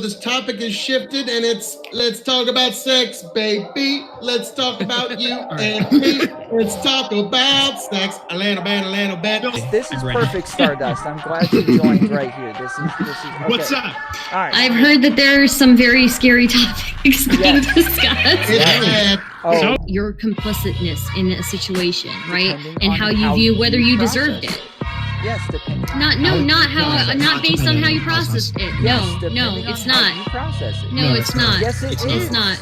this topic is shifted, and it's let's talk about sex, baby. Let's talk about you and me. Let's talk about sex. A little bit. This is perfect, Stardust. I'm glad you joined right here. This is okay. What's up? All right. I've heard that there are some very scary topics being discussed. Yeah. Oh, Your complicitness in a situation, right? Depending And on how you how view you whether you process deserved it. yes, depending. Not based on how you processed it. Yes, No, depending on it's how you not. process it. No, it's not. Yes, it It's is. not.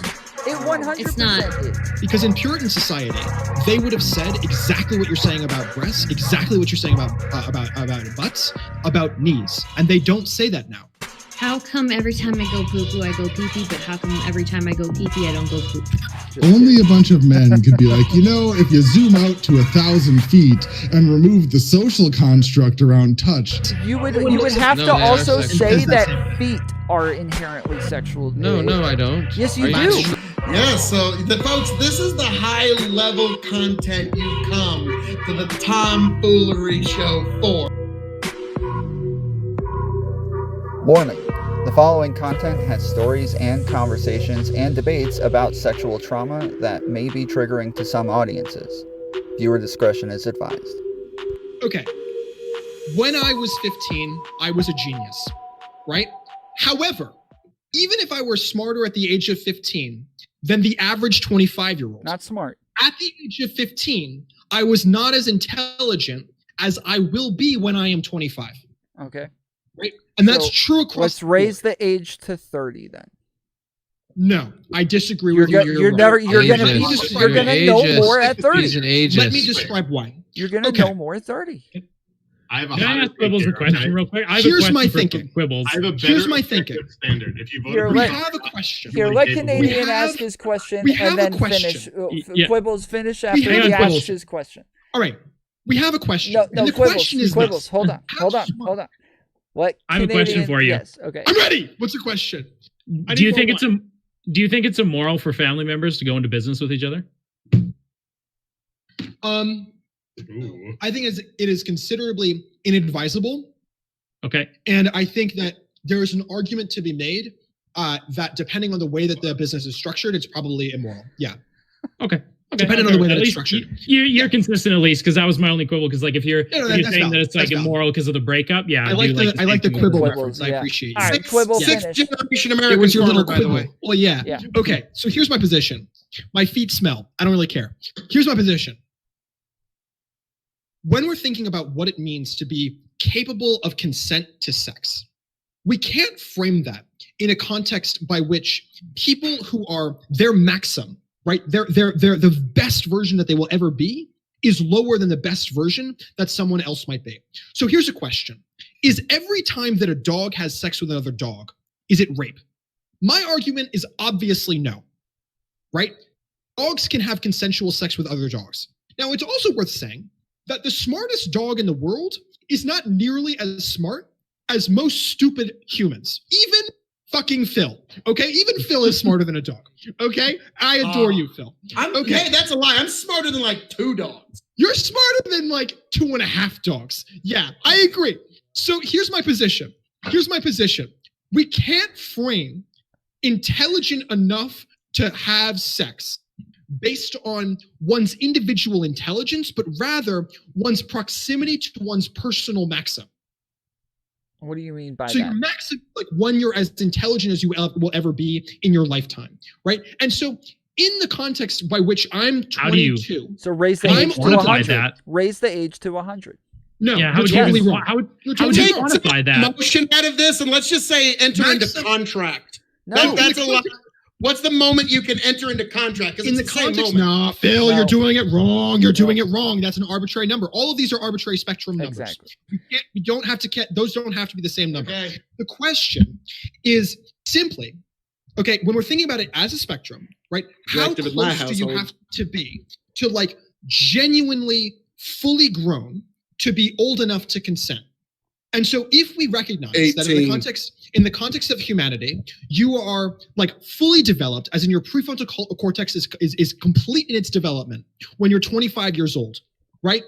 It 100% It's not. is. Because in Puritan society, they would have said exactly what you're saying about breasts, exactly what you're saying about butts, about knees, and they don't say that now. How come every time I go poo-poo, I go pee-pee, but how come every time I go pee-pee, I don't go poop? Only a bunch of men could be like, if you zoom out to 1,000 feet and remove the social construct around touch. You would have to also say that feet are inherently sexual. No, I don't. Yes, you Are do. sure? Yeah, so folks, this is the high level content you come to the Tomfoolery Show for. Warning. The following content has stories and conversations and debates about sexual trauma that may be triggering to some audiences. Viewer discretion is advised. Okay. When I was 15, I was a genius, right? However, even if I were smarter at the age of 15 than the average 25-year-old, Not smart. at the age of 15, I was not as intelligent as I will be when I am 25, Okay. right? And that's So, true across Let's the raise board. the age to 30 then. No, I disagree You're with you. you're never right. you're Ageist. gonna You're you're gonna know ageist. more at He's 30. an ageist. Let me describe why. You're gonna Okay. know more at 30. I have a Can I hot ask Quibbles a take here, question okay? real quick? I have Here's a question my for thinking. Quibbles. I have a better Here's my objective thinking. standard. If you vote Here, We let- have a question. Here, really let capable. Canadian We have- ask his question we and have a then question. finish. Yeah. Quibbles finish after have he a asks Quibbles. his question. All right, we have a question. No, and the Quibbles. question is Quibbles. this. Hold on. How smart- What? I have a question for you. Yes. Okay. I'm ready. What's the question? I Do you need think more do you think it's immoral for family members to go into business with each other? wine. Ooh. I think it is considerably inadvisable, Okay. and I think that there is an argument to be made that depending on the way that the business is structured, it's probably immoral. Yeah, Okay. depending on the way that At it's least structured. You're consistent at least, because that was my only quibble. Because like if you're, Yeah, no, if that's you're saying valid. that it's like That's valid. immoral because of the breakup, yeah, I like the same thing. quibble Quibbles, reference. I yeah. appreciate you. All right, Quibble Sixth finish. generation It American was your little farmer, by the quibble. way. Well, yeah. Yeah. Okay, so here's my position. My feet smell. I don't really care. Here's my position. When we're thinking about what it means to be capable of consent to sex, we can't frame that in a context by which people who are their maxim, right? They're the best version that they will ever be is lower than the best version that someone else might be. So here's a question. Is every time that a dog has sex with another dog, is it rape? My argument is obviously no, right? Dogs can have consensual sex with other dogs. Now, it's also worth saying that the smartest dog in the world is not nearly as smart as most stupid humans. Even fucking Phil, okay? Even Phil is smarter than a dog, okay? I adore you, Phil. Hey, that's a lie. I'm smarter than like 2 dogs. You're smarter than like 2.5 dogs. Yeah, I agree. So here's my position. We can't frame intelligent enough to have sex based on one's individual intelligence, but rather one's proximity to one's personal maxim. What do you mean by So that? your maxim, like when you're as intelligent as you will ever be in your lifetime, right? And so in the context by which I'm How do you- 22, So raise the I'm age to quantify 100. that. Raise the age to 100. no, Yeah, how you're would totally you wrong. how would You're how would you totally wrong. quantify that? Motion out of this, and let's just say enter into Maxim- contract. No. That's a lot. What's the moment you can enter into contract? 'Cause In the it's same context, moment. no, Phil, No. you're doing it wrong. You're doing it wrong. That's an arbitrary number. All of these are arbitrary spectrum numbers. Exactly. You don't have to. Those don't have to be the same number. Okay. The question is simply, okay, when we're thinking about it as a spectrum, right? How Active in my close do you household. have to be to like genuinely fully grown to be old enough to consent? And so if we recognize that in 18. the context of humanity, you are like fully developed, as in your prefrontal cortex is complete in its development when you're 25 years old, right?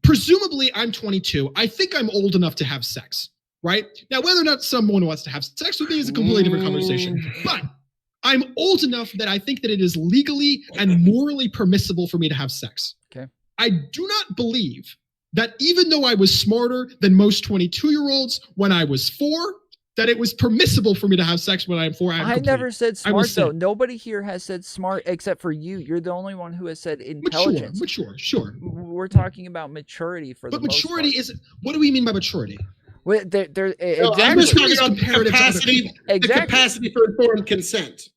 Presumably I'm 22. I think I'm old enough to have sex, right? Now, whether or not someone wants to have sex with me is a completely different conversation. But I'm old enough that I think that it is legally and morally permissible for me to have sex. Okay. I do not believe that even though I was smarter than most 22-year-olds when I was 4, that it was permissible for me to have sex when I am 4. I never said I will smart, though. say- Nobody here has said smart except for you. You're the only one who has said intelligence. Mature, sure. We're talking about maturity for But the most maturity part. is, what do we mean by maturity? Well, No, exactly. I'm just talking It's about comparative to other capacity, people. the Exactly. capacity for informed consent.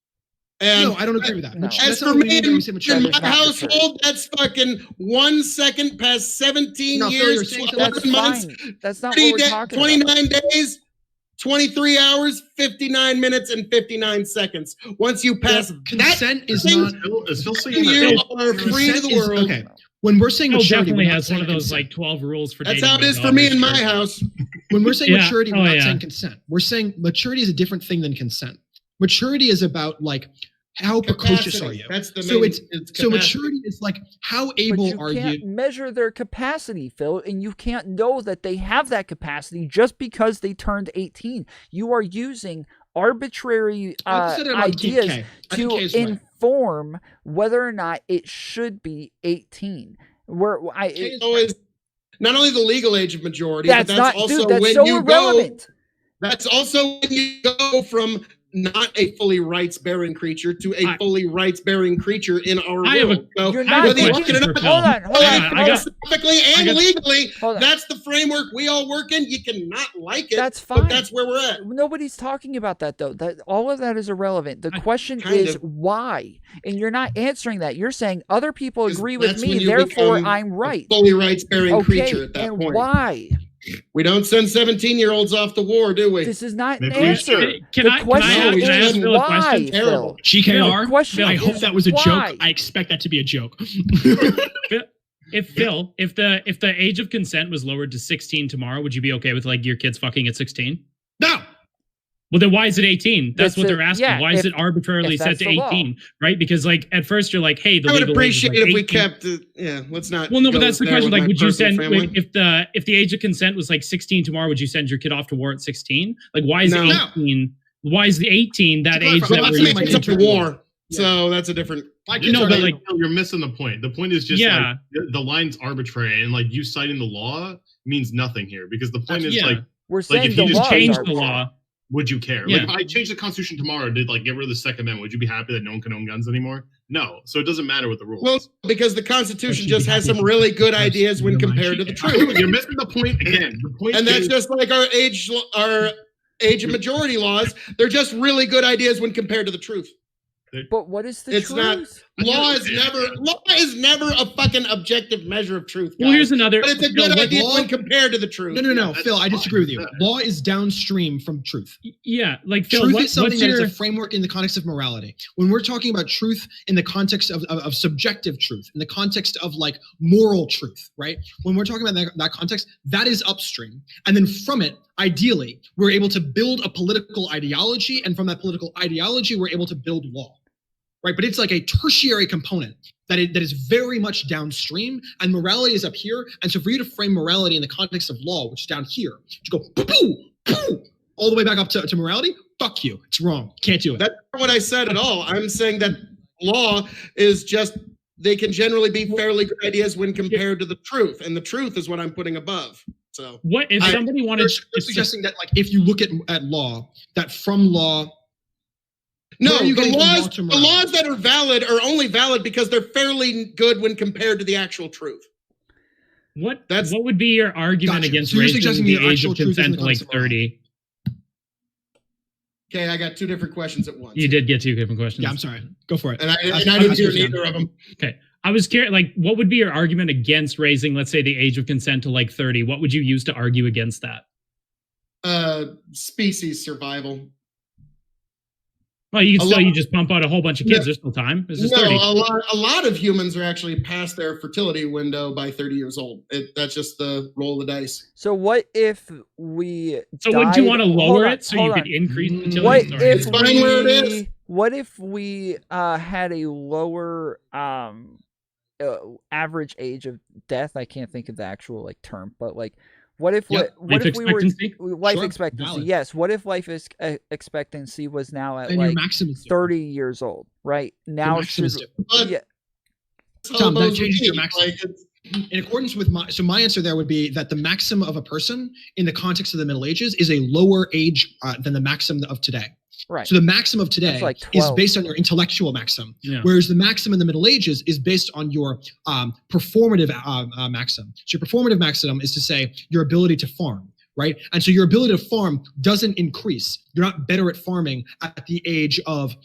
And No, I don't agree with that. No. That's as not for what we me mean when we in say my maturity. That is not household, that's fucking 1 second past 17 No, Phil, you're years, saying 11 months, fine. That's not 30 what we're talking 29 about. days, 23 hours, 59 minutes, and 59 seconds. Once you pass that, Consent is thing, not. Is Phil saying that? you are free to Consent the is, world. okay. When we're saying Phil maturity, definitely we're not has one saying of those consent. like 12 rules for That's dating. how it your is for me daughter's in my church. house. When we're saying Yeah. maturity, we're Oh, not yeah. saying consent. We're saying maturity is a different thing than consent. Maturity is about like how precocious are Capacity. you? That's the So main, so capacity. maturity is like how But able you are can't you? measure their capacity, Phil, and you can't know that they have that capacity just because they turned 18. You are using arbitrary I said it about ideas K. I think K to is right. inform whether or not it should be 18. It's always not only the legal age of majority, that's but that's not, also dude. That's when so you irrelevant. go. That's also when you go from not a fully rights-bearing creature to a fully rights-bearing creature in our I have a- world. So You're I not have a whether you question look at it for up, Phil. Hold on, hold on, I hold on. got- philosophically and I got- legally, Hold on. that's the framework we all work in. You cannot like it, That's fine. but that's where we're at. Nobody's talking about that, though. That all of that is irrelevant. The I- question kind is of. why, and you're not answering that. You're saying other people Because agree with that's when me, you therefore become I'm a right. fully rights-bearing Okay, creature at that and point. why? We don't send 17-year-olds off to war, do we? This is not an Maybe we answer. should. Can The I- can I question ask- can I is ask Phil a why, question? Terrible. Phil. GKR. The question I hope is that was a why. joke. I expect that to be a joke. If the age of consent was lowered to 16 tomorrow, would you be okay with like your kids fucking at 16? No. Well, then why is it 18? That's It's what a- they're asking. yeah, Why is if- it arbitrarily if set that's to the law. 18? Right? Because like at first you're like, hey, the I would legal age is, appreciate like, it if we 18. kept it. Yeah, let's not. Well, no, but go that's the there question. with Like, my would you personal send family. if the age of consent was like 16 tomorrow? Would you send your kid off to war at 16? Like, why is No. 18? Why is the 18 that To age clarify, that lots we're of Lots of my kids using? up kids to are- war, so that's a different. My kids No, are but like, like, You're missing the point. The point is just Yeah. like the line's arbitrary, and like you citing the law means nothing here because the point is Yeah. like, We're if saying you the just law is change the arbitrary. law. would you care? Yeah. Like if I changed the Constitution tomorrow, did like get rid of the Second Amendment, would you be happy that no one can own guns anymore? No. So it doesn't matter what the rules. Well, because the Constitution But you'd just be has happy some if really you good passed ideas when your mind compared to the sheet. truth, You're missing the point again. The point and that's is, just like our age of majority laws. They're just really good ideas when compared to the truth. But what is the It's truth? not- Law is never a fucking objective measure of truth. Well, guys. here's another. But it's a Phil, good what- idea law- when compared to the truth. no, that's Phil, I disagree with you. fine. Law is downstream from truth. Yeah, like Phil, Truth what, is something what's that is your? a framework in the context of morality. When we're talking about truth in the context of subjective truth, in the context of like moral truth, right? When we're talking about that context, that is upstream. And then from it, ideally, we're able to build a political ideology. And from that political ideology, we're able to build law, right? But it's like a tertiary component that is very much downstream, and morality is up here. And so for you to frame morality in the context of law, which is down here, to go poo, poo, all the way back up to morality, fuck you. It's wrong. Can't do it. That's not what I said at all. I'm saying that law is just, they can generally be fairly good ideas when compared to the truth. And the truth is what I'm putting above. So What if I- somebody wanted? You're suggesting that, like, if you look at law, that from law, no, Where are you the getting from law laws, to the morality? laws that are valid are only valid because they're fairly good when compared to the actual truth. What That's- what would be your argument Gotcha. against So you're raising suggesting the the age actual of truth is in consent the to like context of law. 30? Okay, I got two different questions at once. You did get two different questions. yeah, I'm sorry. Go for it. And I Ask- didn't ask hear your neither of them. I was curious, like, what would be your argument against raising, let's say, the age of consent to like 30? What would you use to argue against that? Species survival. Well, you A can still lot- you just pump out a whole bunch of kids. No. There's still time. It's just No, 30. a lot of humans are actually past their fertility window by 30 years old. That's just the roll of the dice. So what if we? So would you died- want to hold lower on, it so hold you on. could increase fertility? What Sorry. if It's fine where it is. What if we had a lower average age of death? I can't think of the actual like term, but like What if Yep. what Life if we were expectancy? life Sure, expectancy? valid. Yes. What if life expectancy was now at And your like maximum is different. 30 years old? Right Your now, maximum is should different. But yeah. Tom, that hobos changes your would be, maximum. like, it's- In accordance with my answer there would be that the maxim of a person in the context of the Middle Ages is a lower age than the maxim of today. Right. So the maxim of today That's like is 12. based on your intellectual maxim, Yeah. whereas the maxim in the Middle Ages is based on your performative maxim. So your performative maxim is to say your ability to farm, right? And so your ability to farm doesn't increase. You're not better at farming at the age of,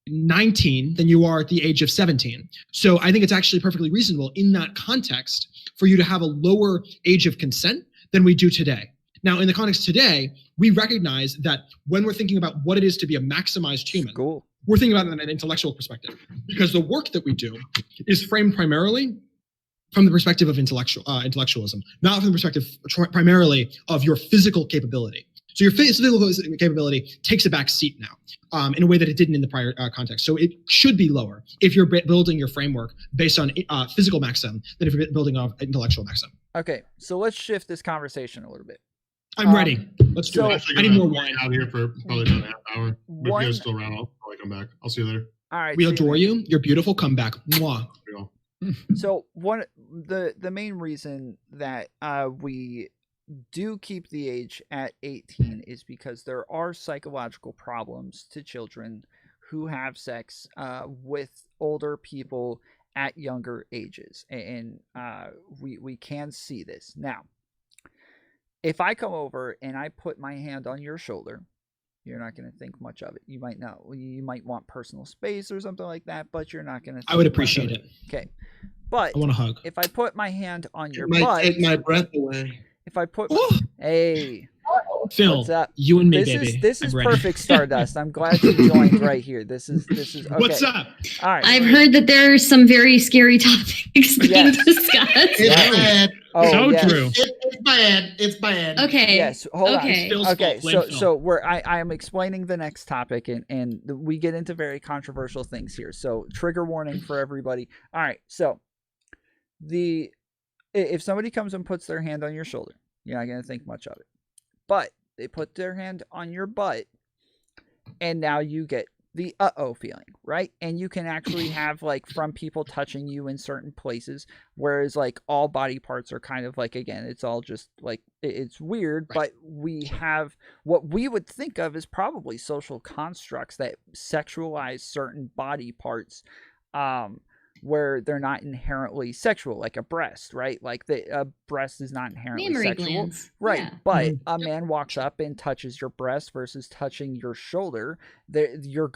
19 than you are at the age of 17. So I think it's actually perfectly reasonable in that context for you to have a lower age of consent than we do today. Now, in the context today, we recognize that when we're thinking about what it is to be a maximized human, Cool. we're thinking about it in an intellectual perspective, because the work that we do is framed primarily from the perspective of intellectualism, not from the perspective primarily of your physical capability. So your physical capability takes a back seat now, in a way that it didn't in the prior context. So it should be lower if you're building your framework based on physical maxim than if you're building off intellectual maxim. Okay, so let's shift this conversation a little bit. I'm ready. Let's do so- it. Actually, I need gonna more be wine. out here for probably about a half hour. But if One- you guys are still around, I'll probably come back. I'll see you later. All right. We see adore later. you. You're beautiful. Come back. Mwah. There you go. So the main reason that we do keep the age at 18 is because there are psychological problems to children who have sex with older people at younger ages, and we can see this. Now, if I come over and I put my hand on your shoulder, you're not going to think much of it. You might not. You might want personal space or something like that, but you're not going to. I would appreciate it. Okay, but I want a hug. if I put my hand on your It might butt, take my breath away. if I put, Oh, hey, Phil, what's up? you and me, This baby. is I'm ready. perfect Stardust. I'm glad you joined right here. This is okay. What's up? All right. I've heard that there are some very scary topics being Yes. discussed. It's Yeah. bad. Oh, So yes. true. It's bad. It's bad. Okay. Yes. Hold Okay. on. Phil's Okay. fault. Blame So we're I am explaining the next topic, and we get into very controversial things here. So trigger warning for everybody. All right. So if somebody comes and puts their hand on your shoulder, you're not going to think much of it. But they put their hand on your butt, and now you get the uh-oh feeling, right? And you can actually have, like, from people touching you in certain places, whereas, like, all body parts are kind of like, again, it's all just, like, it's weird, Right. but we have what we would think of as probably social constructs that sexualize certain body parts, where they're not inherently sexual, like a breast, right? Like a breast is not inherently Mammary sexual. glands. Right, Yeah. but a man walks up and touches your breast versus touching your shoulder. You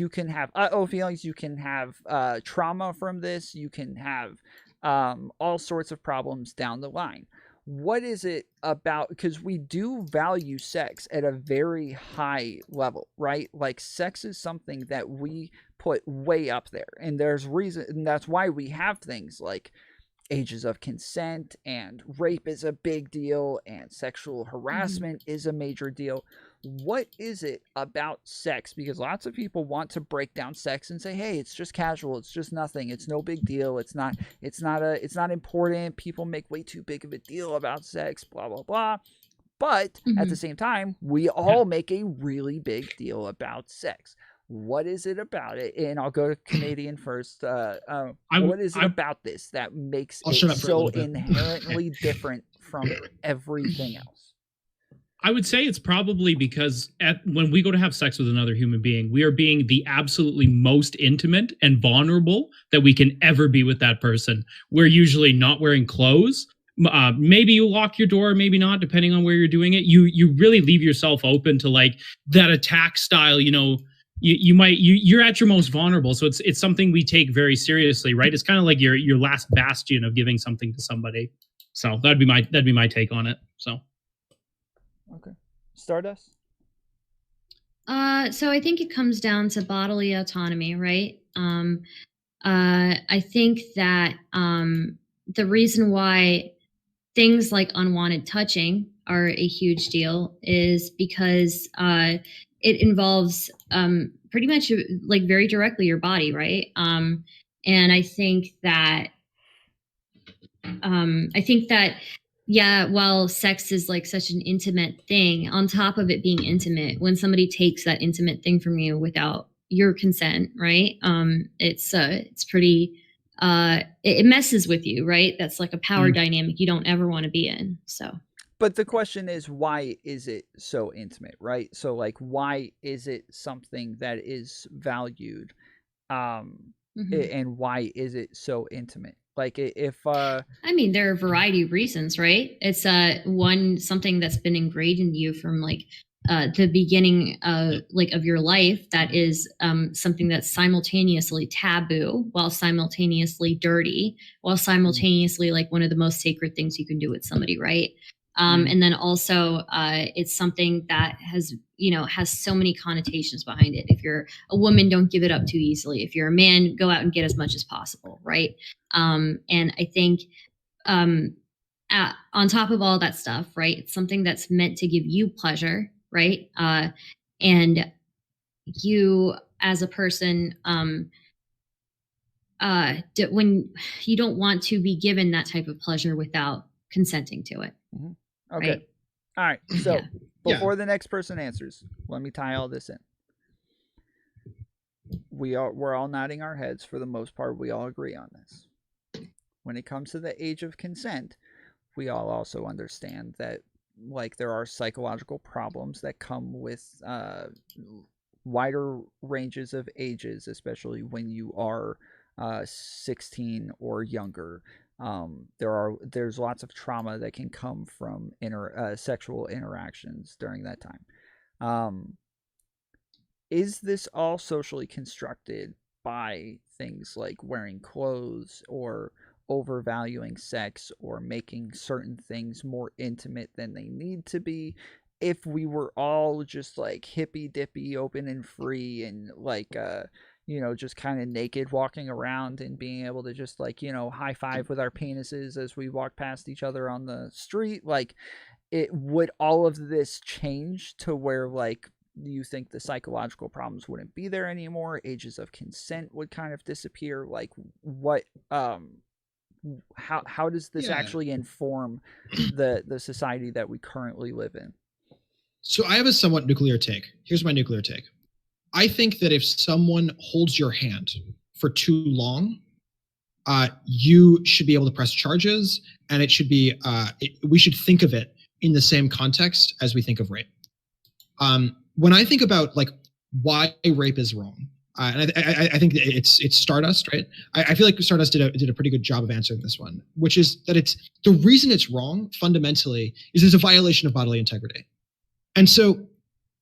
can have feelings. You can have trauma from this. You can have all sorts of problems down the line. What is it about? Because we do value sex at a very high level, right? Like sex is something that we put way up there, and there's reason, and that's why we have things like ages of consent, and rape is a big deal, and sexual harassment is a major deal. What is it about sex? Because lots of people want to break down sex and say, hey, it's just casual, it's just nothing, it's no big deal, it's not important, people make way too big of a deal about sex, blah blah blah. But at the same time, we all make a really big deal about sex. What is it about it? And I'll go to Canadian first. What is it about this that makes I'll shut it up for a so little bit. inherently different from everything else? I would say it's probably because when we go to have sex with another human being, we are being the absolutely most intimate and vulnerable that we can ever be with that person. We're usually not wearing clothes. Maybe you lock your door, maybe not, depending on where you're doing it. You really leave yourself open to like that attack style, you're at your most vulnerable. So it's something we take very seriously, right? It's kind of like your last bastion of giving something to somebody. So that'd be my take on it. So Okay. Stardust? So I think it comes down to bodily autonomy, right? I think that the reason why things like unwanted touching are a huge deal is because it involves pretty much like very directly your body, right? And I think that Yeah, while sex is like such an intimate thing, on top of it being intimate, when somebody takes that intimate thing from you without your consent, right? It's pretty it messes with you, right? That's like a power dynamic you don't ever want to be in. So But the question is, why is it so intimate, right? So, like, why is it something that is valued? And why is it so intimate? Like, if I mean, there are a variety of reasons, right? It's something that's been ingrained in you from like the beginning of your life, that is something that's simultaneously taboo while simultaneously dirty, while simultaneously like one of the most sacred things you can do with somebody, right? And then also it's something that has so many connotations behind it. If you're a woman, don't give it up too easily. If you're a man, go out and get as much as possible, right? And I think on top of all that stuff, right, it's something that's meant to give you pleasure, right? And you as a person, when you don't want to be given that type of pleasure without consenting to it. Okay. Right? All right. So Yeah. before the next person answers, let me tie all this in. We're all nodding our heads for the most part. We all agree on this. When it comes to the age of consent, we all also understand that like there are psychological problems that come with wider ranges of ages, especially when you are 16 or younger. There's lots of trauma that can come from sexual interactions during that time. Is this all socially constructed by things like wearing clothes or overvaluing sex or making certain things more intimate than they need to be? If we were all just like hippy dippy, open and free, and like just kind of naked walking around and being able to just like high five with our penises as we walk past each other on the street, like it would all of this change to where like you think the psychological problems wouldn't be there anymore, ages of consent would kind of disappear? Like what how does this actually inform the society that we currently live in? So I have a somewhat nuclear take. Here's my nuclear take. I think that if someone holds your hand for too long, you should be able to press charges, and it should be we should think of it in the same context as we think of rape. When I think about like why rape is wrong, and I think it's Stardust, right? I feel like Stardust did a pretty good job of answering this one, which is that it's the reason it's wrong fundamentally is there's a violation of bodily integrity. And so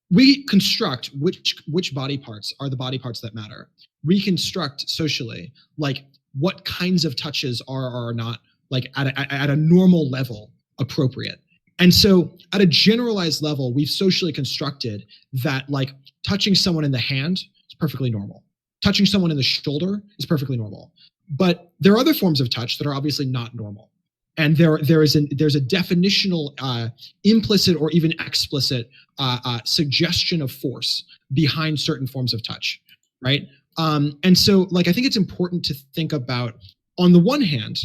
we construct which body parts are the body parts that matter. We construct socially like what kinds of touches are or are not like at a normal level appropriate. And so at a generalized level, we've socially constructed that like touching someone in the hand is perfectly normal. Touching someone in the shoulder is perfectly normal. But there are other forms of touch that are obviously not normal. And there's a definitional implicit or even explicit suggestion of force behind certain forms of touch, right? And so, like, I think it's important to think about, on the one hand,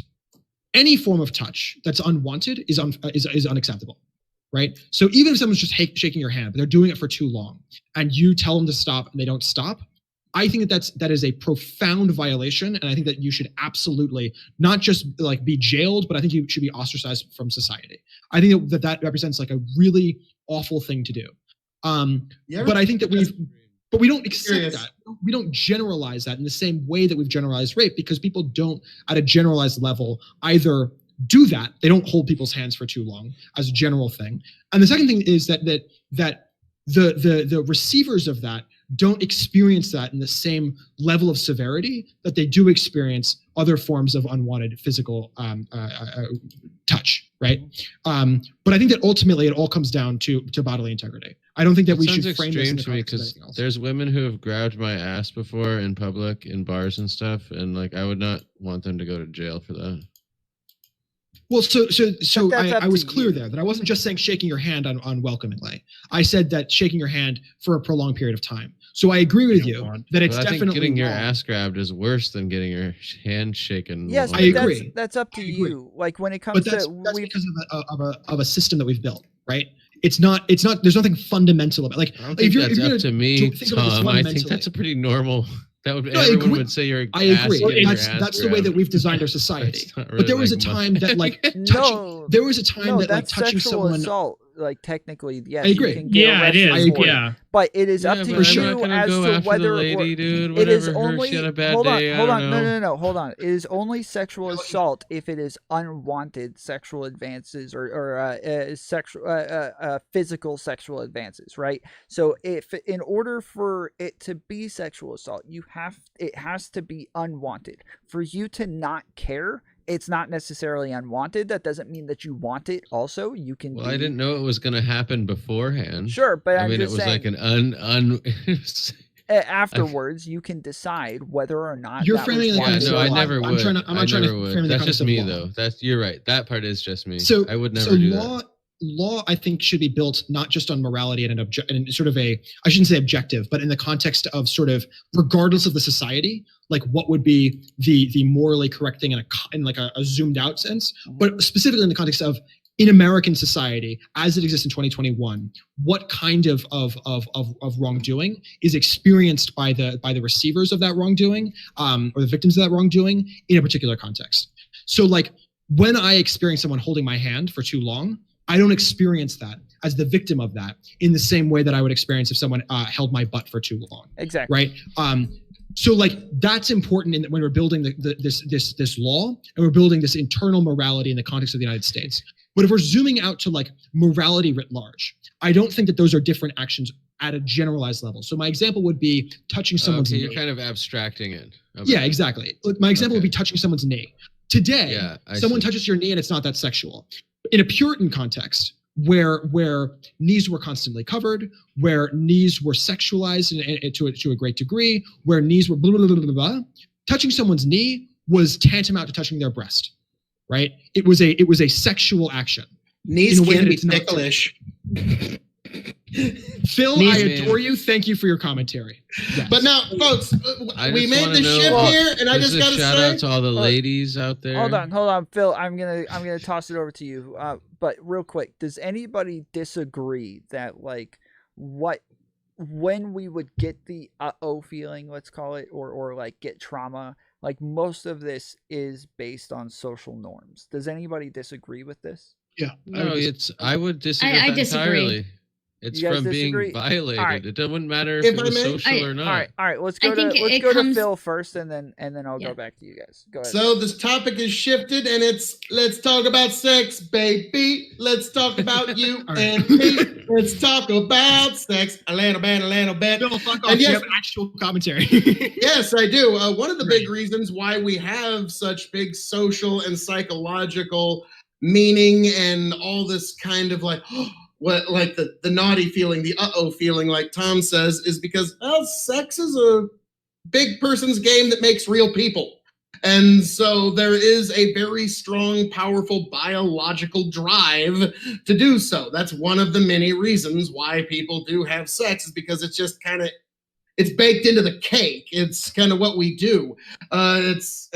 any form of touch that's unwanted is unacceptable, right? So even if someone's just shaking your hand, but they're doing it for too long, and you tell them to stop and they don't stop, I think that is a profound violation, and I think that you should absolutely not just like be jailed, but I think you should be ostracized from society. I think that represents like a really awful thing to do. But I think that we don't accept that. We don't generalize that in the same way that we've generalized rape, because people don't, at a generalized level, either do that. They don't hold people's hands for too long as a general thing. And the second thing is that the receivers of that don't experience that in the same level of severity that they do experience other forms of unwanted physical touch, right? But I think that ultimately it all comes down to bodily integrity. I don't think that we should frame this in the context of anything else. There's women who have grabbed my ass before in public, in bars and stuff, and like I would not want them to go to jail for that. Well, so that's up I was to clear you. there that I wasn't just saying shaking your hand unwelcomingly. I said that shaking your hand for a prolonged period of time. So I agree with you that it's But I think definitely getting your wrong. ass grabbed is worse than getting your hand shaken. Yes, I but agree. that's up to I agree. you. Like when it comes But that's to because of a system that we've built, right? It's not. There's nothing fundamental about. Like I don't if think you're, that's if you're up to gonna me, think about this Tom. I think fundamentally- that's a pretty normal. That would No, I everyone agree. would say you're. I agree. That's That's the way that we've designed our society. But there was a time that like touching. No, There was a time no, that like that's touching sexual someone. assault. Like technically, yes, I agree. you can get Yeah, it arrested is. for it. Yeah. But it is up to but I'm not you gonna as go to after whether the lady, dude. it is Whatever, only she had a bad hold day, I on, don't no, know. no, hold on. It is only sexual assault if it is unwanted sexual advances or physical sexual advances, right? So if in order for it to be sexual assault, it has to be unwanted. For you to not care, it's not necessarily unwanted. That doesn't mean that you want it. Also, you can. Well, I didn't know it was going to happen beforehand. Sure, but I I'm mean, it just was saying, like an afterwards, you can decide whether or not You're that framing was the Yeah, context. no, wanted. I never I'm would. trying to- I'm I not trying to never would. frame the That's context just of me, law. though. You're right. That part is just me. So I would never do that. Law, I think, should be built not just on morality and sort of I shouldn't say objective, but in the context of sort of regardless of the society, like what would be the morally correct thing in like a zoomed out sense, but specifically in the context of in American society as it exists in 2021, what kind of wrongdoing is experienced by the receivers of that wrongdoing, or the victims of that wrongdoing in a particular context. So like when I experience someone holding my hand for too long, I don't experience that as the victim of that in the same way that I would experience if someone held my butt for too long. Exactly. Right. So like that's important when we're building this law and we're building this internal morality in the context of the United States. But if we're zooming out to like morality writ large, I don't think that those are different actions at a generalized level. So my example would be touching someone's knee. You're kind of abstracting it. Okay. Yeah, exactly. My example would be touching someone's knee. Today, someone touches your knee and it's not that sexual. In a Puritan context, where knees were constantly covered, where knees were sexualized to a great degree, where knees were blah, blah, blah, blah, blah, touching someone's knee was tantamount to touching their breast, right? It was a sexual action. Knees in a way can that be it's not ticklish. Phil, Knees, I adore you. Thank you for your commentary. Yes. But now, folks, I we just made wanna the know- shift here, and I This just is a gotta shout say, out to all the ladies out there. Hold on, Phil. I'm gonna toss it over to you. But real quick, does anybody disagree that like when we would get the feeling, let's call it, or like get trauma, like most of this is based on social norms. Does anybody disagree with this? Yeah. No, I would disagree I with that disagree. entirely. It's You guys from disagree? being violated. All right. It doesn't matter If if it I was may- social or not. All right. Let's I go think it to comes- Phil first, and then I'll Yeah. go back to you guys. Go ahead. so this topic is shifted, and it's let's talk about sex, baby. Let's talk about you All right. and me. Let's talk about sex. A little bit. Phil, fuck off. And You yes- have actual commentary. Yes, I do. One of the big Right. reasons why we have such big social and psychological meaning and all this kind of like what like the naughty feeling, the feeling, like Tom says, is because sex is a big person's game that makes real people. And so there is a very strong, powerful biological drive to do so. That's one of the many reasons why people do have sex, is because it's just kind of it's baked into the cake. It's kind of what we do. It's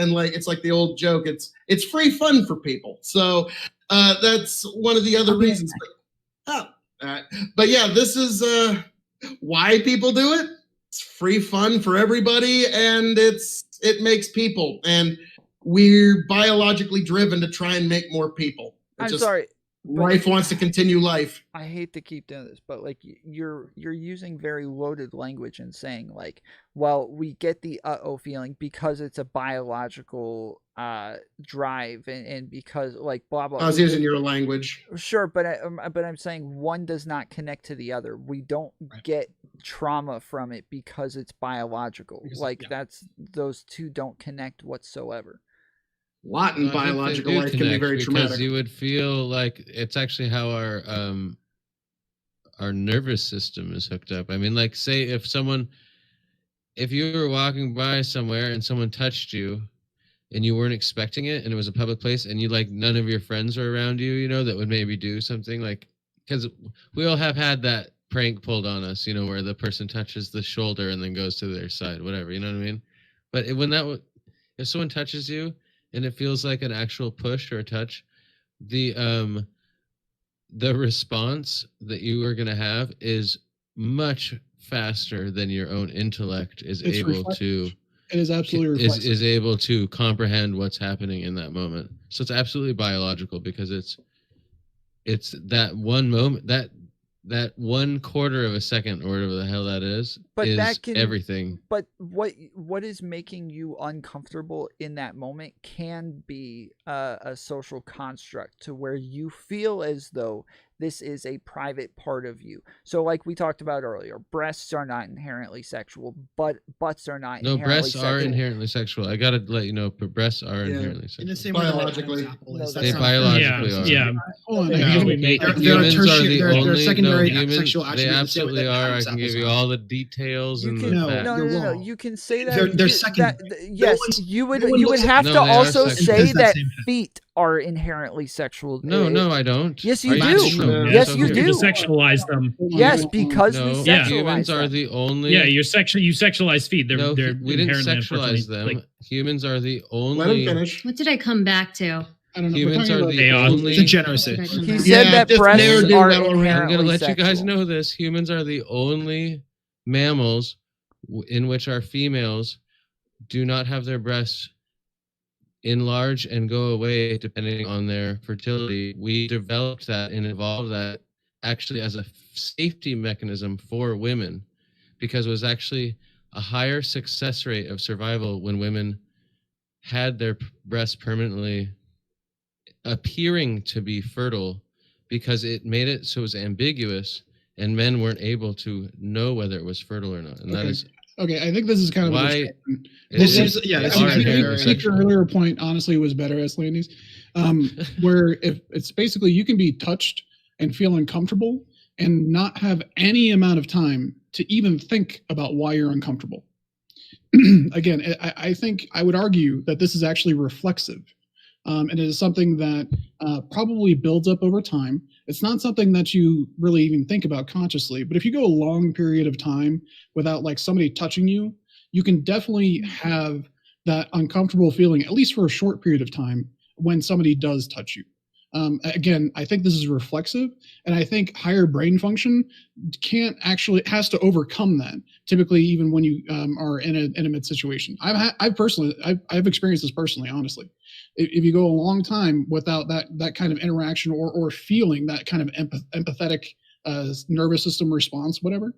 like the old joke. It's free fun for people. So that's one of the other reasons. But yeah, this is why people do it. It's free fun for everybody, and it makes people, and we're biologically driven to try and make more people. I'm sorry. Life wants to continue life. I hate to keep doing this, but like you're using very loaded language and saying like, well, we get the feeling because it's a biological drive and because like blah blah. I was using your language. Sure, but I'm saying one does not connect to the other. We don't get trauma from it because it's biological. Those two don't connect whatsoever. A lot in biological life can be very traumatic. Because you would feel like it's actually how our nervous system is hooked up. I mean, like say if you were walking by somewhere and someone touched you, and you weren't expecting it, and it was a public place, and you like none of your friends are around you, you know, that would maybe do something like, because we all have had that prank pulled on us, you know, where the person touches the shoulder and then goes to their side, whatever, you know what I mean? But if someone touches you and it feels like an actual push or a touch, the response that you are going to have is much faster than your own intellect is It's able reflective. to. It is absolutely reflexive. Is able to comprehend what's happening in that moment. So it's absolutely biological, because it's that one moment, that 1/4 of a second or whatever the hell that is everything. But what is making you uncomfortable in that moment can be a social construct to where you feel as though this is a private part of you. So like we talked about earlier, breasts are not inherently sexual, but butts are not inherently breasts sexual. are inherently sexual. I gotta let you know, but breasts are inherently sexual. In the same way biologically. They biologically are. Yeah. Hold on. Yeah, we make There are Humans are tertiary, the there are only secondary humans, sexual they attributes. absolutely are. I can give you all the details You and can, the No, facts. no, you're no, no, wrong. you can say that. They're secondary. Yes, one's- you would no one you would looks at- have No, to they are also secondary. say Says that that same thing. feet are inherently sexual. No, I don't. Yes, you Are do. kidding me? No. Yes, So you here- do. People sexualize them. Hold on, Yes, hold on. because we No, Yeah. sexualize humans are them. the only. Yeah, you sexualize feet. They're No, they're we didn't inherently, sexualize unfortunately, them. like, Humans are the Let him only. finish. What did I come back to? I don't know. Humans we're are talking the about only. Degeneracy. What did I come He back said Yeah, that just breasts narrow are that one around. inherently I'm gonna let you guys sexual. know this. Humans are the only mammals in which our females do not have their breasts enlarge and go away depending on their fertility. We developed that and evolved that actually as a safety mechanism for women, because it was actually a higher success rate of survival when women had their breasts permanently appearing to be fertile, because it made it so it was ambiguous and men weren't able to know whether it was fertile or not. And that Okay. is Okay, I think this is kind of a why distraction. This it- is- yeah, they this are is I inherently think your sexual. earlier point honestly was better as Landy's, where if it's basically you can be touched and feel uncomfortable and not have any amount of time to even think about why you're uncomfortable. Again, I think I would argue that this is actually reflexive. And it is something that probably builds up over time. It's not something that you really even think about consciously, but if you go a long period of time without like somebody touching you, you can definitely have that uncomfortable feeling, at least for a short period of time, when somebody does touch you. Again, I think this is reflexive, and I think higher brain function has to overcome that. Typically, even when you are in an intimate situation, I've experienced this personally, honestly. If you go a long time without that kind of interaction or feeling that kind of empathetic nervous system response, whatever,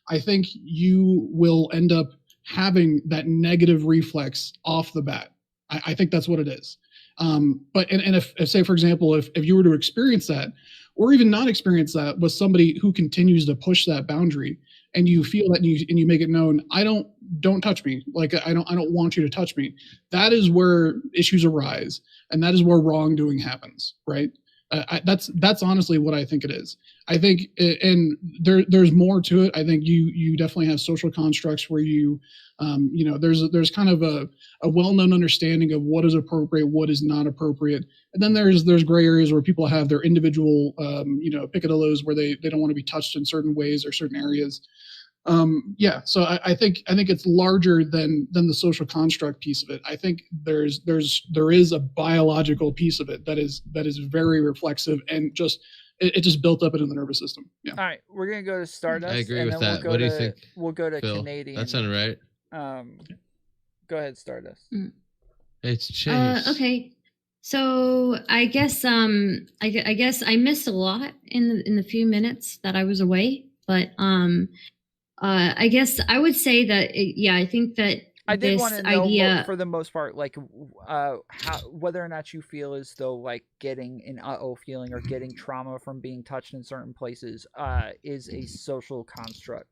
I think you will end up having that negative reflex off the bat. I think that's what it is. But if say, for example, if you were to experience that, or even not experience that with somebody who continues to push that boundary, and you feel that and you make it known, don't touch me. Like I don't want you to touch me. That is where issues arise, and that is where wrongdoing happens, right? That's honestly what I think it is. I think, and there's more to it. I think you definitely have social constructs where there's kind of a well-known understanding of what is appropriate, what is not appropriate, and then there's gray areas where people have their individual picadillos where they don't want to be touched in certain ways or certain areas. So I think it's larger than the social construct piece of it. I think there is a biological piece of it that is very reflexive, and it just built up into the nervous system. Yeah. All right, we're gonna go to Stardust. I agree and with then that. What do you think? We'll go to Phil? Canadian. That sounded right. Go ahead, Stardust. It's Chase. Okay. So I guess I guess I missed a lot in the few minutes that I was away, but I guess I would say that I think that I did this want to know idea for the most part, like whether or not you feel as though like getting an feeling or getting trauma from being touched in certain places is a social construct.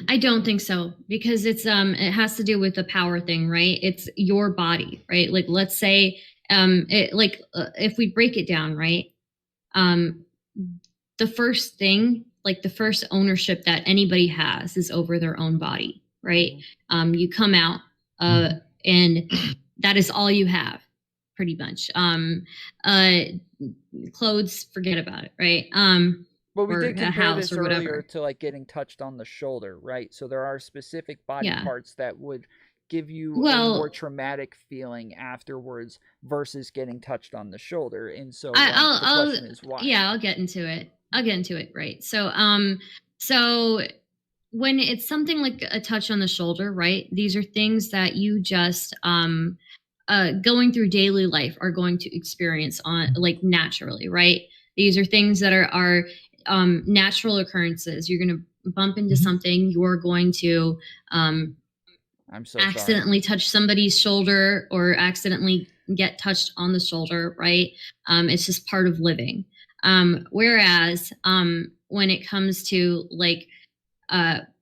I don't think so, because it's it has to do with the power thing, right? It's your body, right? Like let's say if we break it down, right? The first thing, like the first ownership that anybody has is over their own body, right? You come out and that is all you have, pretty much. Clothes, forget about it, right? But we or did a compare house this or earlier whatever. to like getting touched on the shoulder, right? So there are specific body Yeah. parts that would give you a Well- more traumatic feeling afterwards versus getting touched on the shoulder. And so I'll- the I'll- question is why. Yeah, I'll get into it. Right. So, so when it's something like a touch on the shoulder, right? These are things that you just going through daily life are going to experience on like naturally, right? These are things that are natural occurrences. You're going to bump into something. You're going to I'm so accidentally touch somebody's shoulder or accidentally get touched on the shoulder, right? It's just part of living. Whereas when it comes to like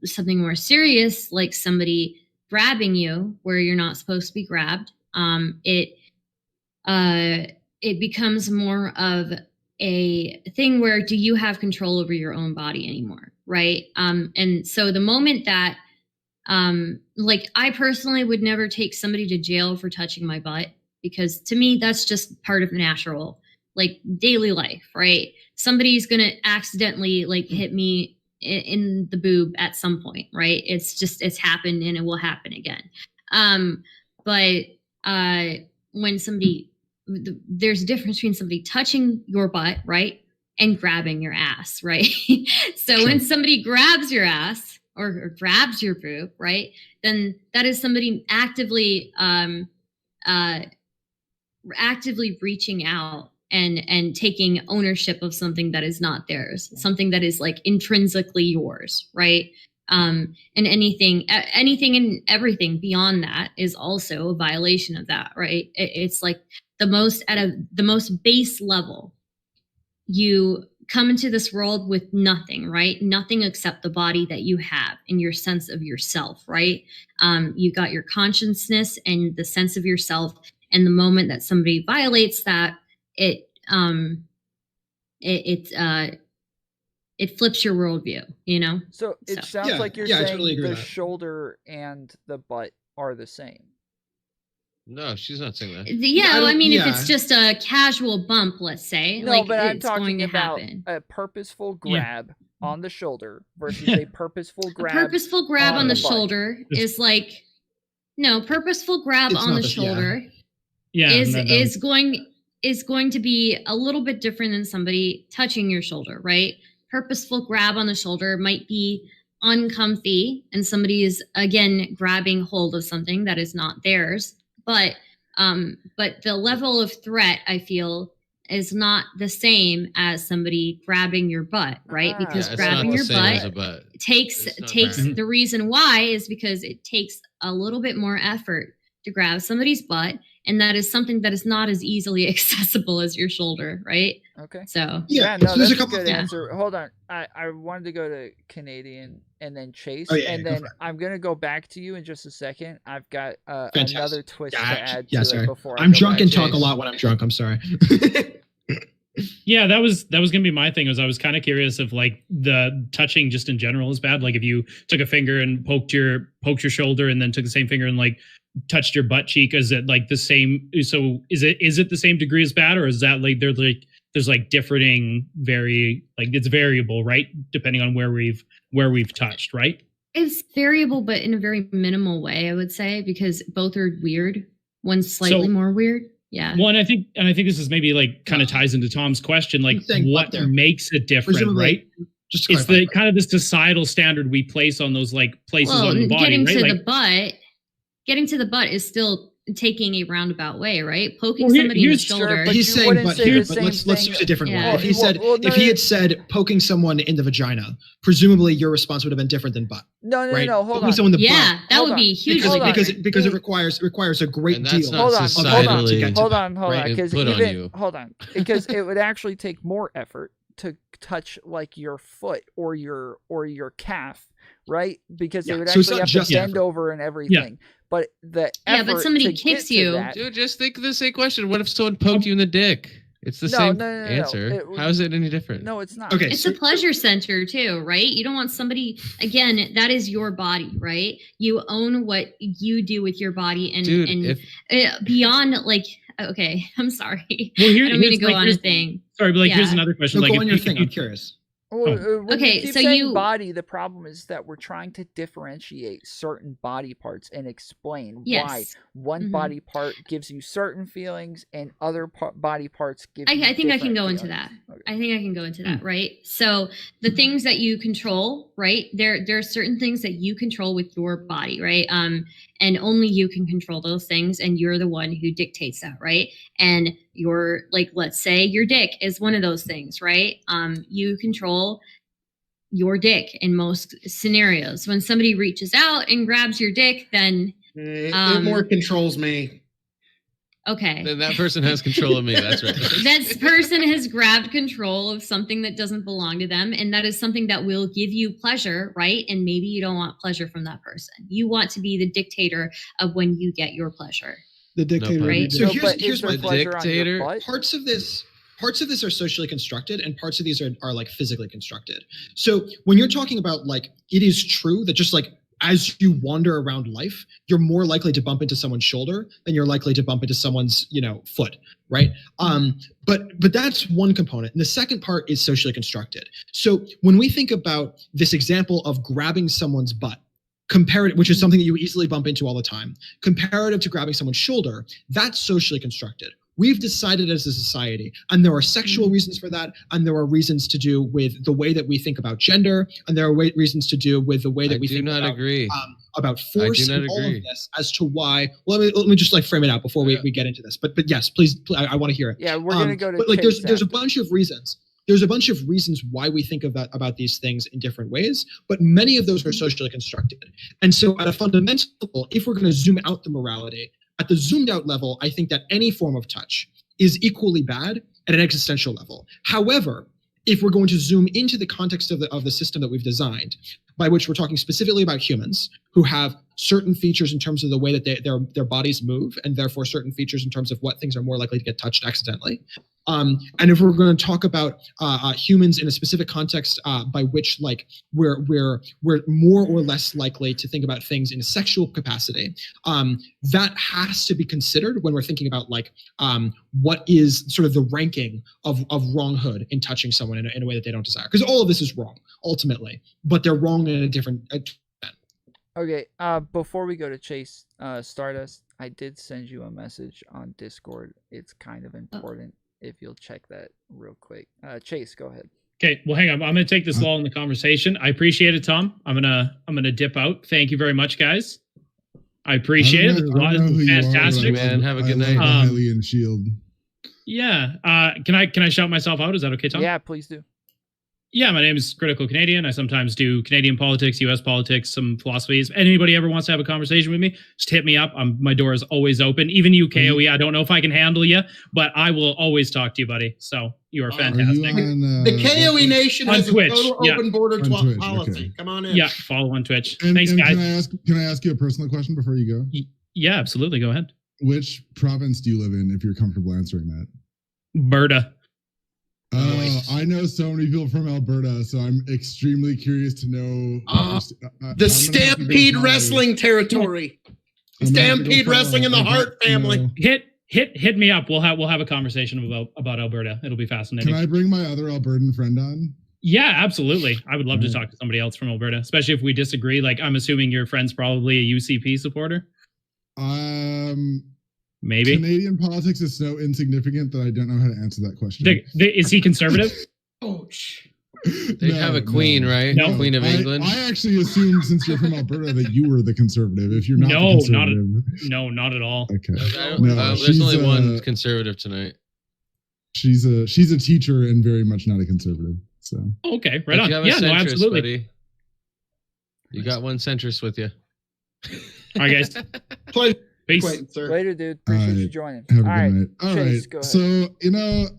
something more serious, like somebody grabbing you where you're not supposed to be grabbed, it becomes more of a thing where do you have control over your own body anymore, right? And so the moment that like I personally would never take somebody to jail for touching my butt, because to me that's just part of natural like daily life, right? Somebody's gonna accidentally like hit me in the boob at some point, right? It's happened and it will happen again. But when somebody, there's a difference between somebody touching your butt, right, and grabbing your ass, right? So when somebody grabs your ass or grabs your boob, right, then that is somebody actively reaching out and taking ownership of something that is not theirs, something that is like intrinsically yours, right? And anything and everything beyond that is also a violation of that, right? It's like the most base level. You come into this world with nothing, right? Nothing except the body that you have and your sense of yourself, right? You got your consciousness and the sense of yourself. And the moment that somebody violates that, it flips your worldview, you know? So it sounds Yeah, like you're yeah, I saying totally agree the with that. shoulder and the butt are the same. No, she's not saying that. Yeah, I I mean, if yeah. it's just a casual bump, let's say, No, like but I'm it's going talking to about happen. a purposeful Yeah. grab on the shoulder versus a purposeful A grab. purposeful grab on on the the butt. shoulder is like, no, purposeful grab It's on not the the- yeah. shoulder Yeah, is going to be a little bit different than somebody touching your shoulder, right? Purposeful grab on the shoulder might be uncomfy and somebody is again grabbing hold of something that is not theirs, but the level of threat I feel is not the same as somebody grabbing your butt, right? Because Yeah, it's grabbing not the your same as a butt butt. takes It's not bad. the reason why is because it takes a little bit more effort to grab somebody's butt, and that is something that is not as easily accessible as your shoulder, right? Okay. So Yeah, no, so there's that's a a couple good of answer. Hold on. I wanted to go to Canadian and then Chase, Oh, yeah, and go then for it. I'm gonna go back to you in just a second. I've got Fantastic. another twist to Yeah, add yeah, to sorry. it before I I'm go drunk back and to talk a Chase. lot when I'm drunk. I'm sorry. Yeah, that was gonna be my thing. Was I was kind of curious if like the touching just in general is bad. Like if you took a finger and poked your shoulder and then took the same finger and like touched your butt cheek, is it like the same? So is it the same degree as bad, or is that like there's like differing it's variable, right? Depending on where we've touched, right? it's variable, but in a very minimal way, I would say, because both are weird. One's slightly So- more weird. Yeah. Well, and I think this is maybe like kind of ties into Tom's question, like He's saying what butt there. makes it different, Presumably, right? just to It's clarify. the kind of the societal standard we place on those like places Well, on the body, getting right? to Like, the butt is still taking a roundabout way, right? Poking Well, somebody in the here's- Sure, shoulder. but He's you saying wouldn't butt say here, the but same let's thing- use a different Yeah. word. If he said Well, no, if he no, had said poking someone in the vagina, presumably your response would have been different than butt, no, right? hold Poking on. someone in the Yeah, butt that Hold would on. be hugely Hold on. because it Hey. requires a great And that's deal. not Hold on, societally hold on, right? because put on you. hold on, because it would actually take more effort to touch like your foot or your calf, right? Because Yeah, they would so it's actually not have to just bend effort. over and everything. But the Yeah, but effort somebody to kicks get to you. that- Dude, just think of the same question. What if someone poked you in the dick? It's the No, same no, no, no, no. answer. How is it any different? No, it's not. Okay. It's a pleasure center too, right? You don't want somebody, again, that is your body, right? You own what you do with your body, and Dude, and if beyond, like, okay, I'm sorry. Well, I don't mean to here's, go like, on a here's- thing. Sorry, but like here's Yeah. another question. No, Like, go if on your you- thing. I'm curious. Well, when Okay, you keep so saying you- body, the problem is that we're trying to differentiate certain body parts and explain why Yes. one Mhm. body part gives you certain feelings and other body parts give you I think I can different go into feelings. that. Okay. I think I can go into that, right? So the things that you control, right? There are certain things that you control with your body, right? And only you can control those things, and you're the one who dictates that, right? And your, like, let's say your dick is one of those things, right? You control your dick in most scenarios. When somebody reaches out and grabs your dick, then It more controls me. okay. Then that person has control of me. That's right. That person has grabbed control of something that doesn't belong to them, and that is something that will give you pleasure, right? And maybe you don't want pleasure from that person. You want to be the dictator of when you get your pleasure. The dictator. Right. So No, here's but is here's there my The pleasure on your dictator- butt? parts of this are socially constructed, and parts of these are like physically constructed. So when you're talking about, like, it is true that just like as you wander around life, you're more likely to bump into someone's shoulder than you're likely to bump into someone's, foot, right? But that's one component. And the second part is socially constructed. So when we think about this example of grabbing someone's butt, comparative, which is something that you easily bump into all the time, comparative to grabbing someone's shoulder, that's socially constructed. We've decided as a society, and there are sexual reasons for that, and there are reasons to do with the way that we think about gender, and there are reasons to do with the way that I we do think not agree. about force not and all agree. of this as to why. Well, let me just like frame it out before we get into this. But yes, please, I want to hear it. Yeah, we're gonna go to. But like, Chase there's a after. bunch of reasons. There's a bunch of reasons why we think about these things in different ways, but many of those are socially constructed. And so, at a fundamental level, if we're going to zoom out the morality, at the zoomed out level, I think that any form of touch is equally bad at an existential level. However, if we're going to zoom into the context of the system that we've designed, by which we're talking specifically about humans who have certain features in terms of the way that their bodies move, and therefore certain features in terms of what things are more likely to get touched accidentally. And if we're going to talk about humans in a specific context by which, like, we're more or less likely to think about things in a sexual capacity, that has to be considered when we're thinking about, like, what is sort of the ranking of wronghood in touching someone in a way that they don't desire. Because all of this is wrong ultimately, but they're wrong in a different. Okay, before we go to Chase, Stardust, I did send you a message on Discord. It's kind of important if you'll check that real quick. Chase, go ahead. Okay, well, hang on. I'm going to take this lull in the conversation. I appreciate it, Tom. I'm gonna dip out. Thank you very much, guys. I appreciate it. This is fantastic. Man, have a good I night. love the Hylian shield. Yeah. Can I shout myself out? Is that okay, Tom? Yeah, please do. Yeah, my name is Critical Canadian. I sometimes do Canadian politics, U.S. politics, some philosophies. Anybody ever wants to have a conversation with me, just hit me up. My door is always open. Even you, KOE, I don't know if I can handle you, but I will always talk to you, buddy. So you are fantastic. The KOE Nation On has Twitch, a total yeah. open border On Twitch, policy. okay. Come on in. Yeah, follow on Twitch. And, Thanks, guys. Can I ask you a personal question before you go? Yeah, absolutely. Go ahead. Which province do you live in, if you're comfortable answering that? Berta. I know so many people from Alberta, so I'm extremely curious to know. The Stampede Wrestling territory. Stampede Wrestling in the Hart family. Hit me up. We'll have a conversation about Alberta. It'll be fascinating. Can I bring my other Albertan friend on? Yeah, absolutely. I would love to talk to somebody else from Alberta, especially if we disagree. Like, I'm assuming your friend's probably a UCP supporter. Maybe. Canadian politics is so insignificant that I don't know how to answer that question. Is he conservative? They have a queen, right? No. Queen of England. I actually assumed, since you're from Alberta, that you were the conservative. If you're not the conservative. not at all. Okay. There's only one conservative tonight. She's a teacher and very much not a conservative. So okay, right on. You have Yeah, a no, centrist, absolutely. buddy. You got one centrist with you. All right, guys. Pleasure. Peace. Quite, sir. Later, dude. Appreciate you Alright. joining. Have a All good right. night. All right. Chase, go ahead. So,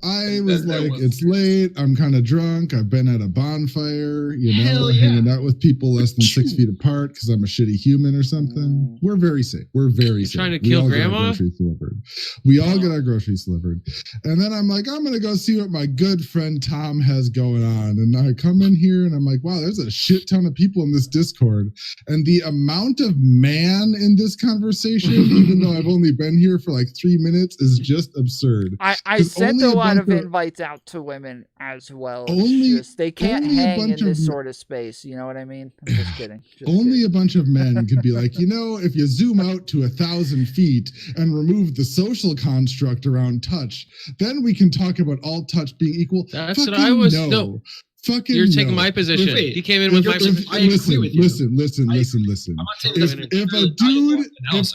I was That like, was- it's late. I'm kind of drunk. I've been at a bonfire, Hell yeah. hanging out with people less than 6 feet apart because I'm a shitty human or something. We're very sick. We're very sick. trying to We kill all get our grandma? groceries delivered. We all get our groceries delivered. And then I'm like, I'm going to go see what my good friend Tom has going on. And I come in here and I'm like, wow, there's a shit ton of people in this Discord. And the amount of man in this conversation, even though I've only been here for like 3 minutes, is just absurd. I 'Cause sent only a a lot of bunch of- invites out to women as well. Only- Just, they can't only a hang in bunch this of- sort of space. You know what I mean? I'm just kidding. Just Only kidding. a bunch of men could be like, if you zoom out to 1,000 feet and remove the social construct around touch, then we can talk about all touch being equal. That's what Fucking I was- no. no. Fucking You're taking no. my position. Wait, He came in with my you're- position. I agree with you. Listen. I- Listen. I'm not saying If, that's if a really dude, valuable if analysis.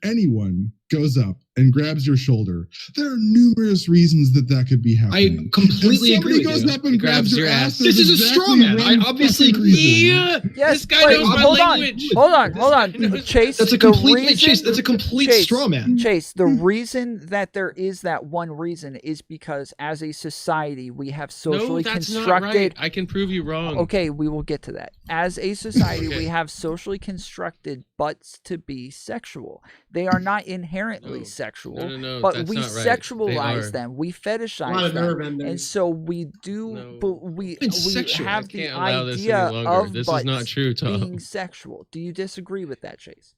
anyone goes up and grabs your shoulder, there are numerous reasons that could be happening. I completely if agree somebody with goes you. up and grabs your ass, This there's is a straw exactly man. I one obviously fucking reason. Yeah, Yes, this guy wait, knows my hold on. language. Hold on. This guy knows- Chase, That's a the complete reason- Chase. That's a complete Chase, straw man. Chase, the reason that there is that one reason is because as a society we have No, socially that's not constructed. right. I can prove you wrong. Okay, we will get to that. As a society, Okay. we have socially constructed butts to be sexual. They are not inherently No. sexual, No, but that's we not right. sexualize They are. them. We A lot fetishize of them. nerve And endings. so we do, No. but we It's sexual. have I the can't allow this any idea longer. of This is butts not true, Tom. being sexual. Do you disagree with that, Chase?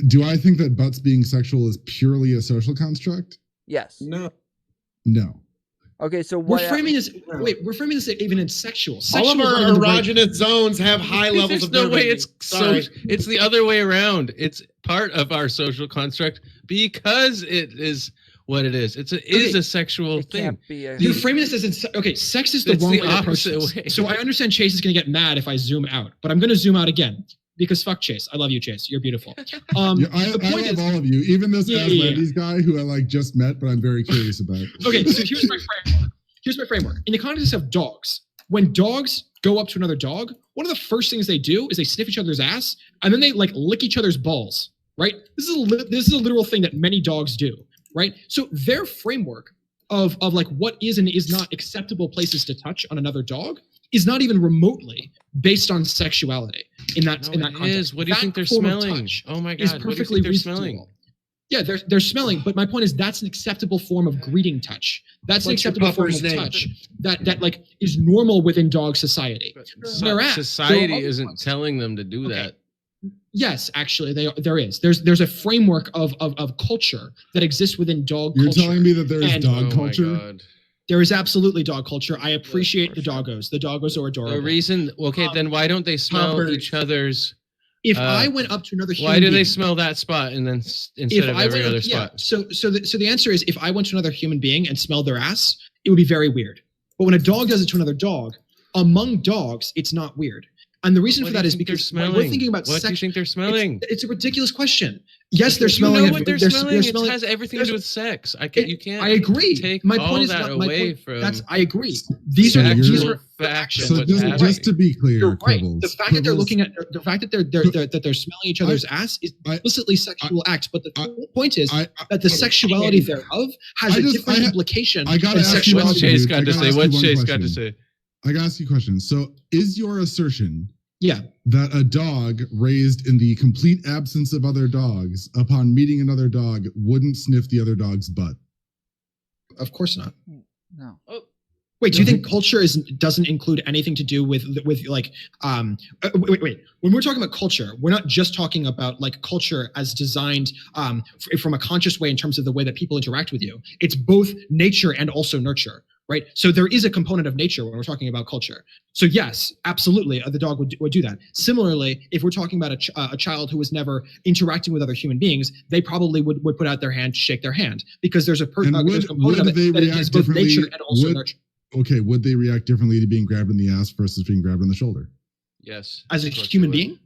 Do I think that butts being sexual is purely a social construct? Yes. No. No. Okay, so We're what? framing this. Wait, we're framing this even in sexual. All of Sexual is our not even the right- erogenous zones have high levels There's of no nerve way endings. it's Sorry. so. It's the other way around. It's part of our social construct because it is what it is. It is Okay. a sexual It thing. can't be a. You're framing this as okay. Sex is the It's wrong the way to approach opposite this. way. So I understand Chase is going to get mad if I zoom out, but I'm going to zoom out again because fuck Chase. I love you, Chase. You're beautiful. Yeah, I the point love is, all of you, even this Yeah, yeah. Aslandies guy who I like just met, but I'm very curious about. okay. So here's my framework. Here's my framework. In the context of dogs, when dogs go up to another dog, one of the first things they do is they sniff each other's ass and then they like lick each other's balls. Right? This is a literal thing that many dogs do. Right? So their framework of like what is and is not acceptable places to touch on another dog is not even remotely based on sexuality in that No, in that it context. is. What do you That think they're form of smelling? touch Oh my is god! What do you perfectly think they're reasonable. smelling? Yeah, they're smelling, but my point is that's an acceptable form of greeting touch. That's an What's your acceptable form pupper's of name? touch that like is normal within dog society. Whereas, Society there are isn't ones- telling them to do Okay. that. Yes, actually, there is. There's a framework of culture that exists within dog You're culture. telling me that there's And- dog Oh my culture? god! There is absolutely dog culture. I appreciate for the sure. doggos. The doggos are adorable. The reason, okay, then why don't they smell Puppers. each other's? If uh, I went up to another human Why do they being- smell that spot and then instead if of I every went other up, yeah, spot? so the answer is if I went to another human being and smelled their ass, it would be very weird. But when a dog does it to another dog, among dogs, it's not weird. And the reason What for do you that is think they're because when smelling? we're thinking about What do you sex. think they're smelling? It's a ridiculous question. Yes, they're You smelling. know it- what they're smelling? they're It smelling- has everything to do with sex. It- You can't. I agree. Take My all point is that not my away point. from. That's I agree. These So are you're- these actual are fact of So what's happening. just to be clear, You're right. Quibbles, The fact that they're Quibbles- looking at the fact that they're smelling each other's ass is I- explicitly sexual acts. But the point is I- that the sexuality thereof has I a just- different I- implication I gotta than ask you What's What's sexuality. Chase dude? got I to gotta say? ask you What's one Chase got to question. say? I gotta ask you a question. So is your assertion Yeah. that a dog raised in the complete absence of other dogs upon meeting another dog wouldn't sniff the other dog's butt? Of course not. No. Wait, do you think culture doesn't include anything to do with like wait. When we're talking about culture, we're not just talking about like culture as designed from a conscious way in terms of the way that people interact with you. It's both nature and also nurture, right? So there is a component of nature when we're talking about culture. So yes, absolutely, the dog would do that. Similarly, if we're talking about a child who was never interacting with other human beings, they probably would put out their hand to shake their hand because there's a And there's a component of would they it that is react both differently? nature and also Would- nurture. Okay, would they react differently to being grabbed in the ass versus being grabbed on the shoulder? Yes. As a of course human they would. being?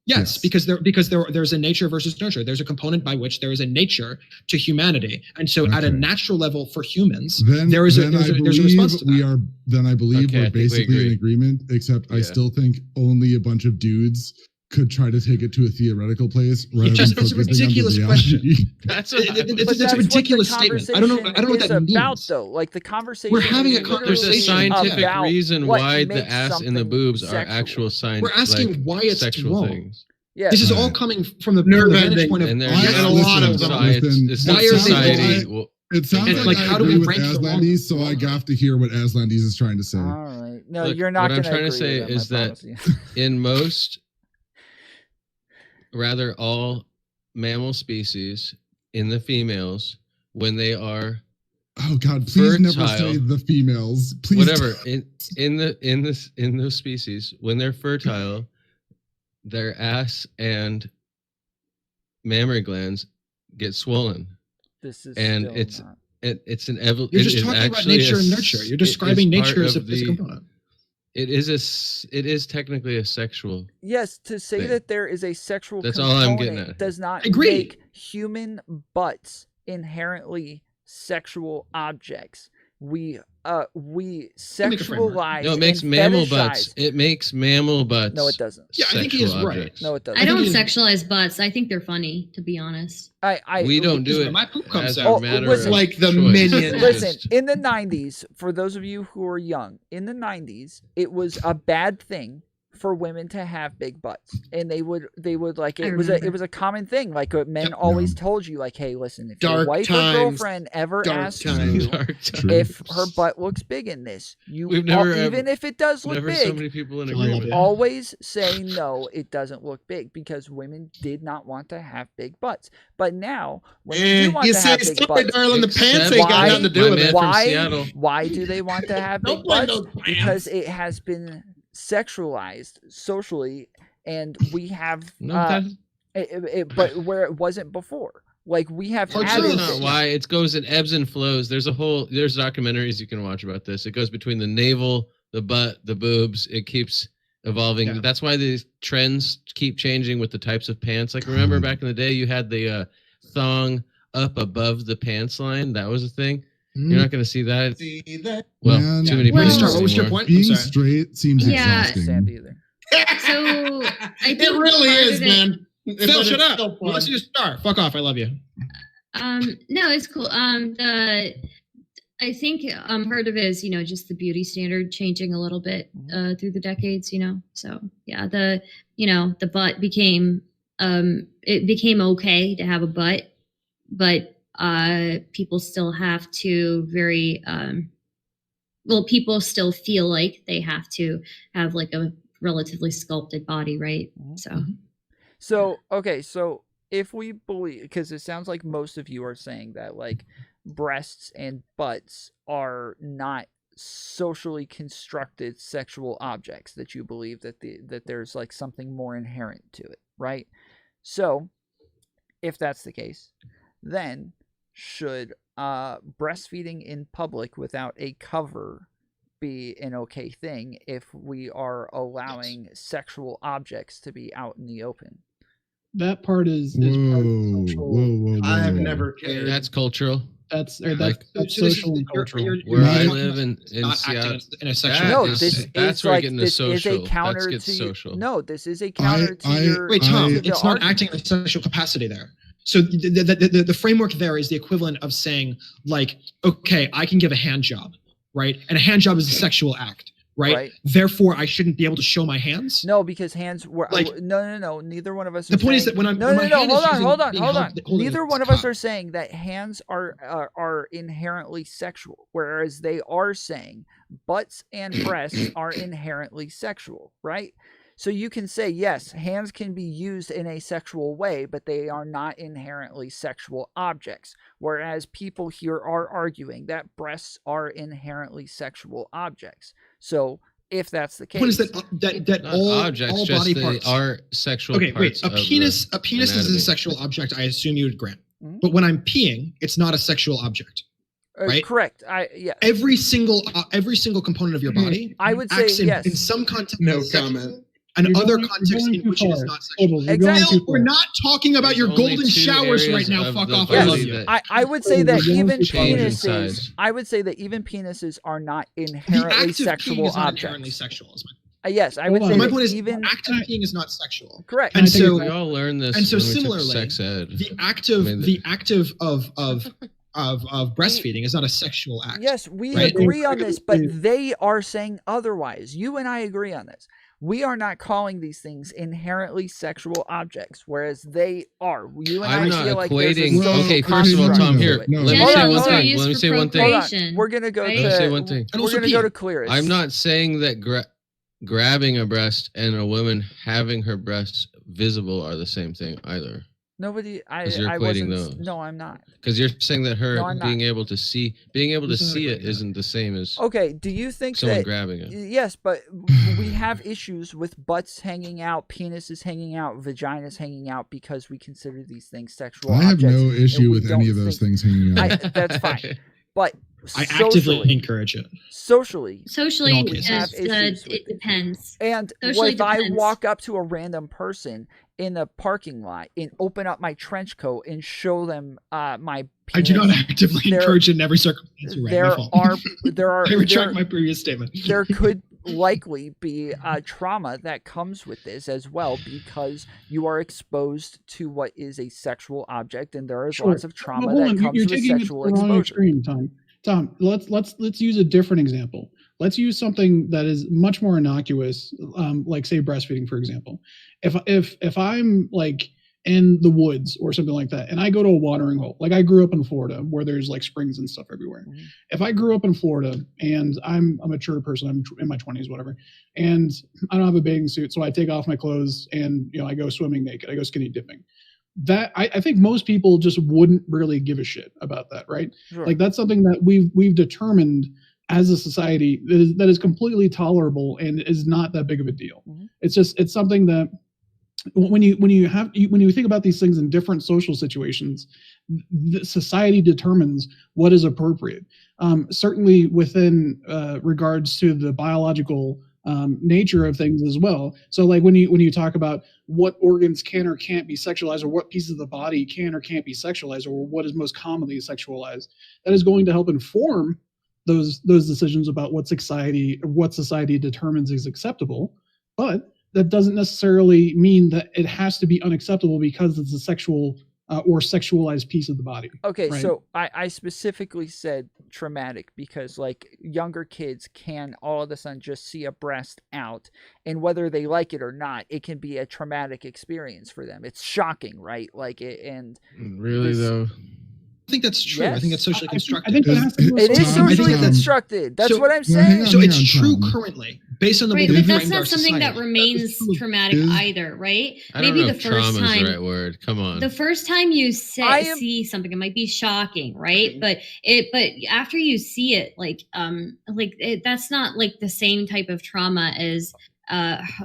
Yes, Yes. because there's a nature versus nurture. There's a component by which there is a nature to humanity, and so at a Okay. natural level for humans, Then there's a I there's a believe response to that. we are. Then I believe Okay, I we're think we basically in agree. agreement. Except I Yeah. still think only a bunch of dudes could try to take it to a theoretical place rather It's than a focusing on the ridiculous reality. question. That's But It's that's a ridiculous what the statement. I don't know what conversation that is about, means. though. Like the conversation. We're having is a literally There's a conversation scientific about reason what why the makes ass and the something boobs are sexual. actual sign. We're asking like, why it's sexual wrong. things. Yeah. This is all Right. coming from the Nerve-ending. vantage point of And there's I- and a lot of them. society. It's Why not are they society. wrong? Well, It sounds And, like, like, I how do agree we with rank the wrong- Aslandes, so I have to hear what Aslandes is trying to say. All right. No, Look, you're not what I'm going trying to agree say with him, is I that promise you. in most, rather all mammal species, in the females, when they are Oh God, please never fertile. say the females. Please. whatever in those species, when they're fertile, their ass and mammary glands get swollen, This is and still it's not. it's an evolution. You're just talking about nature and nurture. You're describing nature as a component. It is technically a sexual. Yes, to say thing. that there is a sexual That's all I'm component getting at. does not I agree. make human butts inherently sexual objects. We sexualize. No, it makes and mammal fetishize- butts. It makes mammal butts. No, it doesn't. Yeah, I think he is sexual right. objects. No, it doesn't. I don't think it- sexualize butts. I think they're funny, to be honest. We don't do where it my poop comes as out. a matter listen, of like the choice. minion. It's Listen, just- in the 90s, for those of you who are young, in the 90s, it was a bad thing for women to have big butts, and they would like I it remember. was a common thing. Like men Yep. always told you, like, hey, listen, if your Dark wife times, or girlfriend ever dark asks times. you Dark True. if her times. butt looks big in this, you We've never even ever- if it does look Never so big, many people in Sorry, agreement. yeah. always say no, it doesn't look big, because women did not want to have big butts. But now women do want You to say have big sorry, butts. darling. The pants Except ain't got why- nothing to do my with man it. from Why? Seattle. Why do they want to have Don't big blame butts? those pants. Because it has been sexualized socially, and we have No, that, but where it wasn't before. Like we have Oh, added sure. that's not things. why. It goes in ebbs and flows. There's documentaries you can watch about this. It goes between the navel, the butt, the boobs. It keeps evolving. Yeah. That's why these trends keep changing with the types of pants. Like remember back in the day, you had the thong up above the pants line. That was a thing. You're not going to see that. See that? Well, Man, too many Well- places Start, what was your anymore. point? I'm Being sorry. straight seems Yeah. Sand exhausting. either. So I think It really part is, of it- man. Phil, But shut it's up. still fun. Unless you star. Fuck off. I love you. No, it's cool. I think part of it is, just the beauty standard changing a little bit through the decades, So yeah, the butt became it became okay to have a butt, but people still have to people still feel like they have to have like a relatively sculpted body, right? So So okay, so if we believe, because it sounds like most of you are saying that like breasts and butts are not socially constructed sexual objects, that you believe that that there's like something more inherent to it, right? So if that's the case, then should breastfeeding in public without a cover be an okay thing if we are allowing sexual objects to be out in the open? That part is Whoa, part of whoa, social. whoa, whoa. I've never cared. That's cultural. That's Like- social and cultural. Where I talking live in not Seattle. acting in a sexual. No, is- this that's is where you like get into this is social. a That counter gets to social. No, this is a counter to I- your. Wait, Tom, I- the it's not argument. acting in a sexual capacity there. So the framework there is the equivalent of saying, like, okay, I can give a hand job, right? And a hand job is a sexual act, right? Right. Therefore, I shouldn't be able to show my hands. No, because hands were Like- no. Neither one of us. The are point is saying- that when I'm no, when no, my no. hand Hold is on, using- hold on, being hold held- on. holding Neither its one of us cock. are saying that hands are inherently sexual, whereas they are saying butts and breasts are inherently sexual, right? So you can say, yes, hands can be used in a sexual way, but they are not inherently sexual objects. Whereas people here are arguing that breasts are inherently sexual objects. So if that's the The point is case, that Not all objects, all just body they parts are sexual Okay, wait. parts A of penis the is anatomy. a sexual object. I assume you would grant. Mhm. But when I'm peeing, it's not a sexual object. right? Correct. Yeah. Every single component of your body I would say acts in, yes. in some context. No as sexual, comment. And You're other going- contexts you're going in too which it is far. not sexual. Quibbles, you're going Exactly. too We're far. not talking about your There's only golden two showers areas right now. of Fuck the off. Yes. I love you. that- I would say that You're even going too far. Change in penises. size. I would say that even penises are not The inherently act of peeing sexual is not inherently objects. sexual. Is my Yes, I would Hold say on. My that point is, even act of peeing is not sexual. correct. And I think so, We all learned this. and so when we took similarly, sex ed. the act of I mean, the act of breastfeeding is not a sexual act. Yes, we right? agree on this, but they are saying otherwise. You and I agree on this. We are not calling these things inherently sexual objects, whereas they are. You and I'm I not feel like there's a equating. social Okay, first of all, construct Tom, to here, it. No. let me Hold say on, one hold on. thing. Let me say one thing. Hold on. Procreation, We're gonna go right? Let me say to. one thing. And We're also gonna go pee. to Clearest. I'm not saying that grabbing a breast and a woman having her breasts visible are the same thing either. Nobody. Because you're I equating wasn't. those. No, I'm not. Because you're saying that her No, I'm not. being able to see Who's it that? isn't the same as Okay. Do you think someone that? grabbing it. Yes, but we have issues with butts hanging out, penises hanging out, vaginas hanging out because we consider these things sexual I have objects. no and issue we with any of don't those think- things hanging out. That's fine. But I actively socially, encourage it. socially, Socially, In all we cases. have it issues with it. depends. And Socially if I depends. walk up to a random person in the parking lot and open up my trench coat and show them my I do not penis, actively there- encourage it in every circumstance. You're right. My there fault. are I retract there- my previous statement. there could likely be trauma that comes with this as well because you are exposed to what is a sexual object, and there is Sure. lots of trauma Well, hold that on, comes you're with taking it to sexual the wrong exposure. extreme, Tom. Tom, let's use a different example. Let's use something that is much more innocuous, like say breastfeeding, for example. If I'm like in the woods or something like that, and I go to a watering hole, like I grew up in Florida where there's like springs and stuff everywhere. Mhm. If I grew up in Florida and I'm a mature person, I'm in my 20s, whatever, and I don't have a bathing suit, so I take off my clothes and I go swimming naked, I go skinny dipping. That I think most people just wouldn't really give a shit about that, right? Sure. Like that's something that we've determined as a society that is completely tolerable and is not that big of a deal. Mhm. It's something that when you think about these things in different social situations, society determines what is appropriate. Certainly within regards to the biological nature of things as well. So like when you talk about what organs can or can't be sexualized, or what pieces of the body can or can't be sexualized, or what is most commonly sexualized, that is going to help inform those decisions about what society determines is acceptable. But that doesn't necessarily mean that it has to be unacceptable because it's a sexual or sexualized piece of the body. Okay, right? so I specifically said traumatic because like younger kids can all of a sudden just see a breast out, and whether they like it or not, it can be a traumatic experience for them. It's shocking, right? Like it, and Really this- though. I think that's true. I think Yes. it's socially I constructed. think that has to do with it is Tom, socially Tom. constructed. That's So- what I'm Well, hang saying. on. So it's Hang true Tom. currently, based on the way Right, that but we've that's framed not our something that society. remains traumatic Is- either, right? I don't Maybe know the if first trauma is time, the right word. Come on. the first time you I am- see something, it might be shocking, right? But after you see it, that's not like the same type of trauma as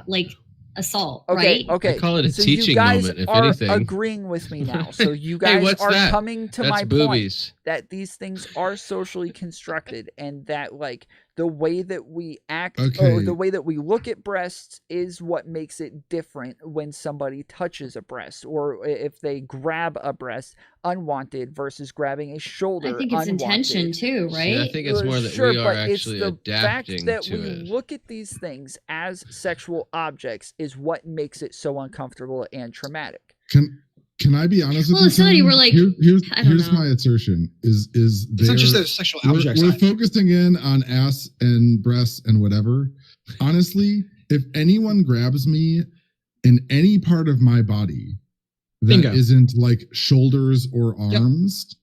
like assault, Okay, right? okay. I call it a so you teaching guys moment, if are anything. agreeing with me now. So you Hey, guys what's are that? coming to That's my point boobies. that these things are socially constructed, and that like the way that we act or Okay. the way that we look at breasts is what makes it different when somebody touches a breast, or if they grab a breast unwanted versus grabbing a shoulder I think it's unwanted. intention too, See, right? I think it's more that Sure, we are but actually it's the fact adapting that to we it. look at these things as sexual objects is what makes it so uncomfortable and traumatic. Can I be honest with Well, you? if somebody Tom? were like, I don't here's know. my assertion is It's not just there- those sexual we're, objects. we're focusing in on ass and breasts and whatever. Honestly, if anyone grabs me in any part of my body that Bingo. isn't like shoulders or Yep. arms,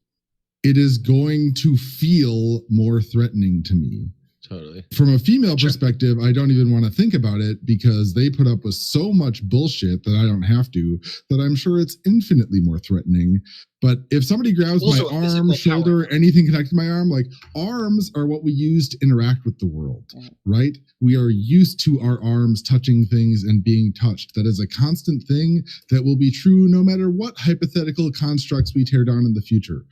it is going to feel more threatening to me. Totally. From a female Sure. perspective, I don't even want to think about it because they put up with so much bullshit that I don't have to, that I'm sure it's infinitely more threatening. But if somebody grabs Also my a physical arm, shoulder, power. anything connected to my arm, like arms are what we use to interact with the world, right? We are used to our arms touching things and being touched. That is a constant thing that will be true no matter what hypothetical constructs we tear down in the future.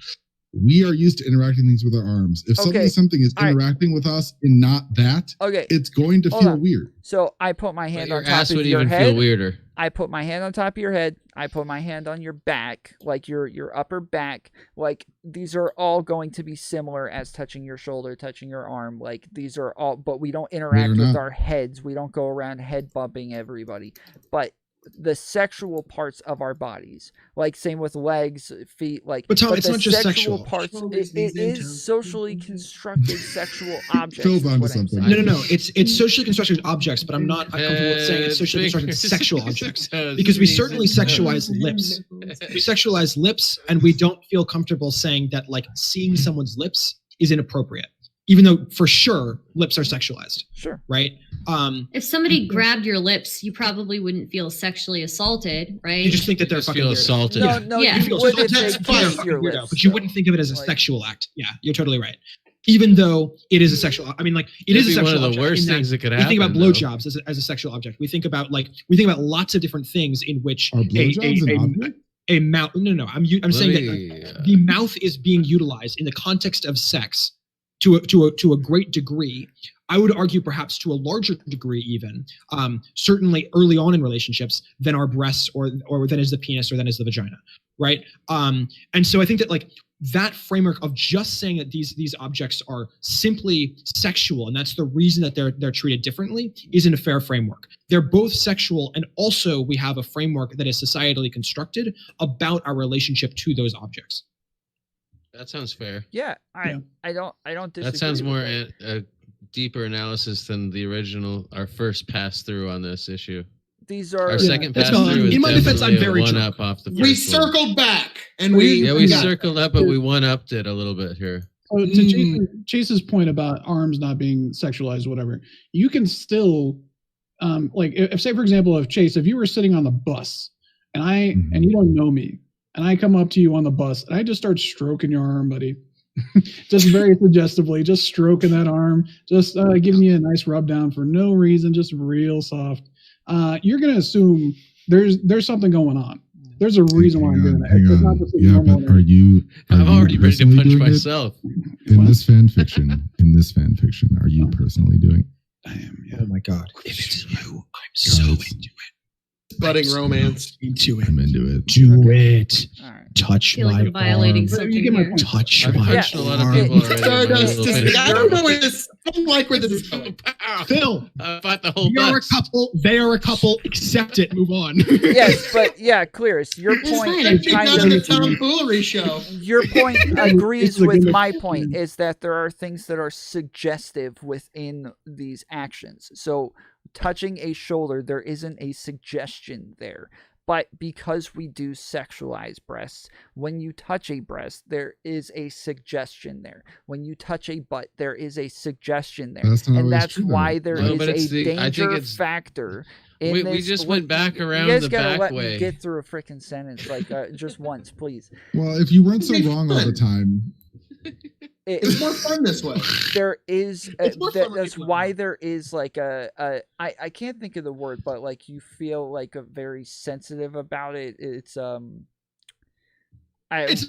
we are used to interacting things with our arms. If suddenly something is All right. interacting with us and not that, Okay. it's going to Hold feel on. weird. So I put my hand But on your top ass of would your even head. feel weirder. I put my hand on top of your head. I put my hand on your back, like your upper back. Like these are all going to be similar as touching your shoulder, touching your arm. Like these are all, but we don't interact with not. our heads. We don't go around head bumping everybody. But the sexual parts of our bodies, like same with legs, feet, like. But Tom, it's the not just sexual sexual. parts. Well, It these in town. is socially constructed sexual objects. Phil's is onto what I'm something. saying. No. It's socially constructed objects, but I'm not comfortable with saying it's socially constructed sexual objects because we certainly sexualize lips. We sexualize lips, and we don't feel comfortable saying that like seeing someone's lips is inappropriate, even though for sure lips are sexualized, Sure. right? If somebody grabbed your lips, you probably wouldn't feel sexually assaulted, right? You just think that they're Just fucking feel weirdo. assaulted. No, Yeah. you feel would if assaulted, they they're kissed fucking your weirdo, lips. but you though. wouldn't think of it as a Like- sexual act. Yeah, you're totally right. Even though it is a sexual, I mean, like it is It'd a be sexual one of the object worst in that things that could we think about happen, though. blowjobs as a sexual object. We think about lots of different things in which Are blowjobs an object? a mouth. No. I'm saying that the mouth is being utilized in the context of sex to a great degree. I would argue perhaps to a larger degree even, certainly early on in relationships than our breasts or than is the penis or than is the vagina, right? And so I think that like that framework of just saying that these objects are simply sexual and that's the reason that they're treated differently isn't a fair framework. They're both sexual, and also we have a framework that is societally constructed about our relationship to those objects. That sounds fair. Yeah, I don't disagree. That sounds with more that. a deeper analysis than our first pass through on this issue. These are Our second That's pass fine. through is In my defense, I'm definitely very a one drunk. up off the first We one. circled back and we We got- circled up, but we one upped it a little bit here. So to Chase's point about arms not being sexualized, whatever, you can still, like, if say for example, if Chase, if you were sitting on the bus and you don't know me, and I come up to you on the bus and I just start stroking your arm, buddy, just very suggestively, just stroking that arm, just giving you a nice rub down for no reason, just real soft. You're gonna assume there's something going on. There's a reason why I'm doing that. It's not just a Yeah, normal but are you I'm already ready to personally punch doing it? myself. In this fan fiction, are you personally doing it? I am. Yeah. Oh my god! If it's you, I'm so into it. budding romance. Into it. I'm into it. Do it. All right. Touch I feel like my I'm violating arm. something You get my here. point. Touch I've my punched a lot of arm. people already. Stardust Little is- finish. I don't know where this. I don't like where this is going. Phil, I fought the whole we are a bus. couple. They are a couple. Accept it. Move on. Yes, but yeah, Clearest, your It's point fine. is It's kind done the of tomfoolery show. your point agrees It's like with in the- my point is that there are things that are suggestive within these actions. So touching a shoulder, there isn't a suggestion there. But because we do sexualize breasts, when you touch a breast, there is a suggestion there. When you touch a butt, there is a suggestion there. That's not And always that's true, though. why there No, is but it's a I think danger it's- factor. In We this. just went back around You guys the gotta back let way. me get through a freaking sentence, like just once, please. Well, if you weren't so wrong all the time, It's more fun this way. There is It's more fun when that's you why there is like I can't think of the word, but like you feel like a very sensitive about it. It's It's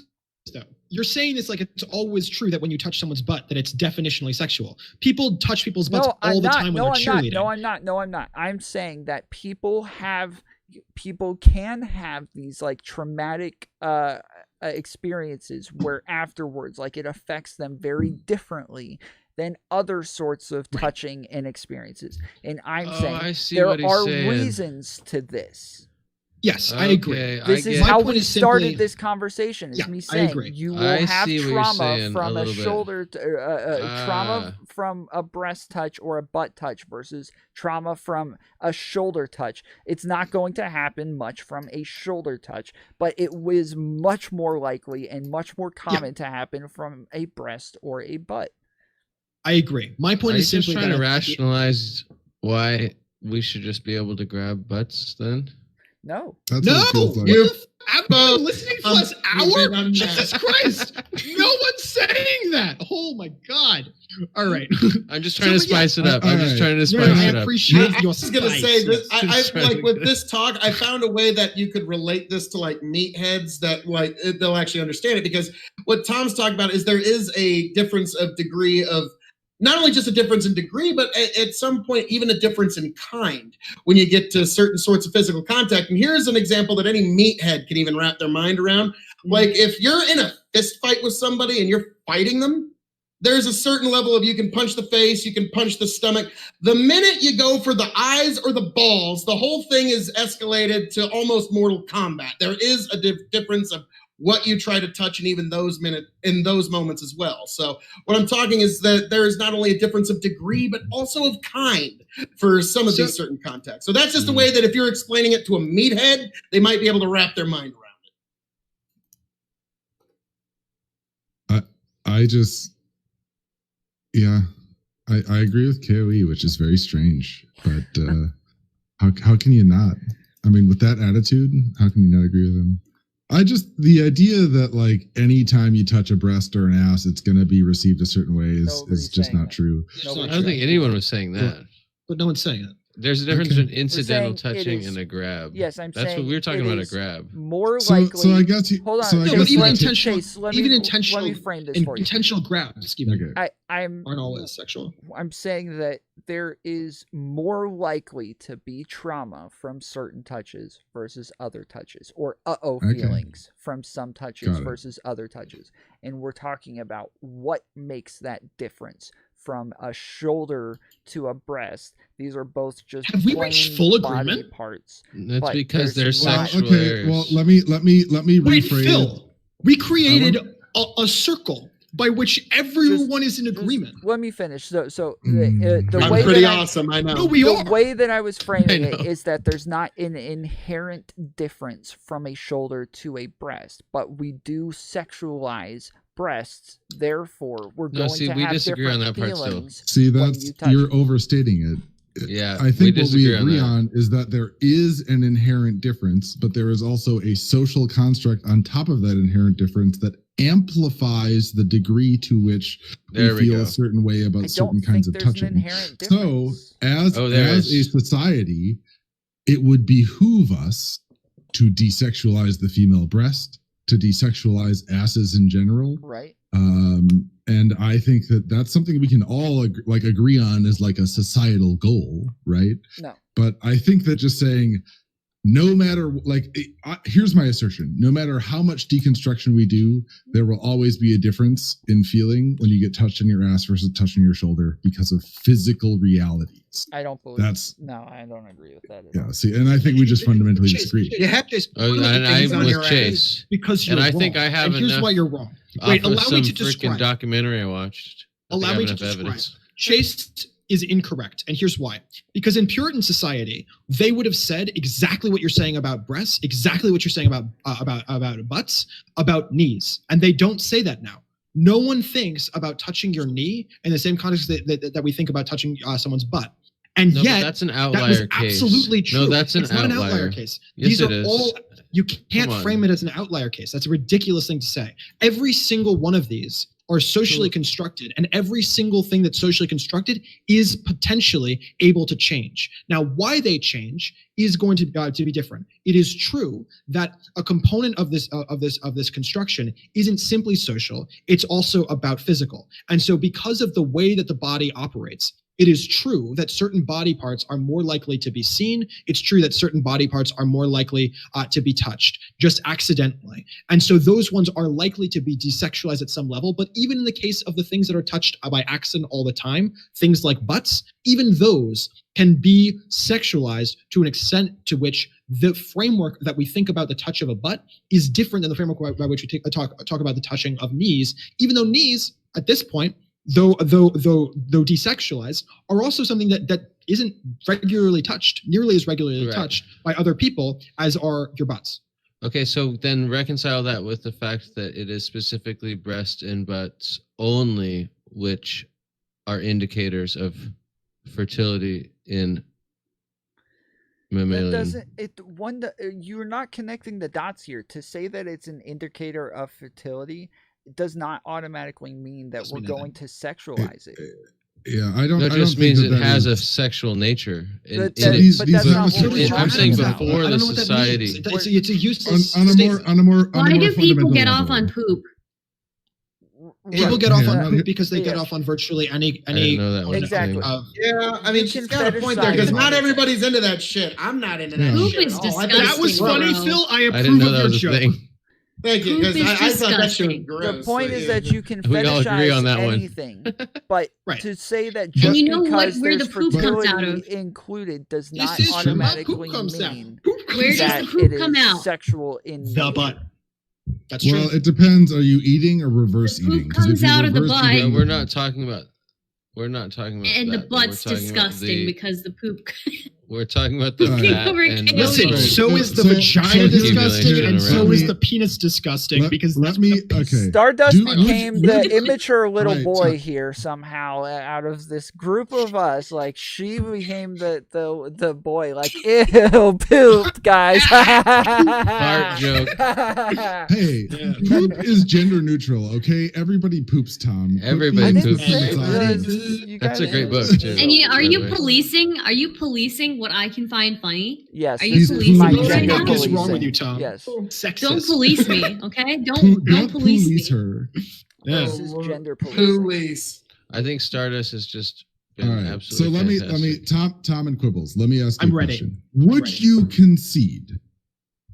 though. You're saying it's like it's always true that when you touch someone's butt that it's definitionally sexual. People touch people's butts all I'm the not. time when No, they're I'm not. cheerleading. No, I'm not. I'm saying that people can have these like traumatic experiences where afterwards, like it affects them very differently than other sorts of touching and experiences. And I'm I saying see there what he's are saying. reasons to this. Yes, I agree. Okay, This I is get- how My point we is started simply- this conversation. Is Yeah, me I saying agree. you will I have see what you're trauma saying from a a little bit. shoulder, trauma Ah. from a breast touch or a butt touch versus trauma from a shoulder touch. It's not going to happen much from a shoulder touch, but it was much more likely and much more common to happen from a breast or a butt. I agree. My point Are you is just simply trying to that rationalize why we should just be able to grab butts then? No. that's No, what it feels like. You I've been listening for this you've been hour. unmasked. Jesus Christ! No one said saying that. Oh my god! All right, I'm just trying to spice it up. All I'm just right. trying to No, spice I it up. appreciate I your was gonna spice, say this. yes. I Just trying like to with get- this talk, I found a way that you could relate this to like meatheads that like they'll actually understand it, because what Tom's talking about is there is a difference of degree of not only just a difference in degree, but at some point even a difference in kind when you get to certain sorts of physical contact. And here's an example that any meathead can even wrap their mind around. Like if you're in a fist fight with somebody and you're fighting them, there's a certain level of you can punch the face, you can punch the stomach. The minute you go for the eyes or the balls, the whole thing is escalated to almost Mortal Kombat. There is a difference of what you try to touch in even in those moments as well. So what I'm talking is that there is not only a difference of degree, but also of kind for some of these certain contacts. So that's just a way that if you're explaining it to a meathead, they might be able to wrap their mind around it. I just, yeah, I agree with KOE, which is very strange. But how can you not? I mean, with that attitude, how can you not agree with him? The idea that like anytime you touch a breast or an ass, it's going to be received a certain way is just not true. I don't think anyone was saying that. But no one's saying it. There's a difference Okay. between incidental saying it touching is- and a grab. Yes, I'm That's saying what we were talking it about, a is grab. More So likely. I guess you. Hold on. So I No, guess but even like- intentional, Chase, let even me intentional, frame this for you. intentional grabs, excuse me, Okay. I'm aren't always sexual. I'm saying that there is more likely to be trauma from certain touches versus other touches, or Okay. feelings from some touches Got it. versus other touches. And we're talking about what makes that difference from a shoulder to a breast. These are both just Have we reached plain full body agreement? parts. That's But because they're there's not- sexual okay. areas. Well, let me Wait, rephrase. Phil, we created a circle by which everyone is in Just agreement. let me finish. So Mm. the I'm way pretty that awesome, I know. No, we the are. way that I was framing I it know. is that there's not an inherent difference from a shoulder to a breast, but we do sexualize breasts. Therefore, we're No, going see, to we have disagree on different that part still. feelings. See, when that's you touch you're it. overstating it. Yeah, I think what we disagree on agree that. on is that there is an inherent difference, but there is also a social construct on top of that inherent difference that amplifies the degree to which There we we feel go. a certain way about I certain don't kinds think of there's touching. an inherent So, difference. Oh, there as a is. society, it would behoove us to desexualize the female breast, to desexualize asses in general. Right? And I think that that's something we can all agree on as like a societal goal, right? No. But I think that just saying, no matter here's my assertion: no matter how much deconstruction we do, there will always be a difference in feeling when you get touched on your ass versus touching your shoulder because of physical realities. I don't believe No, I don't agree with that at all. Yeah. See, and I think we just fundamentally disagree. You have to. Oh, one of the and things I'm on with your ass Chase. because you're And I wrong. think I have And here's enough why you're wrong. Off Wait, of allow some me to freaking describe. documentary I watched. I think I Allow have me to enough describe. evidence. Chase is incorrect, and here's why. Because in Puritan society, they would have said exactly what you're saying about breasts, exactly what you're saying about butts, about knees, and they don't say that now. No one thinks about touching your knee in the same context that we think about touching someone's butt. And No, but yet, that's an that was outlier case. absolutely true. No, that's an It's not an outlier. outlier case. Yes, These it are is. all. You can't Come on. frame it as an outlier case. That's a ridiculous thing to say. Every single one of these are socially constructed, and every single thing that's socially constructed is potentially able to change. Now, why they change is going to be different. It is true that a component of this construction isn't simply social; it's also about physical. And so, because of the way that the body operates, it is true that certain body parts are more likely to be seen. It's true that certain body parts are more likely to be touched just accidentally. And so those ones are likely to be desexualized at some level. But even in the case of the things that are touched by accident all the time, things like butts, even those can be sexualized to an extent to which the framework that we think about the touch of a butt is different than the framework by which we talk about the touching of knees, even though knees at this point, though desexualized, are also something that isn't regularly touched, nearly as regularly touched by other people as are your butts. Okay, so then reconcile that with the fact that it is specifically breast and butts only, which are indicators of fertility in mammalian. You're not connecting the dots here. To say that it's an indicator of fertility does not automatically mean that Doesn't we're mean going to sexualize it. Yeah, I don't. That I don't just think means that it that has a is- sexual nature. But these- but these that's not what demonstrations we're I'm saying talking about. before I the don't know what that society. means. It's a useless on a more statement. on a more on Why a more do people fundamental get off level. on poop? People Right. get off Yeah, on I'm not poop here- because they get Yes. off on virtually any I didn't know that was a Exactly. thing. Yeah, I mean, You she's can got a point there because fetishize not it. everybody's into that shit. I'm not into that Yeah. Poop shit is at all. I think disgusting. That was it's funny, gross. Phil. I I didn't approve know of that your was a joke. thing. Thank you, Poop because is I thought that shit was disgusting. gross. The point is that you can We all agree on fetishize that one. anything, but Right. to say that And just you know what- because where there's the poop comes out fertility of? included does This not is true. My automatically poop comes out. mean Poop comes Where does that the poop it come is out? sexual in The nature. butt. That's Well, true. it depends. Are you eating or reverse The poop eating? 'Cause if comes you're out of the reverse butt. eating- We're not talking about. We're not talking about. And the that, though. We're butt's talking about disgusting the- because the poop. We're talking about the Looking fat over and Caleb. Listen, Right. so is the So- vagina so disgusting, accumulation and so around is it. the penis disgusting because let that's me. the piece. Okay. Stardust Do- became would- the would- immature little Right, boy so- here somehow out of this group of us. Like she became the boy. Like ew, poop, guys. Fart joke. Hey, Yeah. poop is gender neutral. Okay, everybody poops. Tom. Everybody I Poop didn't means poops. say it's Everybody obvious. you That's a guys- great book too. And are by you the way. policing? Are you policing what I can find funny? Yes, Are you this is policing my me right gender now? What is policing. wrong with you, Tom? Yes, Sexist. Don't police me, okay? Don't Don't police me. her. Yeah. this is gender policing. Police. I think Stardust has just been All right. So absolutely let me Tom and Quibbles. Let me ask you I'm a ready. question. Would ready. you concede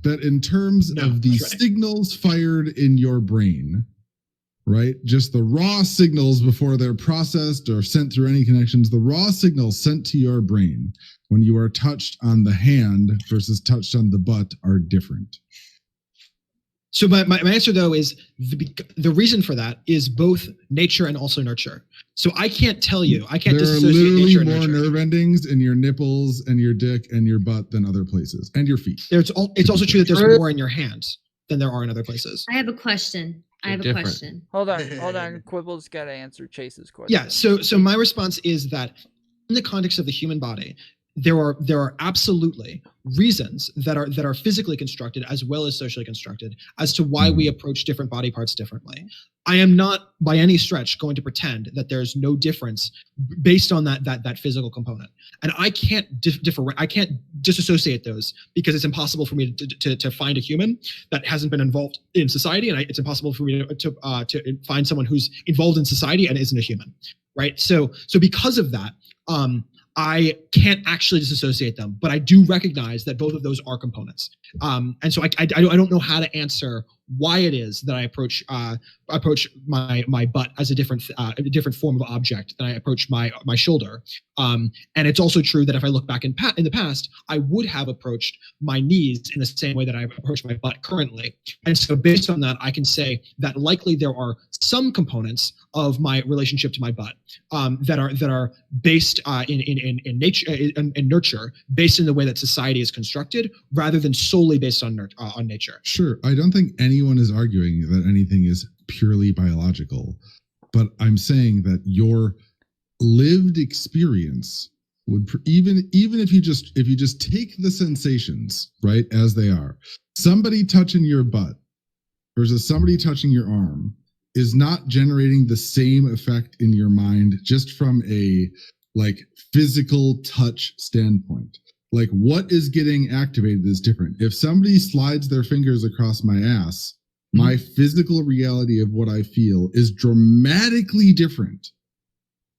that in terms No, of the I'm ready. signals fired in your brain, right? Just the raw signals before they're processed or sent through any connections, the raw signals sent to your brain when you are touched on the hand versus touched on the butt are different. So my answer though is the reason for that is both nature and also nurture. So I can't tell you, I can't There are disassociate literally nature and more nurture. nerve endings in your nipples and your dick and your butt than other places, and your feet. It's also true that there's more in your hands than there are in other places. I have a question. I have a Different. question. Hold on. Quibbles got to answer Chase's question. Yeah. So my response is that in the context of the human body, there are absolutely reasons that are physically constructed as well as socially constructed as to why we approach different body parts differently. I am not by any stretch going to pretend that there's no difference based on that physical component, and I can't I can't disassociate those because it's impossible for me to find a human that hasn't been involved in society, and it's impossible for me to find someone who's involved in society and isn't a human, right? So because of that, I can't actually disassociate them, but I do recognize that both of those are components. And so I don't know how to answer why it is that I approach my butt as a different form of object than I approach my shoulder. And it's also true that if I look back in the past, I would have approached my knees in the same way that I approach my butt currently. And so based on that, I can say that likely there are some components of my relationship to my butt that are based in nature and nurture, based in the way that society is constructed, rather than solely based on nature. Sure, I don't think anyone is arguing that anything is purely biological, but I'm saying that your lived experience would even if you just take the sensations right as they are, somebody touching your butt versus somebody touching your arm is not generating the same effect in your mind just from a like physical touch standpoint. Like what is getting activated is different. If somebody slides their fingers across my ass, my physical reality of what I feel is dramatically different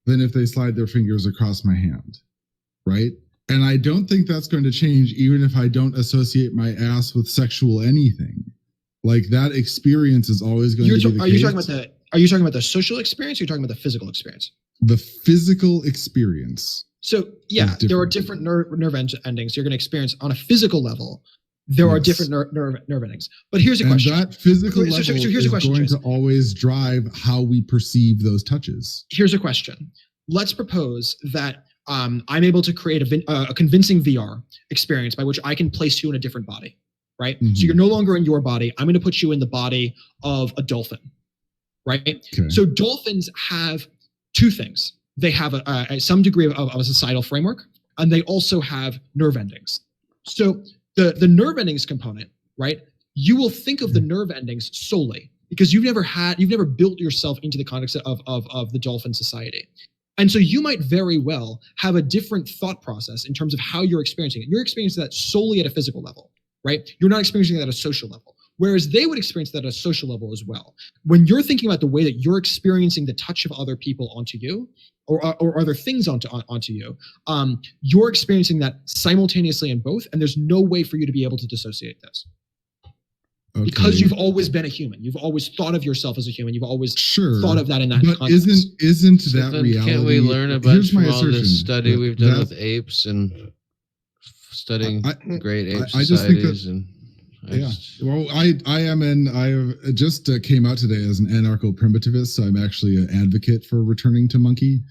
than if they slide their fingers across my hand, right? And I don't think that's going to change even if I don't associate my ass with sexual anything. Like that experience is always going to be the Are case. you talking about the social experience, or are you talking about the physical experience? The physical experience. So yeah, there are different nerve endings you're going to experience on a physical level. There are different nerve endings. But here's a question. And that physical level here's a question, is going Chase. to always drive how we perceive those touches. Here's a question. Let's propose that I'm able to create a convincing VR experience by which I can place you in a different body, right? Mhm. So you're no longer in your body. I'm going to put you in the body of a dolphin, right? Okay. So dolphins have two things. They have some degree of a societal framework, and they also have nerve endings. So the nerve endings component, right? You will think of the nerve endings solely. because you've never built yourself into the context of the dolphin society. And so you might very well have a different thought process in terms of how you're experiencing it. You're experiencing that solely at a physical level, right? You're not experiencing that at a social level. Whereas they would experience that at a social level as well. When you're thinking about the way that you're experiencing the touch of other people onto you, or other things onto you, you're experiencing that simultaneously in both, and there's no way for you to be able to dissociate those. Okay. Because you've always been a human. You've always thought of yourself as a human. You've always thought of that in that but context. isn't So that then reality? Can't we learn a bunch Here's my from all assertion. this study we've done That- with apes and studying great ape I just think that- societies? And Yeah. Well, I just came out today as an anarcho-primitivist, so I'm actually an advocate for returning to monkey.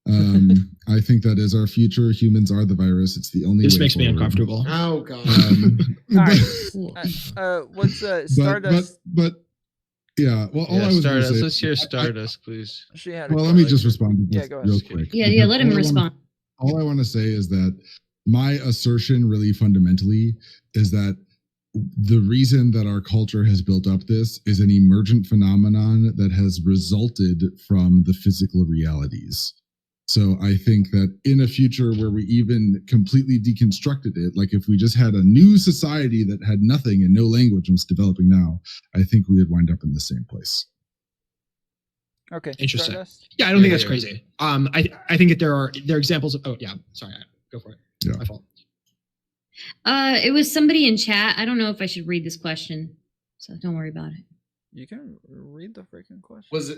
I think that is our future. Humans are the virus. It's the only This way makes me forward. uncomfortable. Oh god. All right. What's Stardust? But yeah. Well, all yeah, I was gonna Stardust. say, Let's hear Stardust, please. She had. a well, let me question. just respond to Yeah, this go ahead. real quick. Yeah, let him respond. All I want to say is that my assertion, really fundamentally, is that the reason that our culture has built up this is an emergent phenomenon that has resulted from the physical realities. So I think that in a future where we even completely deconstructed it, like if we just had a new society that had nothing and no language and was developing now, I think we would wind up in the same place. Okay. Interesting. Stardust? Yeah, I don't think that's Yeah. crazy. I think that there are examples of. Oh yeah, sorry, go for it. Yeah. My fault. It was somebody in chat. I don't know if I should read this question, so don't worry about it. You can read the freaking question. Was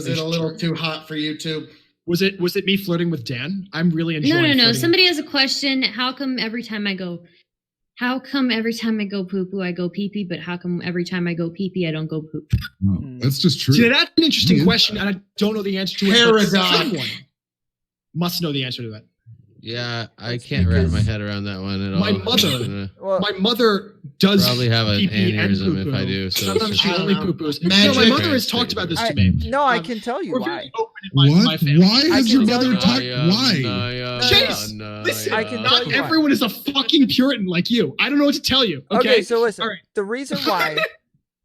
it a little too hot for YouTube? Was it me flirting with Dan? I'm really enjoying. No. flirting. Somebody has a question. How come every time I go poo poo I go pee pee, but how come every time I go pee pee I don't go poop? No, that's just true. See, that's an interesting Yeah. question, and I don't know the answer to it. but Paradox. someone must know the answer to that. Yeah, I It's can't wrap my because- head around that one at all. My I'm mother- gonna Well, My mother does probably have an pee-pee and aneurysm if poo-poo. I do. So Sometimes it's she just- only I don't know. poo-poos. No, Magic. my mother has talked about this to me. no, I can tell you We're why. very open in my What? family. Why has I your can tell mother you talked? Why? Chase, listen, I can tell not you why. everyone is a fucking Puritan like you. I don't know what to tell you. Okay, So listen. All right.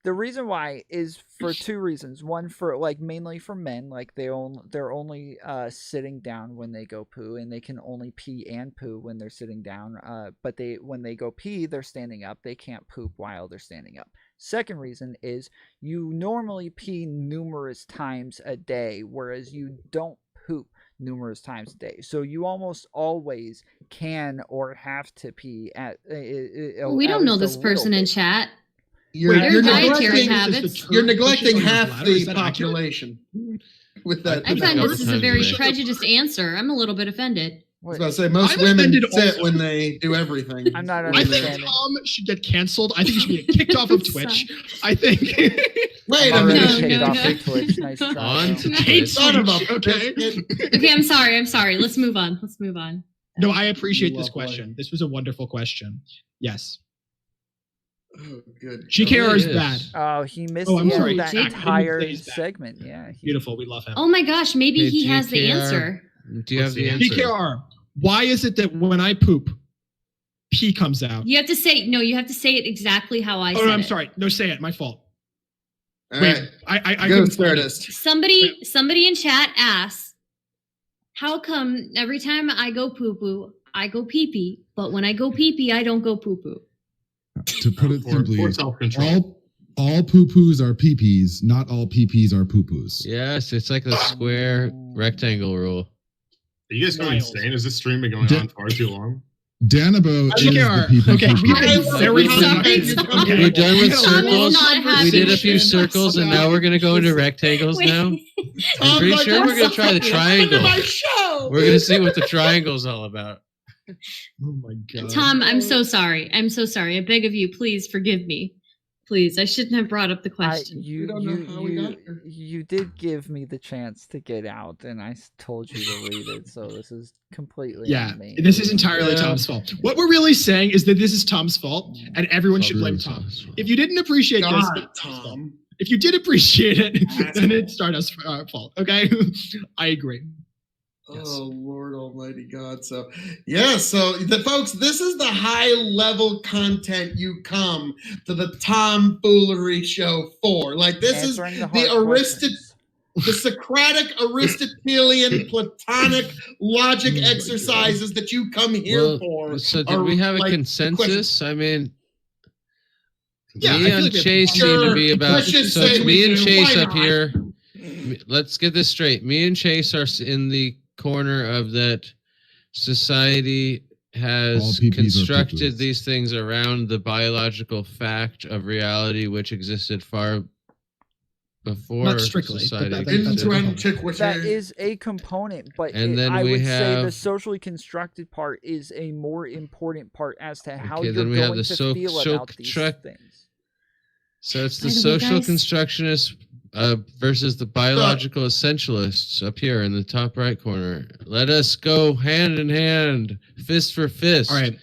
The reason why is for two reasons. One, for like mainly for men, like they're only sitting down when they go poo, and they can only pee and poo when they're sitting down. But when they go pee, they're standing up. They can't poop while they're standing up. Second reason is you normally pee numerous times a day, whereas you don't poop numerous times a day. So you almost always can or have to pee at. We don't know this person in chat. You're, Wait, you're dietary neglecting, habits. you're neglecting Pushes on your half bladder, is the that accurate? population with that. I with find that this is a argument. very Today. prejudiced answer. I'm a little bit offended. I was about to say most I'm women offended sit also. when they do everything. I'm not I think understanding. Tom should get canceled. I think he should get kicked off of Twitch. I think. Wait a Already No, minute. kicked no, off no. of Twitch. Nice try. On to though. Hate Twitch. Son of a Okay. biscuit. Okay, I'm sorry. Let's move on. No, I appreciate this Lovely. question. This was a wonderful question. Yes. Oh, good. GKR is It bad. is. Oh, he missed Oh, I'm the end sorry, of that Jack. entire I didn't say he's back. segment. Yeah. Beautiful. We love him. Oh my gosh, maybe Hey, he has the GKR. answer. Do you have What's the the answer? GKR, why is it that when I poop, pee comes out? You have to say it exactly how I Oh, said no, I'm it. sorry. No, say it. My fault. All Wait, right. I Go couldn't find it. Stardust. Somebody in chat asks, how come every time I go poo poo, I go pee pee, but when I go pee pee, I don't go poo poo? To put it simply, For self-control. all poo-poos are pee-pees, not all pee-pees are poo-poos. Yes, it's like the square rectangle rule. Are you guys going Wild. insane? Is this stream been going Da- on far too long? Danabo is the GKR. pee-pee. Okay, we've been Guys, very stop it. productive. Okay. We're done with We had a long circles. Tom We did a few conversation circles, and now we're gonna go into rectangles Wait. now. I'm Tom, pretty like, sure I'm we're gonna try the so triangle. into my show. We're gonna see what the triangle's all about. Oh my god. Tom, I'm so sorry. I beg of you, please forgive me. Please, I shouldn't have brought up the question. We don't know how we got here. You did give me the chance to get out, and I told you to read it. So this is completely Yeah, on me. this is entirely Yeah. Tom's fault. What we're really saying is that this is Tom's fault, and everyone It's should all blame really Tom. Tom's fault. If you didn't appreciate this, God, it's Tom's fault. Tom. If you did appreciate it, then Asshole. it's Stardust's fault. Okay, I agree. Yes. Oh, Lord Almighty God. So, yeah, so folks, this is the high level content you come to the tomfoolery show for. Like, this Answering is the the hard questions. the Socratic, Aristotelian, Platonic logic exercises that you come here for. So did are, we have a like, the consensus? I mean, Yeah, I me feel and like we have Chase seem to be Sure, about. let's just So it's say me we and do. Chase Why up not? here. Let's get this straight. Me and Chase are in the corner of that society All has PPs are constructed PPs. these things around the biological fact of reality, which existed far before Not strictly, but society that's existed. Into a- antiquity. That is a component, but And then I we would say the have- socially constructed part is a more important part as to how Okay, you're then we have going the to feel about these things. So it's By the the way, social guys- constructionists versus the biological essentialists up here in the top right corner. Let us go hand in hand, fist for fist. All right.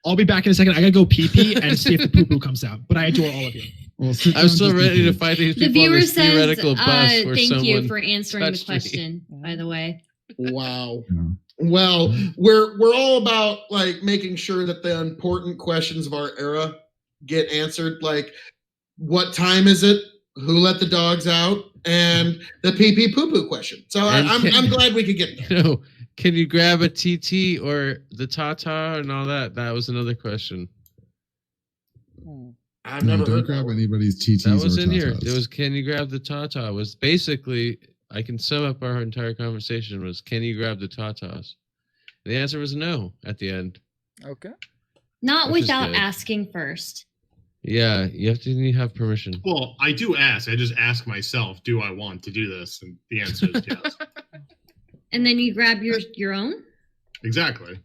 I'll be back in a second. I gotta go pee and see if the poo poo comes out. But I adore all of you. Well, sit I'm down still just ready to because- fight these The people on viewer this says, theoretical bus where thank someone you for answering the touched me. question, by the way. Wow. Yeah. Well, we're all about like making sure that the important questions of our era get answered. Like, what time is it? Who let the dogs out? And the pee pee poo poo question. So And I'm glad we could get there. You know, can you grab a TT or the Tata and all that? That was another question. I've No, never don't heard grab that. anybody's TTs That was or in here. tatas. It was, can you grab the Tata? Was basically, I can sum up our entire conversation was, can you grab the Tatas? The answer was no at the end. Okay. Not Which is without good. asking first. Yeah, you have to have permission. Well, I do ask. I just ask myself, do I want to do this? And the answer is yes. And then you grab your own? Exactly.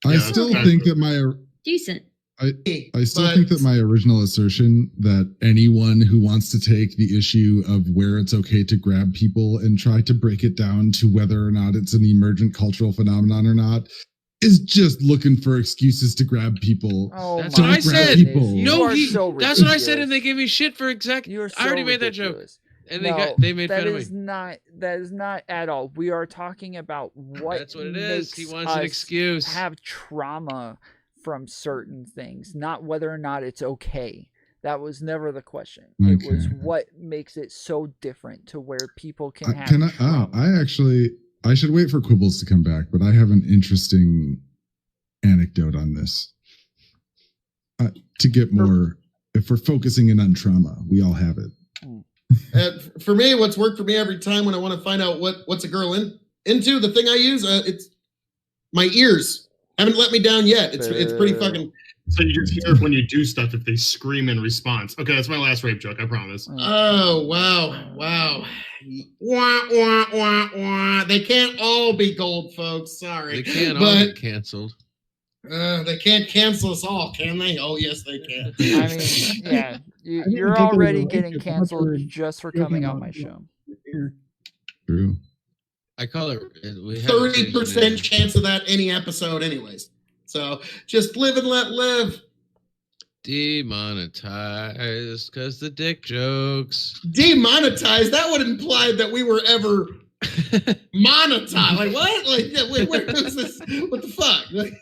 I Yeah, still that's think good. that my Decent. I still think that my original assertion that anyone who wants to take the issue of where it's okay to grab people and try to break it down to whether or not it's an emergent cultural phenomenon or not is just looking for excuses to grab people. Oh, That's my what I said. goodness, People. you No, are he. so That's what I said, ridiculous. and they gave me shit for exact. You are I already so made that joke, ridiculous. and No, they made that fun of is me. that is not at all. We are talking about what That's what it is. He makes wants an us excuse. have trauma from certain things, not whether or not it's okay. That was never the question. It was Okay. what makes it so different to where people can have Can I? trauma. I should wait for Quibbles to come back, but I have an interesting anecdote on this. To get more, if we're focusing in on trauma, we all have it. For me, what's worked for me every time when I want to find out what's a girl into, the thing I use, it's my ears. Haven't let me down yet. It's pretty fucking. So you just hear when you do stuff if they scream in response. Okay, that's my last rape joke. I promise. Oh wow. Wah, wah, wah, wah. They can't all be gold, folks. Sorry, They can't all but get canceled. they can't cancel us all, can they? Oh yes, they can. I mean, yeah, you're think it was already a getting rape joke. canceled You're just for joking coming on about my it. show. True. I call it. We have to change the 30% name. chance of that any episode, anyways. So just live and let live. Demonetized because the dick jokes. Demonetized. That would imply that we were ever monetized. Like what? Like where is this? What the fuck? Like,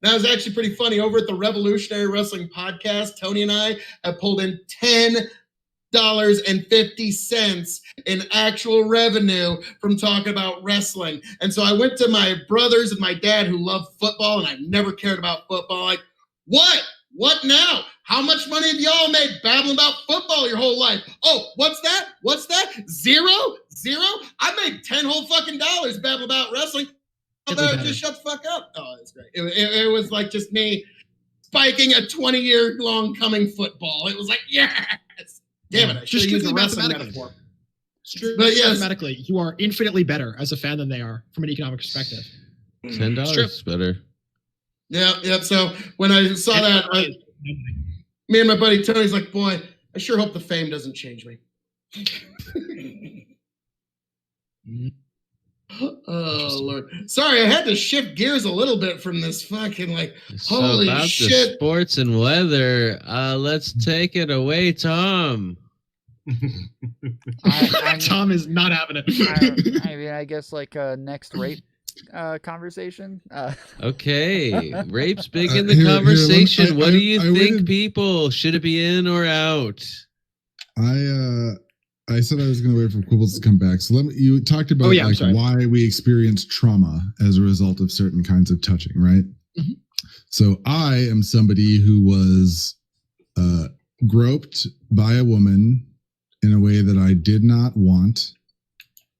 that was actually pretty funny. Over at the Revolutionary Wrestling Podcast, Tony and I have pulled in $10.50 in actual revenue from talking about wrestling. And so I went to my brothers and my dad who love football, and I've never cared about football. Like, what? What now? How much money have y'all made babbling about football your whole life? Oh, what's that? What's that? Zero? I made 10 whole fucking dollars babbling about wrestling. Just shut the fuck up. Oh, that's great. It was like just me spiking a 20-year-long coming football. It was like, yes. Damn it, I should Just have used a strictly wrestling mathematically. metaphor. Strictly But yes. mathematically, you are infinitely better as a fan than they are from an economic perspective. $10 is better. Yeah. So when I saw that, me and my buddy Tony's like, boy, I sure hope the fame doesn't change me. Oh Lord. Sorry, I had to shift gears a little bit from this fucking like So holy about the shit. sports and weather, let's take it away, Tom. Tom is not having it. I mean, I guess like next rape conversation. Okay, rape's big in the Here, conversation. What do you I think, waited- people? Should it be in or out? I said I was going to wait for Quibbles to come back. So you talked about why we experience trauma as a result of certain kinds of touching, right? Mm-hmm. So I am somebody who was groped by a woman in a way that I did not want.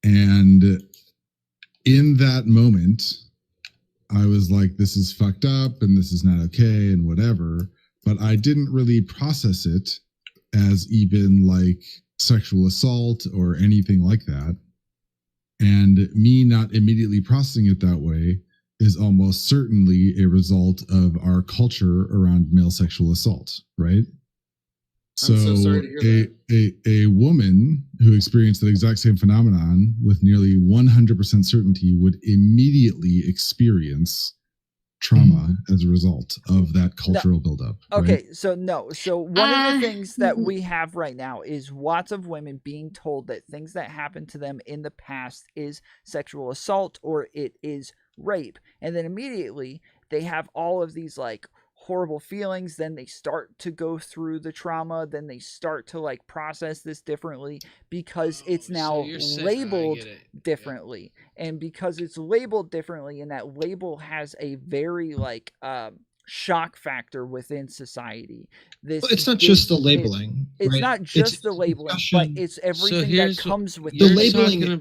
And in that moment, I was like, this is fucked up and this is not okay and whatever. But I didn't really process it as even like sexual assault or anything like that. And me not immediately processing it that way is almost certainly a result of our culture around male sexual assault, right? So sorry to hear a woman who experienced the exact same phenomenon with nearly 100% certainty would immediately experience trauma as a result of that cultural buildup. Okay, right? so one of the things that we have right now is lots of women being told that things that happened to them in the past is sexual assault or it is rape, and then immediately they have all of these like horrible feelings, then they start to go through the trauma, then they start to like process this differently because it's now labeled differently. And because it's labeled differently, and that label has a very like shock factor within society. It's not just the labeling. It's right? not just the labeling, but it's everything that comes with the labeling. Getting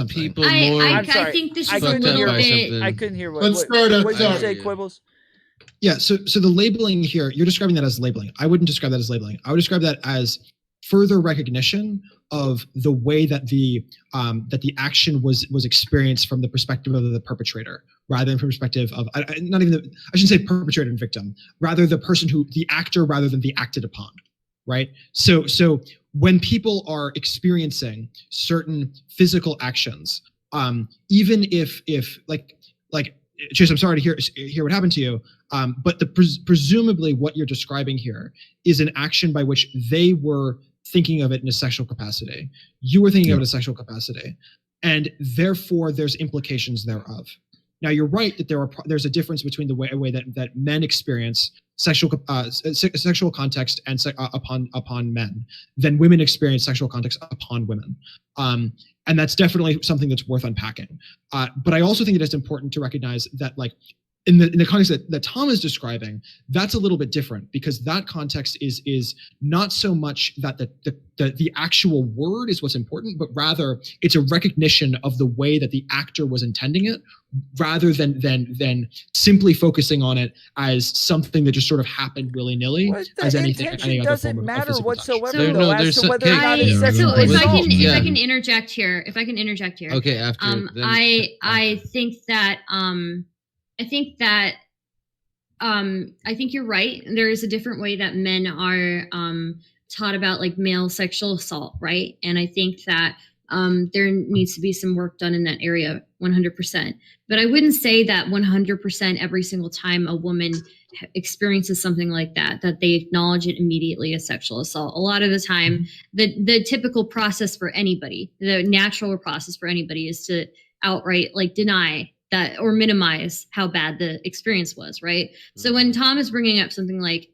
people more. I think this is a little bit. I couldn't hear what did you say, Quibbles? Yeah, so the labeling here, you're describing that as labeling. I wouldn't describe that as labeling. I would describe that as further recognition of the way that the action was experienced from the perspective of the perpetrator, rather than from the perspective of I shouldn't say perpetrator and victim, rather the actor rather than the acted upon, right? So when people are experiencing certain physical actions, even if like Chase, I'm sorry to hear what happened to you. But presumably what you're describing here is an action by which they were thinking of it in a sexual capacity. You were thinking of it in a sexual capacity, and therefore there's implications thereof. Now you're right that there's a difference between the way that men experience sexual context and upon men than women experience sexual context upon women. And that's definitely something that's worth unpacking. But I also think it is important to recognize that, like, in the context that Tom is describing, that's a little bit different, because that context is not so much that the actual word is what's important, but rather it's a recognition of the way that the actor was intending it, rather than simply focusing on it as something that just sort of happened willy-nilly as any other form of physical whatsoever, touch. though, as to whether or not it's sexual if assault. I can interject here. Okay, after I think that I think you're right. There is a different way that men are taught about like male sexual assault, right? And I think that there needs to be some work done in that area, 100%. But I wouldn't say that 100% every single time a woman experiences something like that they acknowledge it immediately as sexual assault. A lot of the time, the typical process for anybody, the natural process for anybody, is to outright like deny that or minimize how bad the experience was, right? So when Tom is bringing up something like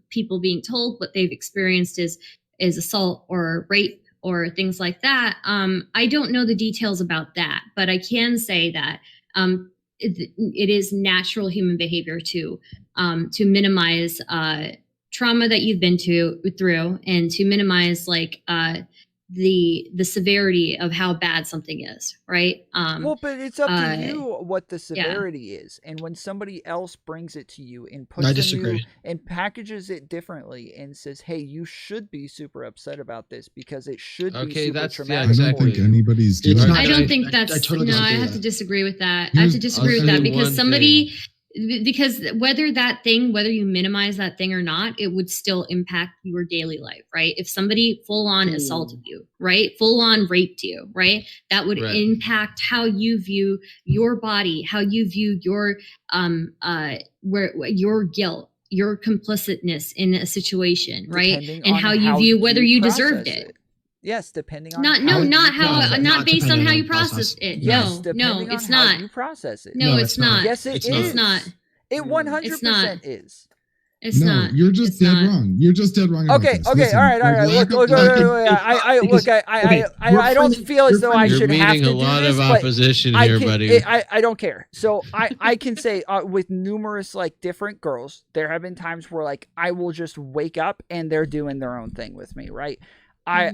people being told what they've experienced is assault or rape or things like that, I don't know the details about that, but I can say that it is natural human behavior to minimize trauma that you've been through, and to minimize like the severity of how bad something is, right? Well, but it's up to you what the severity is, and when somebody else brings it to you and puts and packages it differently and says, "Hey, you should be super upset about this because it should be super traumatic." I don't think anybody's doing that. I don't think that's I have to disagree with that. I have to disagree with that, because somebody. Because whether you minimize that thing or not, it would still impact your daily life, right? If somebody full on assaulted you, right? Full on raped you, right? That would impact how you view your body, how you view your your guilt, your complicitness in a situation, right? Depending And on how you view whether you process deserved it. Yes, depending on Not how no, not you how process it. not based on depending how on you the process. processed it. Yes, No, depending no, it's on how not. you process it. No, it's not. Yes, it It's is. not. It 100% is. It's no, not. you're just It's dead not. wrong. You're just dead wrong. About Okay, this. okay, Listen, all right. lack Look, of- lack of- look. I don't feel as though I You're should have meeting to a do lot this, of but opposition I here, can, buddy. I don't care. So I can say with numerous like different girls, there have been times where like I will just wake up and they're doing their own thing with me, right? I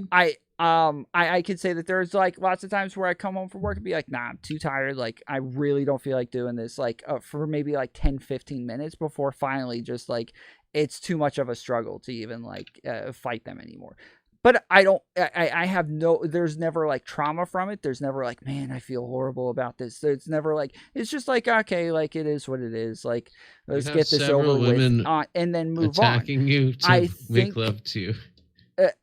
could say that there's like lots of times where I come home from work and be like, nah, I'm too tired. Like, I really don't feel like doing this, like for maybe like 10, 15 minutes before finally just like, it's too much of a struggle to even like fight them anymore. But I have no, there's never like trauma from it. There's never like, man, I feel horrible about this. It's never like, it's just like, okay, like it is what it is. Like, let's get this over with and then move on. Attacking you to make love to you.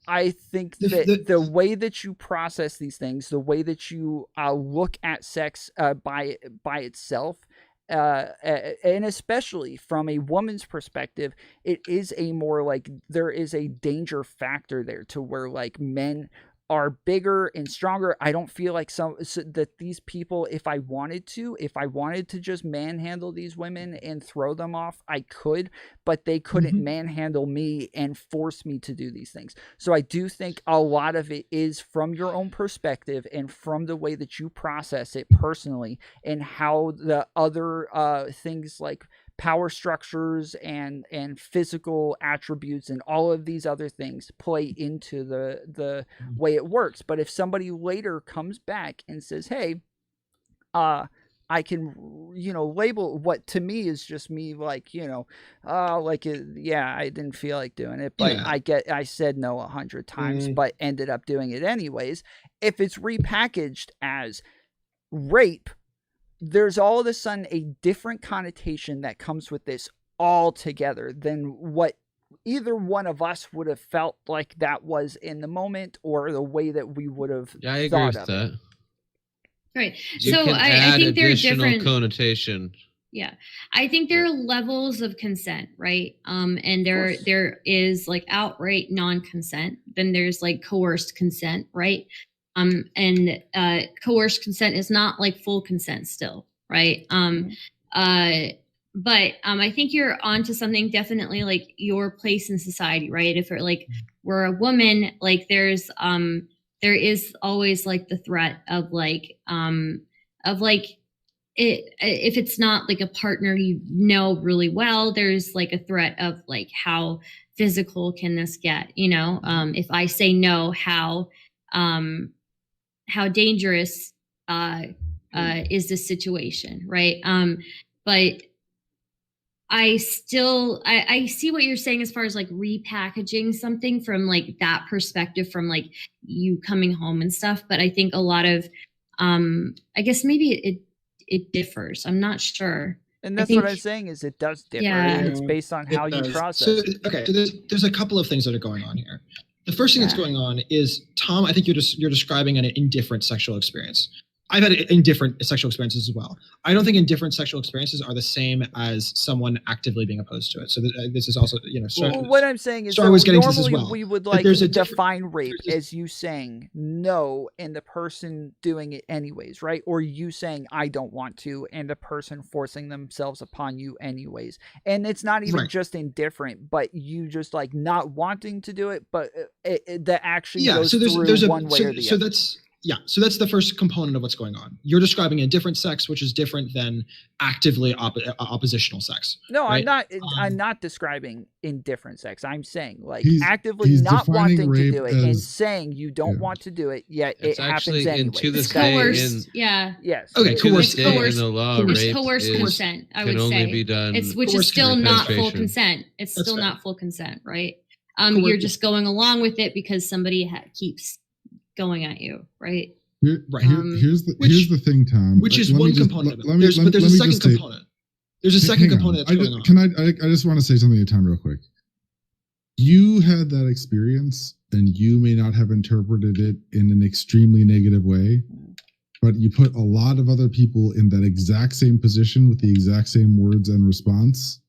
I think that the way that you process these things, the way that you look at sex by itself, and especially from a woman's perspective, it is a more like there is a danger factor there to where like men are bigger and stronger. I don't feel like that these people, if I wanted to just manhandle these women and throw them off, I could, but they couldn't manhandle me and force me to do these things. So I do think a lot of it is from your own perspective and from the way that you process it personally and how the other things like power structures and physical attributes and all of these other things play into the way it works. But if somebody later comes back and says, hey, I can, label what to me is just me like, yeah, I didn't feel like doing it, but yeah. I said no 100 times, but ended up doing it anyways. If it's repackaged as rape, there's all of a sudden a different connotation that comes with this altogether than what either one of us would have felt like that was in the moment or the way that we would have I agree with that. It. Right. You so can I add think there are additional different connotation. Yeah. I think there are levels of consent, right? And there is like outright non-consent. Then there's like coerced consent, right? And coerced consent is not like full consent still, right? But I think you're onto something, definitely like your place in society, right? If we're a woman, like there is always like the threat of if it's not like a partner you know really well, there's like a threat of like how physical can this get, if I say no, how dangerous is this situation, right? But I still I see what you're saying as far as like repackaging something from like that perspective, from like you coming home and stuff. But I think a lot of I guess maybe it differs. I'm not sure. And that's what I'm saying is it does differ. Yeah. It's based on how you process it. Okay, so there's a couple of things that are going on here. The first thing that's going on is, Tom, I think you're describing an indifferent sexual experience. I've had indifferent sexual experiences as well. I don't think indifferent sexual experiences are the same as someone actively being opposed to it. So this is also, what I'm saying is normally we would like define rape as you saying no and the person doing it anyways, right? Or you saying I don't want to and the person forcing themselves upon you anyways. And it's not even just indifferent, but you just like not wanting to do it, but the action goes through one way or the other. So that's the first component of what's going on. You're describing a different sex, which is different than actively oppositional sex. No, right? I'm not describing indifferent sex. I'm saying like actively not wanting to do it and saying you don't want to do it, yet it happens anyway. It's coerced. Yes. Okay, coerced. In the law, rape coerced consent. I would only say be done which is still not full consent. It's still not full consent, right? You're just going along with it because somebody keeps going at you, right? Here's the thing, Tom. Which is one component of it. But there's a second component. There's a second component that's going on. I just want to say something to Tom real quick. You had that experience, and you may not have interpreted it in an extremely negative way, but you put a lot of other people in that exact same position with the exact same words and response,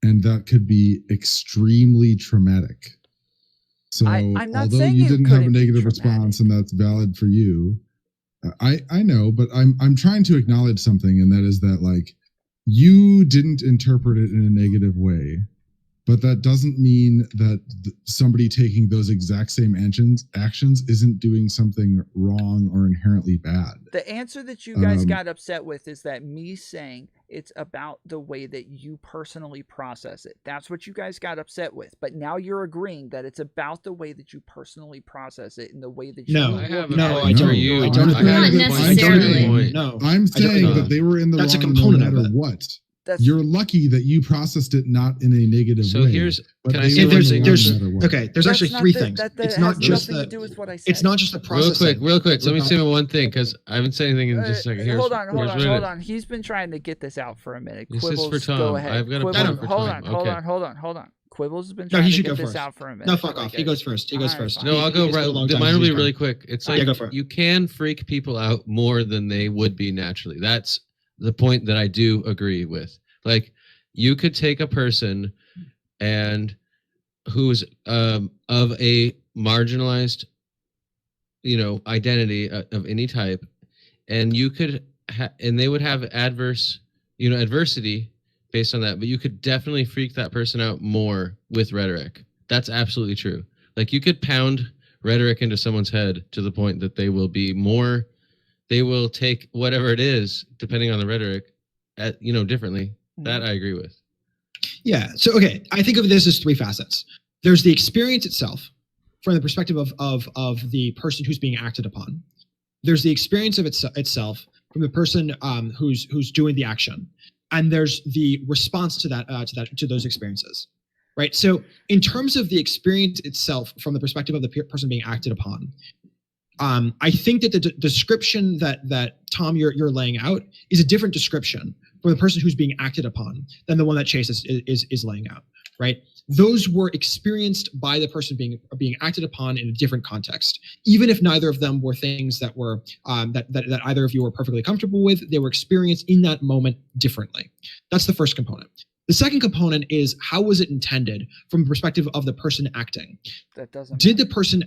and that could be extremely traumatic. So I'm not although saying you it didn't have a couldn't be negative response and that's valid for you, I know, but I'm trying to acknowledge something, and that is that like you didn't interpret it in a negative way, but that doesn't mean that somebody taking those exact same actions isn't doing something wrong or inherently bad. The answer that you guys got upset with is that me saying it's about the way that you personally process it. That's what you guys got upset with. But now you're agreeing that it's about the way that you personally process it and the way that you No. I have No, a I point don't. for you. I don't I agree. have Not a point. necessarily. Point. No. I'm saying agree. that they were in the That's a wrong component no of matter it. what. That's You're lucky that you processed it not in a negative So way. here's- but can I they say were one in the thing? wrong There's no matter what. okay. There's That's actually not three the- things. that It's has not just nothing to the. do with what I It's said. not just the processing. Real quick. It's Let me about- say one thing because I haven't said anything in just a second. Here's, Hold on. here's what it is. He's been trying to get this out for a minute. This Quibbles, is for Tom. go ahead. I've got a Quibbles, point for hold Tom. on. Quibbles has been No, trying he to should get go this first. out for a minute. No, fuck off. He goes first. He goes Alright, first. fine. No, I'll go He's been a long right. time, Mine so will be he's really fine. quick. It's Yeah, like go for it. you can freak people out more than they would be naturally. That's the point that I do agree with. Like you could take a person and who's of a marginalized, identity of any type, and you could and they would have adversity based on that, but you could definitely freak that person out more with rhetoric. That's absolutely true. Like you could pound rhetoric into someone's head to the point that they will take whatever it is depending on the rhetoric differently. That I agree with. Yeah. So okay, I think of this as three facets. There's the experience itself, from the perspective of the person who's being acted upon. There's the experience of itself from the person who's doing the action, and there's the response to to those experiences. Right. So in terms of the experience itself, from the perspective of the person being acted upon, I think that the description that Tom you're laying out is a different description for the person who's being acted upon than the one that Chase is laying out, right? Those were experienced by the person being acted upon in a different context. Even if neither of them were things that were that either of you were perfectly comfortable with, they were experienced in that moment differently. That's the first component. The second component is how was it intended from the perspective of the person acting? That doesn't. Did the person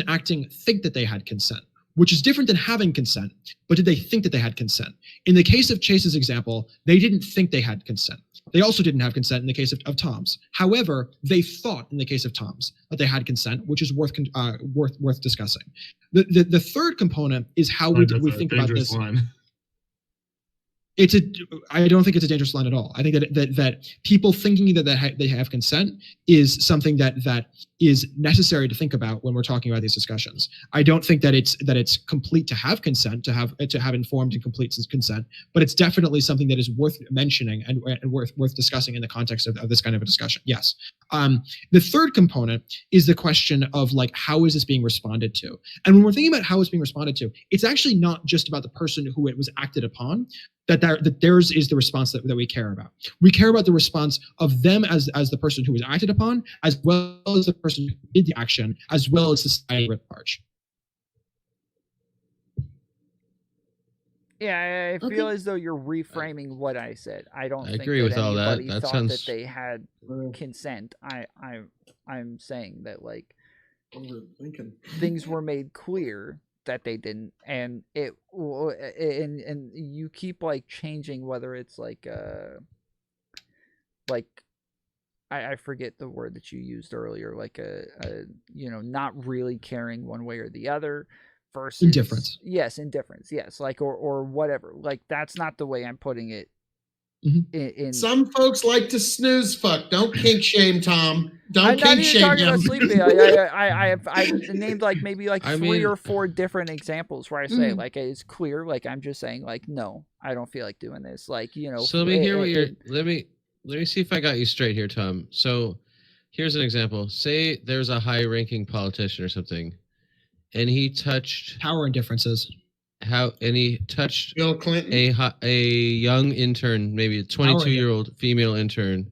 acting think that they had consent? Which is different than having consent, but did they think that they had consent? In the case of Chase's example, they didn't think they had consent. They also didn't have consent in the case of Tom's. However, they thought in the case of Tom's that they had consent, which is worth discussing. The third component is how we think about this. Line. I don't think it's a dangerous line at all. I think that people thinking that they have consent is something that is necessary to think about when we're talking about these discussions. I don't think that it's complete to have consent, to have informed and complete consent, but it's definitely something that is worth mentioning and worth discussing in the context of this kind of a discussion. Yes. The third component is the question of like, how is this being responded to? And when we're thinking about how it's being responded to, it's actually not just about the person who it was acted upon, that theirs is the response that we care about. We care about the response of them as the person who was acted upon, as well as the person who did the action, as well as society writ large. Yeah, I feel Okay. as though you're reframing what I said. I don't think agree that with all that. anybody That thought sounds- that they had consent. I'm saying that like things were made clear that they didn't, and and you keep like changing whether it's like I forget the word that you used earlier, like not really caring one way or the other versus Indifference. Yes, indifference. Yes, like or whatever. Like that's not the way I'm putting it. Mm-hmm. In some folks like to snooze fuck. Don't kink shame, Tom. Don't I'm not kink even shame talking about him. sleeping. I named like maybe like I three mean- or four different examples where I say like it's clear, like I'm just saying like no, I don't feel like doing this. Like So let me hear what you're. Let me see if I got you straight here, Tom. So here's an example. Say there's a high-ranking politician or something, and he touched Power and differences. he touched Bill Clinton. a young intern, maybe a 22-year-old female intern,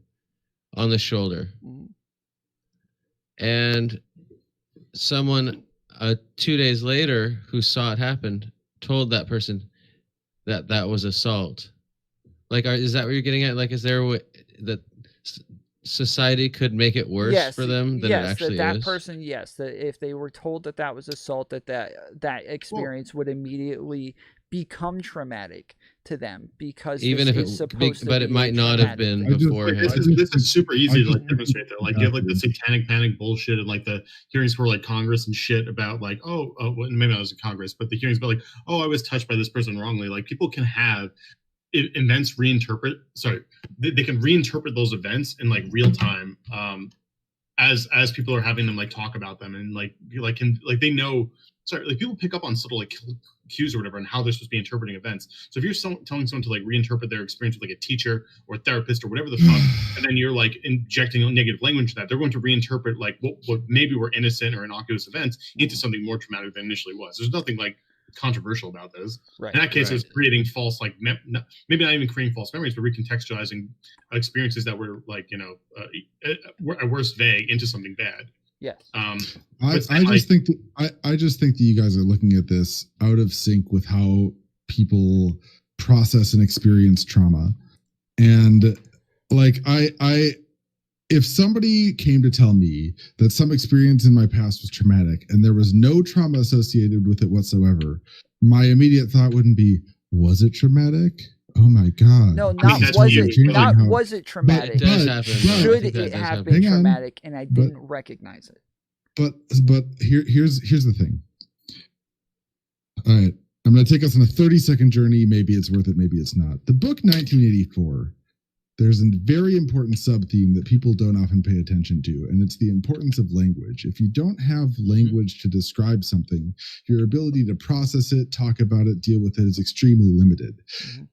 on the shoulder, and someone 2 days later who saw it happen told that person that was assault. Like, is that what you're getting at? Like, is there that society could make it worse for them than it actually that is. person, yes, that if they were told that that was assault, that experience would immediately become traumatic to them, because Even this if is supposed to but be it might a not have traumatic been thing. beforehand. This is super easy to like think demonstrate that. Like you have like the satanic panic bullshit and like the hearings for like Congress and shit about like, well, maybe not was in Congress, but the hearings about like, I was touched by this person wrongly. Like people can have events reinterpret. Sorry, they can reinterpret those events in like real time, as people are having them like talk about them and they know. Sorry, like people pick up on subtle like cues or whatever and how they're supposed to be interpreting events. So if you're telling someone to like reinterpret their experience with like a teacher or a therapist or whatever the fuck, and then you're like injecting negative language to that, they're going to reinterpret like what maybe were innocent or innocuous events into something more traumatic than initially was. There's nothing like controversial about this. Right. In that case, it was creating false, like maybe not even creating false memories, but recontextualizing experiences that were like at worst vague into something bad. Yes. I just think that you guys are looking at this out of sync with how people process and experience trauma. And like if somebody came to tell me that some experience in my past was traumatic and there was no trauma associated with it whatsoever, my immediate thought wouldn't be, was it traumatic? Oh my God. No, was it traumatic? It does happen. Should it have been traumatic? And I didn't recognize it. But here's the thing. All right, I'm going to take us on a 30-second journey. Maybe it's worth it, maybe it's not. The book 1984, there's a very important sub-theme that people don't often pay attention to, and it's the importance of language. If you don't have language to describe something, your ability to process it, talk about it, deal with it is extremely limited.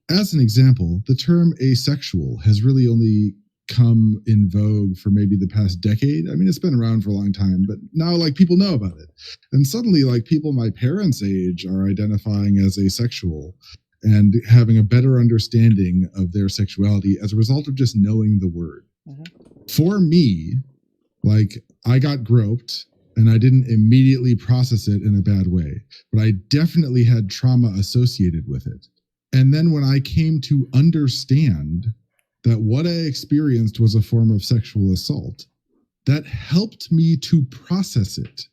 As an example, the term asexual has really only come in vogue for maybe the past decade. I mean, it's been around for a long time, but now like people know about it. And suddenly like people my parents' age are identifying as asexual and having a better understanding of their sexuality as a result of just knowing the word. For me, like I got groped and I didn't immediately process it in a bad way, but I definitely had trauma associated with it. And then when I came to understand that what I experienced was a form of sexual assault, that helped me to process it.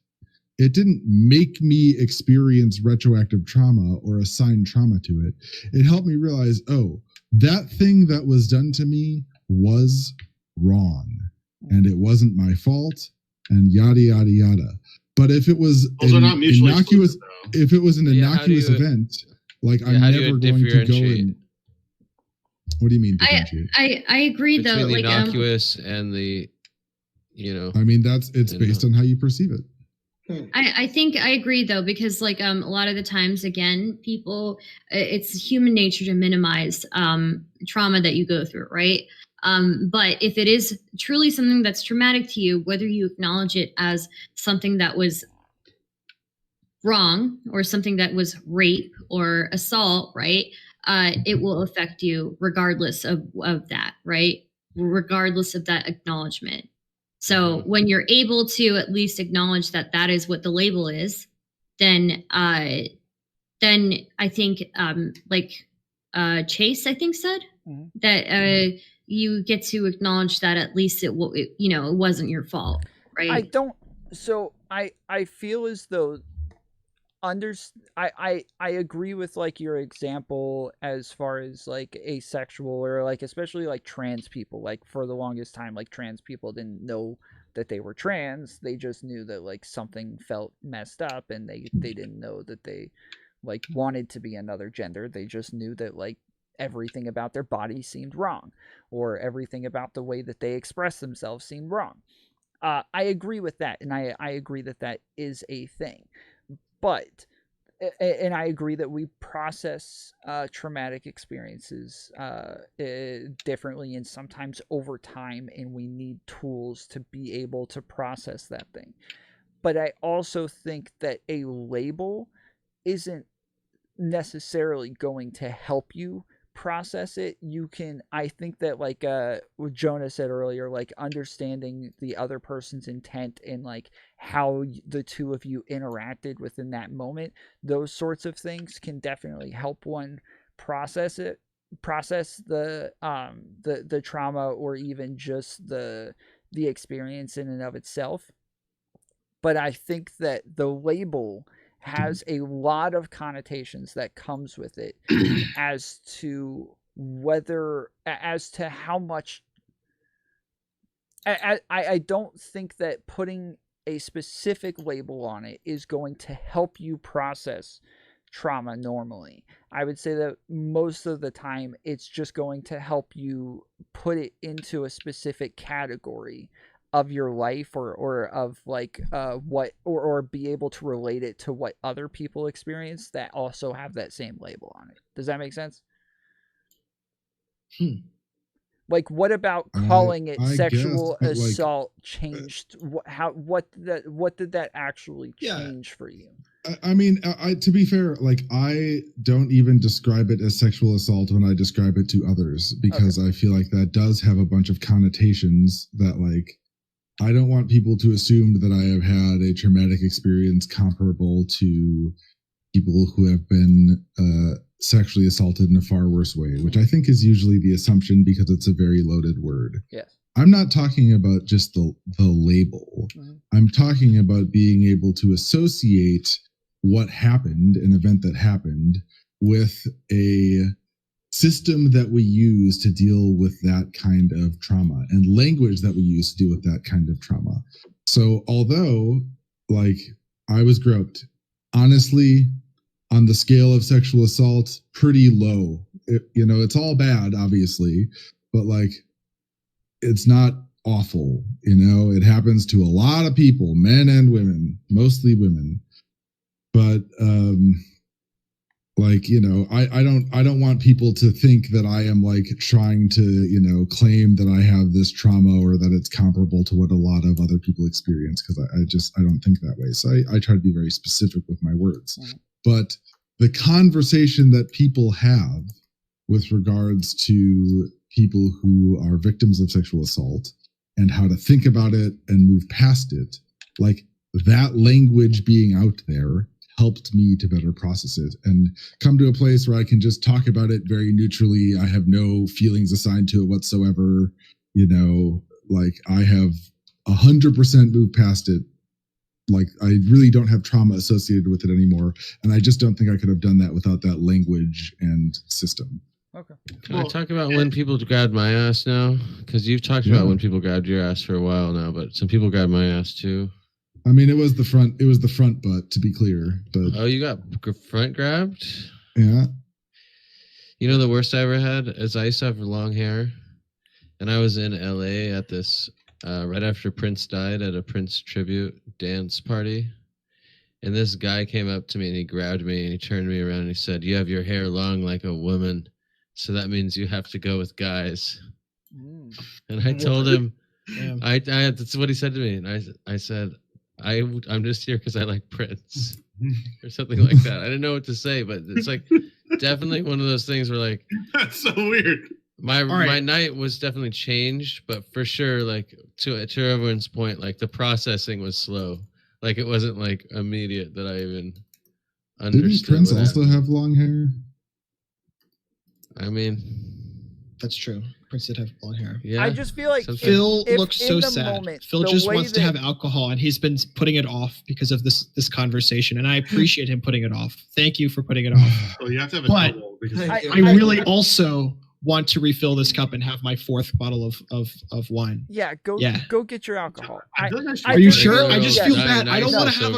It didn't make me experience retroactive trauma or assign trauma to it. It helped me realize, oh, that thing that was done to me was wrong and it wasn't my fault and yada, yada, yada. But if it was an innocuous, event, like I'm never going to go and. What do you mean differentiate? I agree though. Between the like innocuous and the, I mean, it's based on how you perceive it. I think I agree though, because like a lot of the times, again, people, it's human nature to minimize trauma that you go through, right? But if it is truly something that's traumatic to you, whether you acknowledge it as something that was wrong or something that was rape or assault, right? It will affect you regardless of that, right? Regardless of that acknowledgement. So when you're able to at least acknowledge that that is what the label is, then I think Chase, I think said that you get to acknowledge that at least it wasn't your fault, right? I feel as though I agree with like your example as far as like asexual or like especially like trans people. Like for the longest time, like trans people didn't know that they were trans. They just knew that like something felt messed up, and they didn't know that they like wanted to be another gender. They just knew that like everything about their body seemed wrong, or everything about the way that they express themselves seemed wrong. I agree with that, and I agree that that is a thing. But, and I agree that we process traumatic experiences differently and sometimes over time, and we need tools to be able to process that thing. But I also think that a label isn't necessarily going to help you process it. I think that like what Jonah said earlier, like understanding the other person's intent and like how the two of you interacted within that moment, those sorts of things can definitely help one process it. process the trauma or even just the experience in and of itself. But I think that the label has a lot of connotations that comes with it as to how much. I don't think that putting a specific label on it is going to help you process trauma normally. I would say that most of the time it's just going to help you put it into a specific category of your life, or of like what, or be able to relate it to what other people experience that also have that same label on it. Does that make sense? Like, what about calling it sexual assault changed? What did that actually change for you? I mean, to be fair, like, I don't even describe it as sexual assault when I describe it to others, because I feel like that does have a bunch of connotations that, like, I don't want people to assume that I have had a traumatic experience comparable to people who have been sexually assaulted in a far worse way, which I think is usually the assumption because it's a very loaded word. Yes. I'm not talking about just the label. I'm talking about being able to associate what happened, an event that happened, with a system that we use to deal with that kind of trauma, and language that we use to deal with that kind of trauma. So although, like, I was groped, honestly, on the scale of sexual assault, pretty low. It's all bad, obviously, but, like, it's not awful. It happens to a lot of people, men and women, mostly women. But like, I don't want people to think that I am, like, trying to, claim that I have this trauma or that it's comparable to what a lot of other people experience, because I don't think that way. So I try to be very specific with my words. But the conversation that people have with regards to people who are victims of sexual assault and how to think about it and move past it, like, that language being out there helped me to better process it and come to a place where I can just talk about it very neutrally. I have no feelings assigned to it whatsoever. Like, I have 100% moved past it. Like, I really don't have trauma associated with it anymore. And I just don't think I could have done that without that language and system. Okay. Can I talk about when people grabbed my ass now? Because you've talked about when people grabbed your ass for a while now, but some people grabbed my ass too. I mean, it was the front butt, to be clear. But oh, you got front grabbed? Yeah. The worst I ever had is I used to have long hair, and I was in LA at this right after Prince died, at a Prince tribute dance party. And this guy came up to me and he grabbed me and he turned me around and he said, "You have your hair long like a woman, so that means you have to go with guys." And I told him, that's what he said to me. And I said, I'm just here because I like Prince or something like that. I didn't know what to say, but it's like definitely one of those things where, like, that's so weird. My night was definitely changed, but for sure, like, to everyone's point, like, the processing was slow. Like, it wasn't, like, immediate that I even understood. Didn't Prince also have long hair? I mean, that's true. Prince did have blonde hair. Yeah. I just feel like Phil looks so sad. Moment, Phil just wants to have alcohol, and he's been putting it off because of this conversation. And I appreciate him putting it off. Thank you for putting it off. Well, you have to have a double, because I really also want to refill this cup and have my fourth bottle of wine. Go get your alcohol. Are you sure? I just feel bad. I don't want to have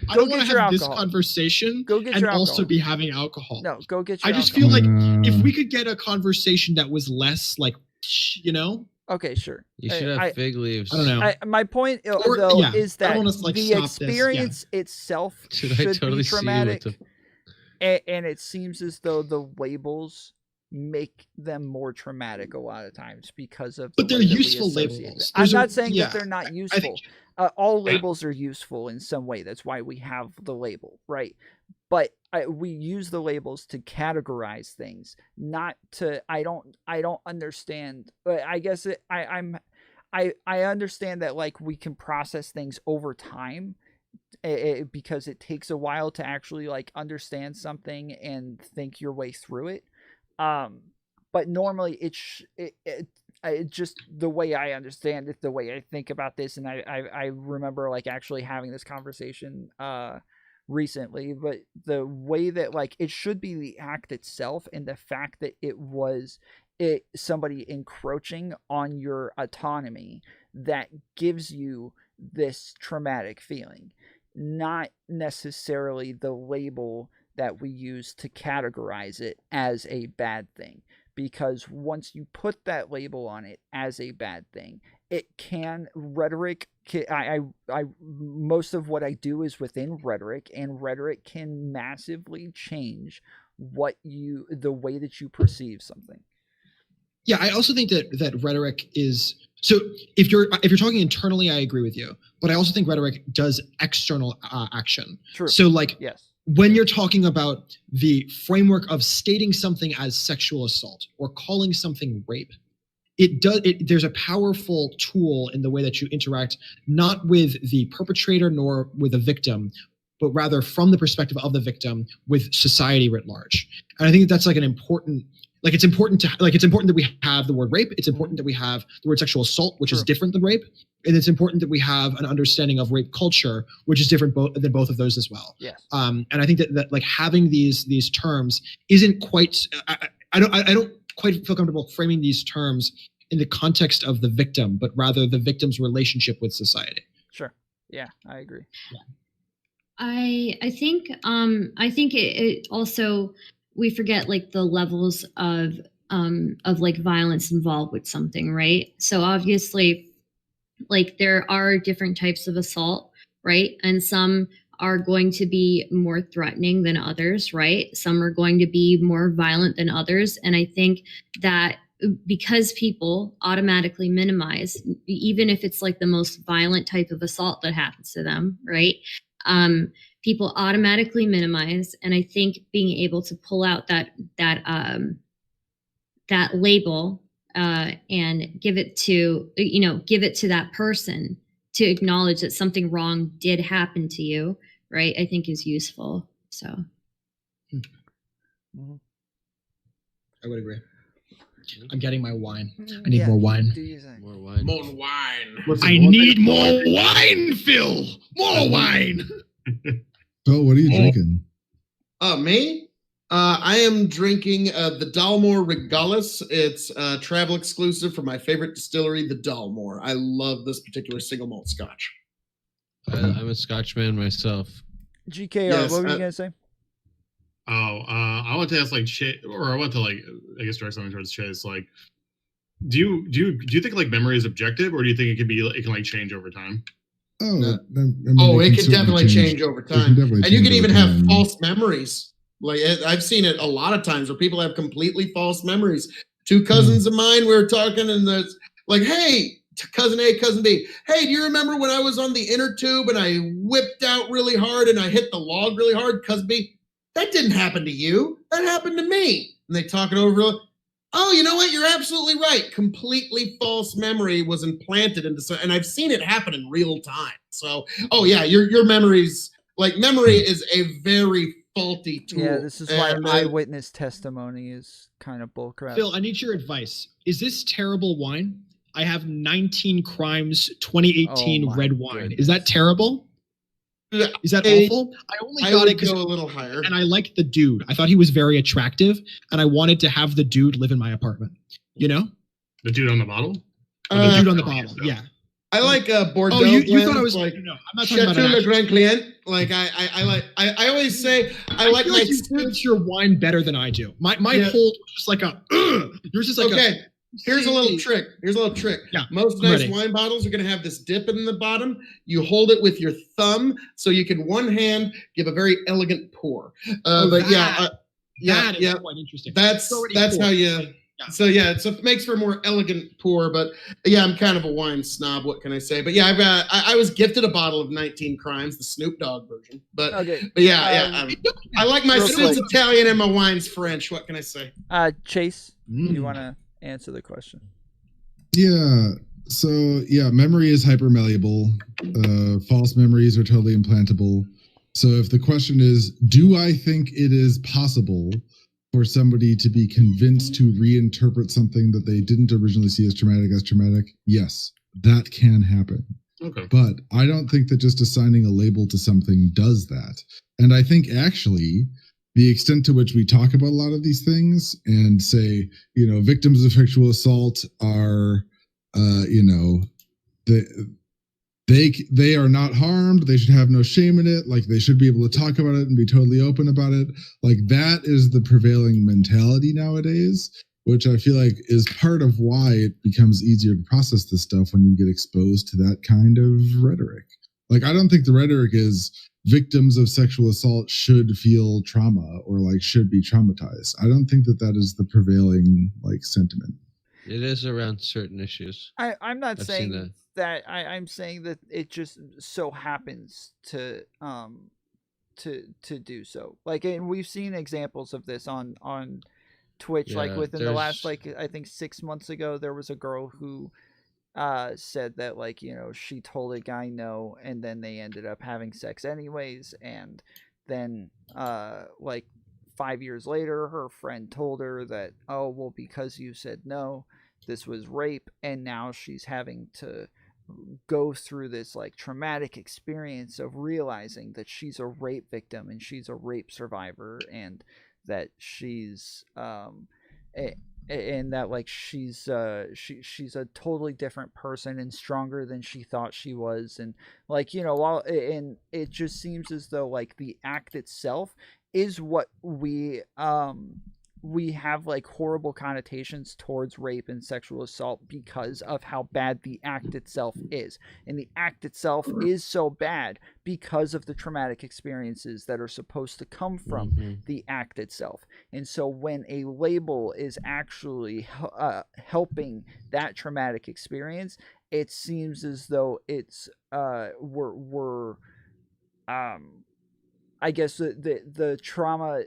I don't want to have this conversation and also be having alcohol. No, go get your alcohol. I just feel like if we could get a conversation that was less, like, Okay, sure. You should have fig leaves. I don't know. My point, is that the experience itself should be traumatic, and it seems as though the labels make them more traumatic a lot of times because of. But they're useful labels. I'm not saying that they're not useful. All labels are useful in some way. That's why we have the label, right? But we use the labels to categorize things, not to. I don't understand. But I guess I understand that, like, we can process things over time, because it takes a while to actually, like, understand something and think your way through it. but normally it just the way I understand it, the way I think about this, and I remember like actually having this conversation recently, but the way that like it should be the act itself and the fact that it was somebody encroaching on your autonomy that gives you this traumatic feeling, not necessarily the label that we use to categorize it as a bad thing. Because once you put that label on it as a bad thing, it can rhetoric. I most of what I do is within rhetoric, and rhetoric can massively change the way that you perceive something. Yeah, I also think that rhetoric is so. If you're talking internally, I agree with you, but I also think rhetoric does external action. True. So like, yes, when you're talking about the framework of stating something as sexual assault or calling something rape, there's a powerful tool in the way that you interact, not with the perpetrator nor with the victim, but rather from the perspective of the victim with society writ large. And I think that's like an important. Like it's important that we have the word rape. It's important that we have the word sexual assault, which is different than rape, and it's important that we have an understanding of rape culture, which is different than both of those as well. Yes. And I think that like having these terms isn't quite. I don't quite feel comfortable framing these terms in the context of the victim, but rather the victim's relationship with society. Sure. Yeah, I agree. Yeah. I think it also, we forget like the levels of like violence involved with something, right? So obviously, like there are different types of assault, right? And some are going to be more threatening than others, right? Some are going to be more violent than others. And I think that because people automatically minimize, even if it's like the most violent type of assault that happens to them, right? People automatically minimize, and I think being able to pull out that label and give it to that person to acknowledge that something wrong did happen to you, right? I think is useful. So, I would agree. I'm getting my wine. I need more wine. More wine. More wine. I need more wine, Phil. More wine. Oh, what are you drinking? Me? I am drinking the Dalmore Regalis. It's travel exclusive from my favorite distillery, the Dalmore. I love this particular single malt scotch. I'm a Scotchman myself. GKR, Yes, what were you gonna say? I want to ask like I want to like I guess direct something towards Chase. Like, do you think like memory is objective, or do you think it can like change over time? Oh, No. I mean, Oh, it can certainly definitely change over It can time. definitely And you change can even over have time. false memories. Like I've seen it a lot of times where people have completely false memories. Two cousins of mine, we were talking, and there's like, hey, cousin A, cousin B, hey, do you remember when I was on the inner tube and I whipped out really hard and I hit the log really hard? Cousin B, that didn't happen to you. That happened to me. And they talk it over. Oh, you know what? You're absolutely right. Completely false memory was implanted into, and I've seen it happen in real time. So, oh yeah, your memories, like memory is a very faulty tool. Yeah, this is why eyewitness testimony is kind of bullcrap. Phil, I need your advice. Is this terrible wine? I have 19 Crimes 2018 red wine. goodness. Is that terrible? Is that awful? I only I got would it because go a little higher. and I liked the dude. I thought he was very attractive, and I wanted to have the dude live in my apartment. You know, The dude on the bottle? the dude on the bottle. Yeah. I like Bordeaux. Oh, you thought blends, I was like no? I'm not talking about Chateau an Le actual. Grand Client. Like I always say I like feel my like you experience your wine better than I do. My Yeah. whole was just like a. Yours is like okay. Here's a little trick. Yeah, Most I'm nice ready. wine bottles are going to have this dip in the bottom. You hold it with your thumb so you can one hand give a very elegant pour. But that is yeah, quite interesting. that's It's already how poured. you. Yeah. So yeah, it makes for a more elegant pour. But yeah, I'm kind of a wine snob. What can I say? But yeah, I was gifted a bottle of 19 Crimes, the Snoop Dogg version. But Okay. yeah, I like my real sins quick. Italian and my wines French. What can I say? Chase, you want to answer the question? Yeah. So yeah, memory is hyper malleable. False memories are totally implantable. So if the question is, do I think it is possible for somebody to be convinced to reinterpret something that they didn't originally see as traumatic, yes, that can happen. Okay. But I don't think that just assigning a label to something does that. And I think actually the extent to which we talk about a lot of these things and say, victims of sexual assault are, they are not harmed. They should have no shame in it. Like, they should be able to talk about it and be totally open about it. Like, that is the prevailing mentality nowadays, which I feel like is part of why it becomes easier to process this stuff when you get exposed to that kind of rhetoric. Like, I don't think the rhetoric is victims of sexual assault should feel trauma or like should be traumatized. I don't think that that is the prevailing like sentiment. It is around certain issues. I'm not I've saying seen that. I'm saying that it just so happens to do so. Like, and we've seen examples of this on Twitch. Like, Yeah, within the last, there's- like, I think 6 months ago, there was a girl who said that, like, she told a guy no, and then they ended up having sex anyways, and then like 5 years later, her friend told her that, oh, well, because you said no, this was rape, and now she's having to go through this like traumatic experience of realizing that she's a rape victim and she's a rape survivor, and that she's and that, like, she's a totally different person and stronger than she thought she was. And, like, while, and it just seems as though, like, the act itself is what we have, like, horrible connotations towards rape and sexual assault because of how bad the act itself is. And the act itself is so bad because of the traumatic experiences that are supposed to come from the act itself. And so when a label is actually helping that traumatic experience, it seems as though it's we're I guess the trauma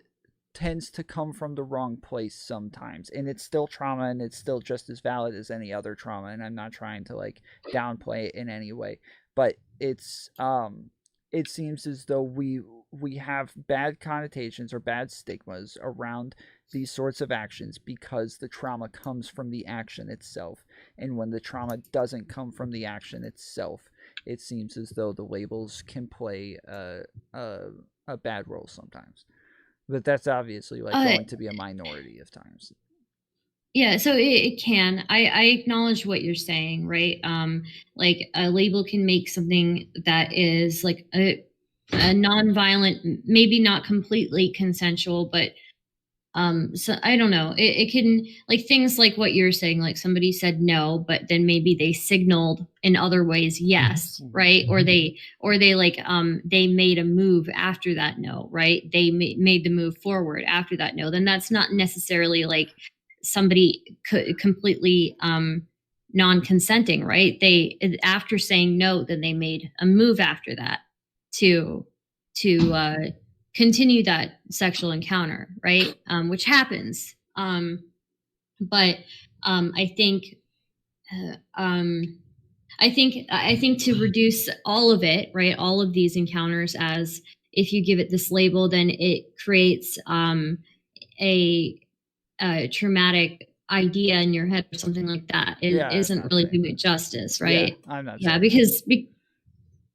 tends to come from the wrong place sometimes, and it's still trauma, and it's still just as valid as any other trauma, and I'm not trying to, like, downplay it in any way, but it's it seems as though we have bad connotations or bad stigmas around these sorts of actions because the trauma comes from the action itself. And when the trauma doesn't come from the action itself, it seems as though the labels can play a bad role sometimes. But that's obviously, like, going to be a minority of times. Yeah, so it can. I acknowledge what you're saying, right? Like, a label can make something that is like a non-violent, maybe not completely consensual, but so I don't know. It can, like, things like what you're saying, like somebody said no, but then maybe they signaled in other ways yes, right? Or they like they made a move after that no, right? They made the move forward after that no. Then that's not necessarily like somebody completely non-consenting, right? They, after saying no, then they made a move after that to continue that sexual encounter, right? Which happens. But I think to reduce all of it, right? All of these encounters, as if you give it this label, then it creates a traumatic idea in your head or something like that. It isn't really doing it justice, right? Yeah, I'm not. Yeah, because.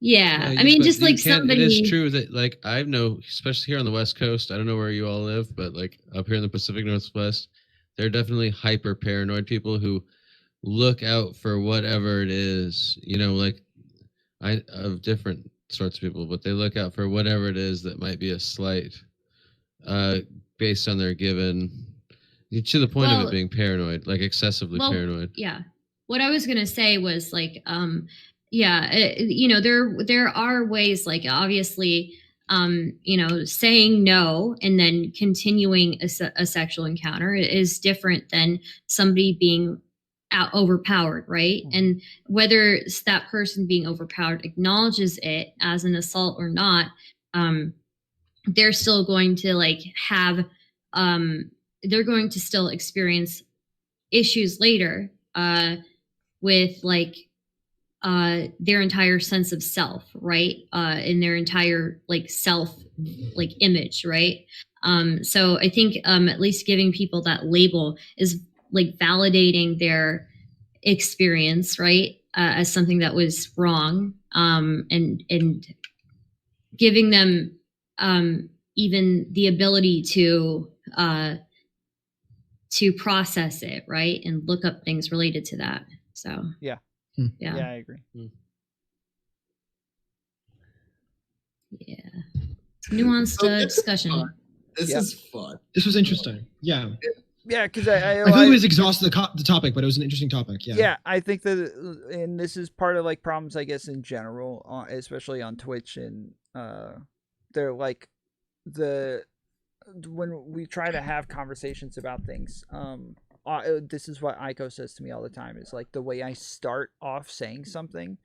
Yeah, I mean, just like somebody. It is true that, like, I know, especially here on the West Coast, I don't know where you all live, but like up here in the Pacific Northwest, there are definitely hyper paranoid people who look out for whatever it is, like of different sorts of people, but they look out for whatever it is that might be a slight, based on their given, to the point of it being paranoid, like excessively paranoid. Yeah, what I was gonna say was like, there are ways, like, obviously, saying no and then continuing a sexual encounter is different than somebody being overpowered, right? And whether that person being overpowered acknowledges it as an assault or not, they're still going to like have they're going to still experience issues later with like their entire sense of self, right? In their entire like self like image, right? So I think at least giving people that label is like validating their experience, right, as something that was wrong, and giving them even the ability to process it, right, and look up things related to that. So Yeah, I agree. Yeah, nuanced So this is discussion. fun. This Yep. is fun. This was interesting. Yeah. Yeah, because I feel like we just exhausted the topic, but it was an interesting topic. Yeah. Yeah, I think that, and this is part of like problems, I guess, in general, especially on Twitch, and they're like when we try to have conversations about things, this is what Aiko says to me all the time, is like the way I start off saying something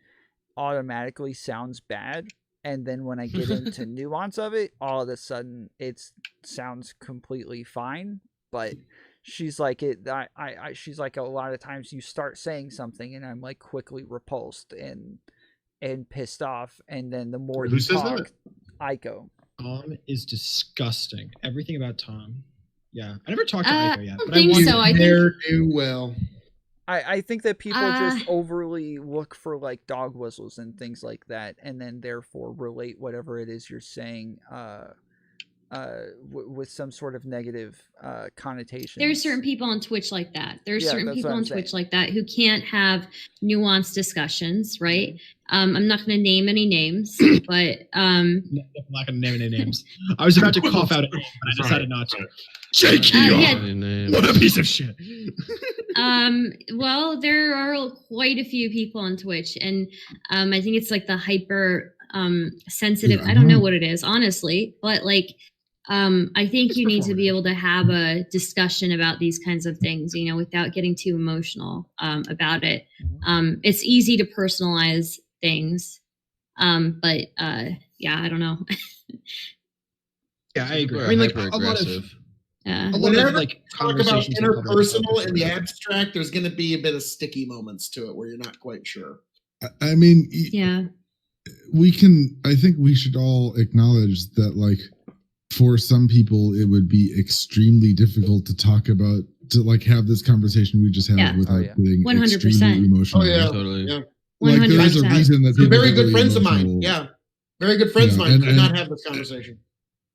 automatically sounds bad, and then when I get into nuance of it, all of a sudden it sounds completely fine. But she's like, she's like, a lot of times you start saying something and I'm like quickly repulsed and pissed off, and then the more Who you says talk, that? Aiko. Tom is disgusting. Everything about Tom. Yeah, I never talked to Aiko yet. I don't but think want so. to. I think Ne'er do well. I think that people just overly look for like dog whistles and things like that, and then therefore relate whatever it is you're saying with some sort of negative connotation. there's certain people on Twitch like that. There's Yeah, certain that's people what on I'm Twitch saying. like that who can't have nuanced discussions, right? I'm not going to name any names, but I'm not going to name any names. I was about to cough out a name, but I decided not to. Jake yeah. What a piece of shit. Well, there are quite a few people on Twitch, and I think it's like the hyper sensitive. I don't know what it is, honestly, but like I think you need to be able to have a discussion about these kinds of things, you know, without getting too emotional about it. It's easy to personalize things, but yeah, I don't know. Yeah, I agree. People I are mean, like a lot of hyper-aggressive. Yeah. a lot Whenever of like you talk about conversations in public interpersonal are- in the abstract, there's going to be a bit of sticky moments to it where you're not quite sure. I mean, Yeah. I think we should all acknowledge that, like, for some people, it would be extremely difficult to talk about, to like have this conversation we just had Yeah. without Oh, yeah. getting 100%. extremely emotional. Oh yeah, Totally. yeah. Like, there is a 100%. reason that Some people very get good really friends of mine. emotional. Yeah, very good friends of Yeah, mine could and- not have this conversation.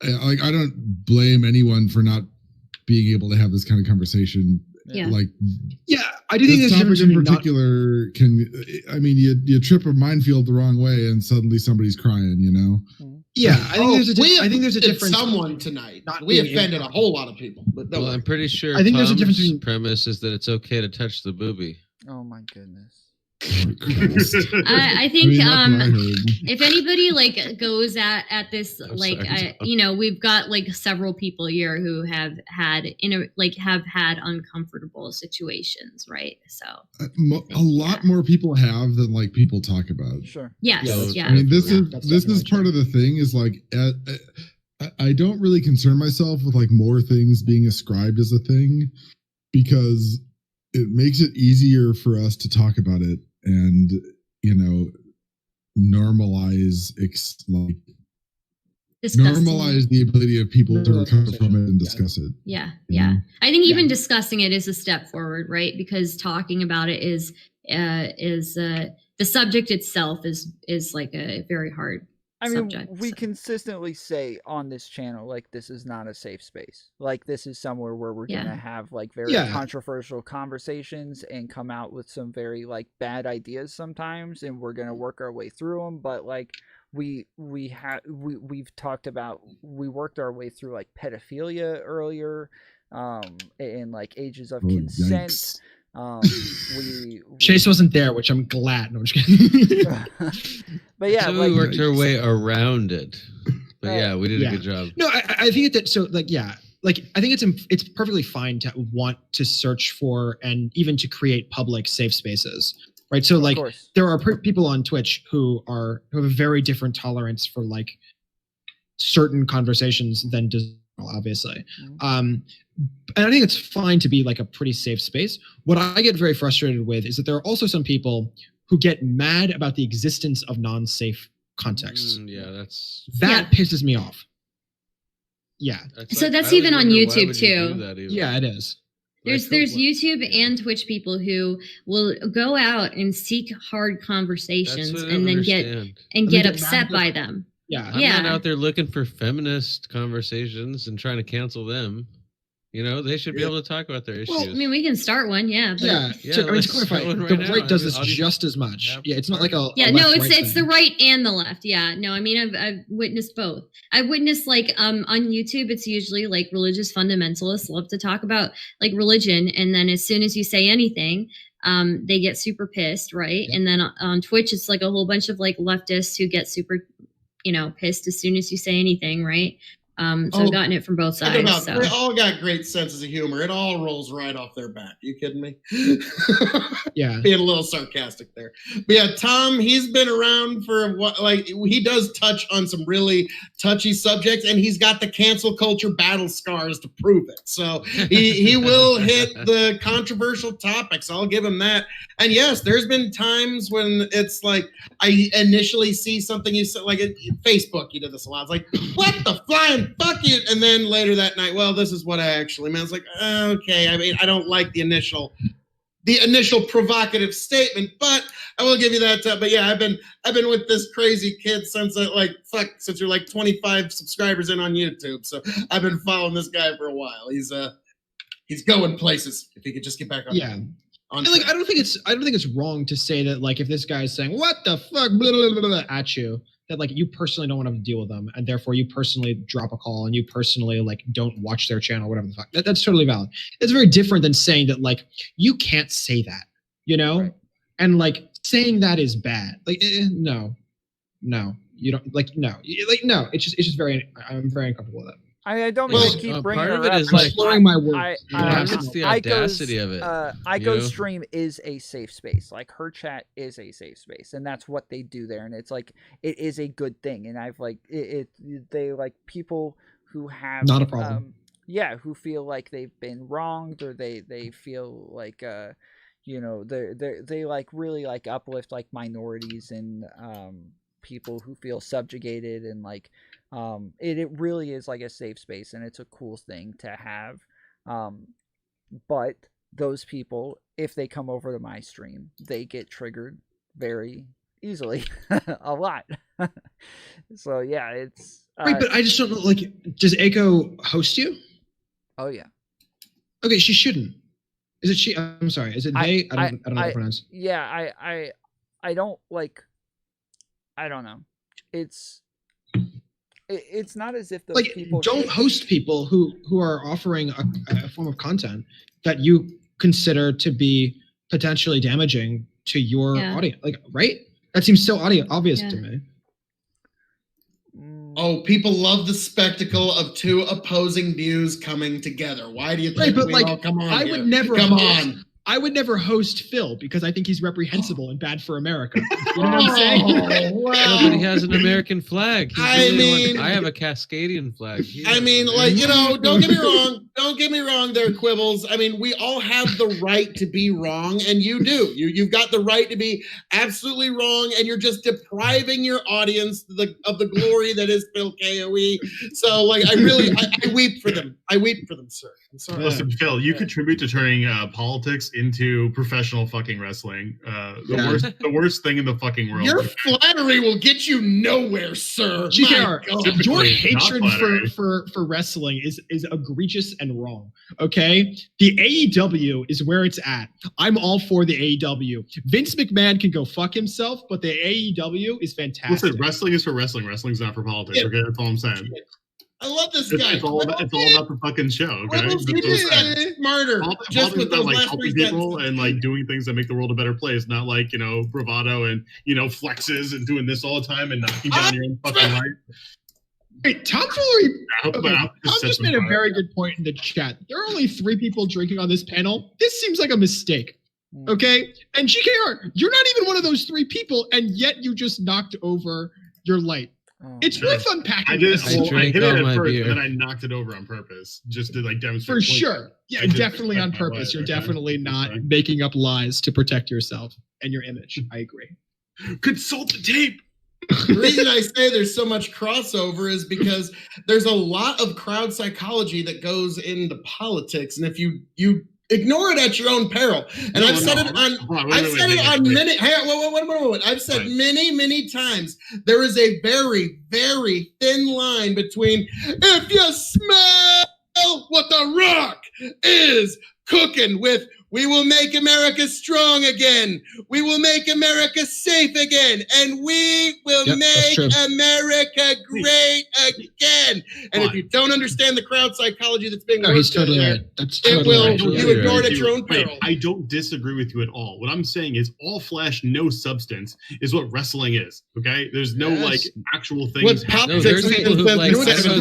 Like, I don't blame anyone for not being able to have this kind of conversation. Yeah. Like, Yeah, I do think this there's a topic difference in between not particular you trip a minefield the wrong way and suddenly somebody's crying, you know? Yeah, I think there's a we I think there's a offended difference. someone tonight. not We being offended a able- whole lot of people, but no Well, worry. I'm pretty sure I think there's a difference Tom's between- premise is that it's okay to touch the boobie. Oh my goodness. I I think mean, that's what I heard. if anybody like goes at this, I'm like sorry, Tom. you know, we've got like several people here who have had uncomfortable situations, right? So A lot more people have than like people talk about. Sure. yes, Yeah, yeah, I mean, this That's is definitely part true. of the thing. Is like, I don't really concern myself with like more things being ascribed as a thing, because it makes it easier for us to talk about it and, you know, normalize disgusting. normalize the ability of people to recover from it and discuss it. Yeah, you yeah. know? I think even Yeah. discussing it is a step forward, right? Because talking about it is the subject itself is like a very hard I mean, subject. we so. consistently say on this channel, like, this is not a safe space. Like, this is somewhere where we're Yeah. gonna have like very Yeah. controversial conversations and come out with some very like bad ideas sometimes, and we're gonna work our way through them. But like, we've talked about, we worked our way through like pedophilia earlier, and like ages of Oh, consent. yikes. Chase wasn't there, which I'm glad. No, I'm just kidding. But yeah, So like, we worked our way around it. But yeah, we did Yeah. a good job. No, I think that so like yeah, like I think it's perfectly fine to want to search for and even to create public safe spaces, right? So of like course. there are people on Twitch who have a very different tolerance for like certain conversations than does obviously. Mhm. And I think it's fine to be like a pretty safe space. What I get very frustrated with is that there are also some people who get mad about the existence of non-safe contexts. Yeah, that's That pisses me off. Yeah. So that's I even always on wonder, why YouTube would you do too. that even? Yeah, it is. There's YouTube and Twitch people who will go out and seek hard conversations That's what I and don't then understand. get upset by them. Yeah. I'm not out there looking for feminist conversations and trying to cancel them. You know, they should be able to talk about their issues. Well, I mean, we can start one, yeah. But Yeah, to let's clarify, start one the right right now. does I this mean, just as much. Yeah, it's not like a yeah, a no, left-right it's the thing. right and the left. Yeah, no, I mean, I've witnessed both. I've witnessed like on YouTube, it's usually like religious fundamentalists love to talk about like religion, and then as soon as you say anything, they get super pissed, right? Yeah. And then on Twitch, it's like a whole bunch of like leftists who get super, pissed as soon as you say anything, right? So I've gotten it from both sides. So. They all got great senses of humor. It all rolls right off their back. You kidding me? Yeah. Being a little sarcastic there. But yeah, Tom, he's been around for what, like, he does touch on some really touchy subjects, and he's got the cancel culture battle scars to prove it. So he will hit the controversial topics. I'll give him that. And yes, there's been times when it's like, I initially see something you said, like Facebook, you did this a lot. It's like, what the flying fuck you? And then later that night, well, this is what I actually meant. It's like, okay, I mean, I don't like the initial provocative statement, but I will give you that. But yeah, I've been with this crazy kid since since you're like 25 subscribers in on YouTube. So I've been following this guy for a while. He's going places. If he could just get back on. Yeah. And like, I don't think it's wrong to say that, like, if this guy's saying what the fuck blah, blah, blah, blah, at you, that like you personally don't want to deal with them, and therefore you personally drop a call and you personally like don't watch their channel, whatever the fuck. That's totally valid. It's very different than saying that like you can't say that, right. And like saying that is bad. Like no, you don't like no. It's just very. I'm very uncomfortable with that. I don't mean to keep bringing part her of it up. is like slurring my words. It's the audacity of it. Ico's stream is a safe space. Like her chat is a safe space, and that's what they do there. And it's like it is a good thing. And I've like they like people who have not a problem. Who feel like they've been wronged, or they feel like they like really like uplift like minorities and people who feel subjugated, and like it really is like a safe space, and it's a cool thing to have. But those people, if they come over to my stream, they get triggered very easily a lot. So yeah, it's right. But I just don't know, like, does Aiko host you? Oh yeah. Okay, she shouldn't. Is it she? I'm sorry. Is it they? I don't know how to pronounce. Yeah, I don't like. I don't know. It's not as if those like people don't host people who are offering a form of content that you consider to be potentially damaging to your audience. Like, right? That seems so obvious to me. Oh, people love the spectacle of two opposing views coming together. Why do you think but like, all come on? I would never come on. I would never host Phil because I think he's reprehensible and bad for America. You know what I'm saying? Wow. No, but he has an American flag. I mean, I have a Cascadian flag. I mean, like, don't get me wrong. Don't get me wrong there, Quibbles. I mean, we all have the right to be wrong, and you do. You've got the right to be absolutely wrong, and you're just depriving your audience of the glory that is Phil KOE. So, like, I weep for them. I weep for them, sir. I'm sorry. Listen, Phil, you contribute to turning politics into professional fucking wrestling. The worst thing in the fucking world. Your flattery will get you nowhere, sir. GKR, your hatred for wrestling is egregious and wrong. Okay, the AEW is where it's at. I'm all for the AEW. Vince McMahon can go fuck himself, but the AEW is fantastic. Listen, wrestling is for wrestling. Wrestling's not for politics. Okay, that's all I'm saying. I love this guy. It's all about the fucking show. Okay, smarter. Just with those like helping people and like doing things that make the world a better place, not like bravado and flexes and doing this all the time and knocking down your own fucking life. Wait, Tom just made a very good point in the chat. There are only 3 people drinking on this panel. This seems like a mistake. Okay, and GKR, you're not even one of those 3 people, and yet you just knocked over your light. It's worth unpacking. I hit it at first, and then I knocked it over on purpose, just to like demonstrate. For sure, yeah, definitely on purpose. You're definitely not making up lies to protect yourself and your image. I agree. Consult the tape. The reason I say there's so much crossover is because there's a lot of crowd psychology that goes into politics, and if you ignore it at your own peril. And I've said it on many. Hey, wait. I've said many times. There is a very, very thin line between if you smell what the Rock is cooking with. We will make America strong again. We will make America safe again. And we will make America great again. And if you don't understand the crowd psychology that's being worked he's totally there, right. That's totally you ignore it at your own peril. I don't disagree with you at all. What I'm saying is all flesh, no substance is what wrestling is. Okay? There's no like actual things. What politics there's people who like, if you guys know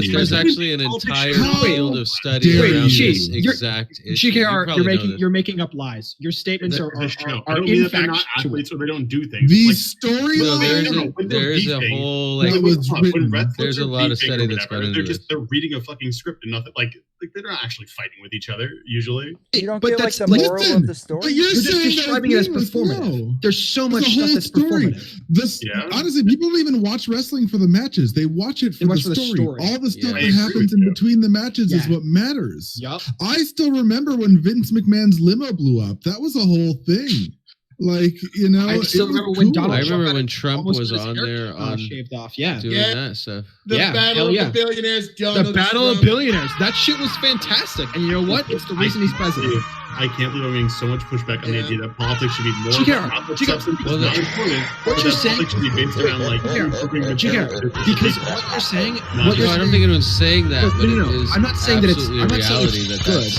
this, there's actually an entire field of study around this exact issue. GKR, you're making up lies. Your statements are I don't mean that they're not athletes or they don't do things. These storylines. There's a whole like. There's a lot of study that's gone into this. They're reading a fucking script and nothing like they're not actually fighting with each other usually. You don't get like the moral of the story. But you're just describing it as performative. There's so much stuff that's performative. Honestly, people don't even watch wrestling for the matches. They watch it for the story. All the stuff that happens in between the matches is what matters. Yep. I still remember when Vince McMahon's limo blew up. That was a whole thing. Like, you know, I still remember when Donald I remember when Trump was on there shaved off. Yeah. Doing that stuff. The battle of the billionaires. The battle of billionaires. That shit was fantastic. And you know what? It's the reason he's president. I can't believe I'm getting so much pushback on the idea that politics should be more about substance. What you're saying should be based around like because what you're saying, I don't think anyone's saying that, but it is I'm not saying that it's reality good.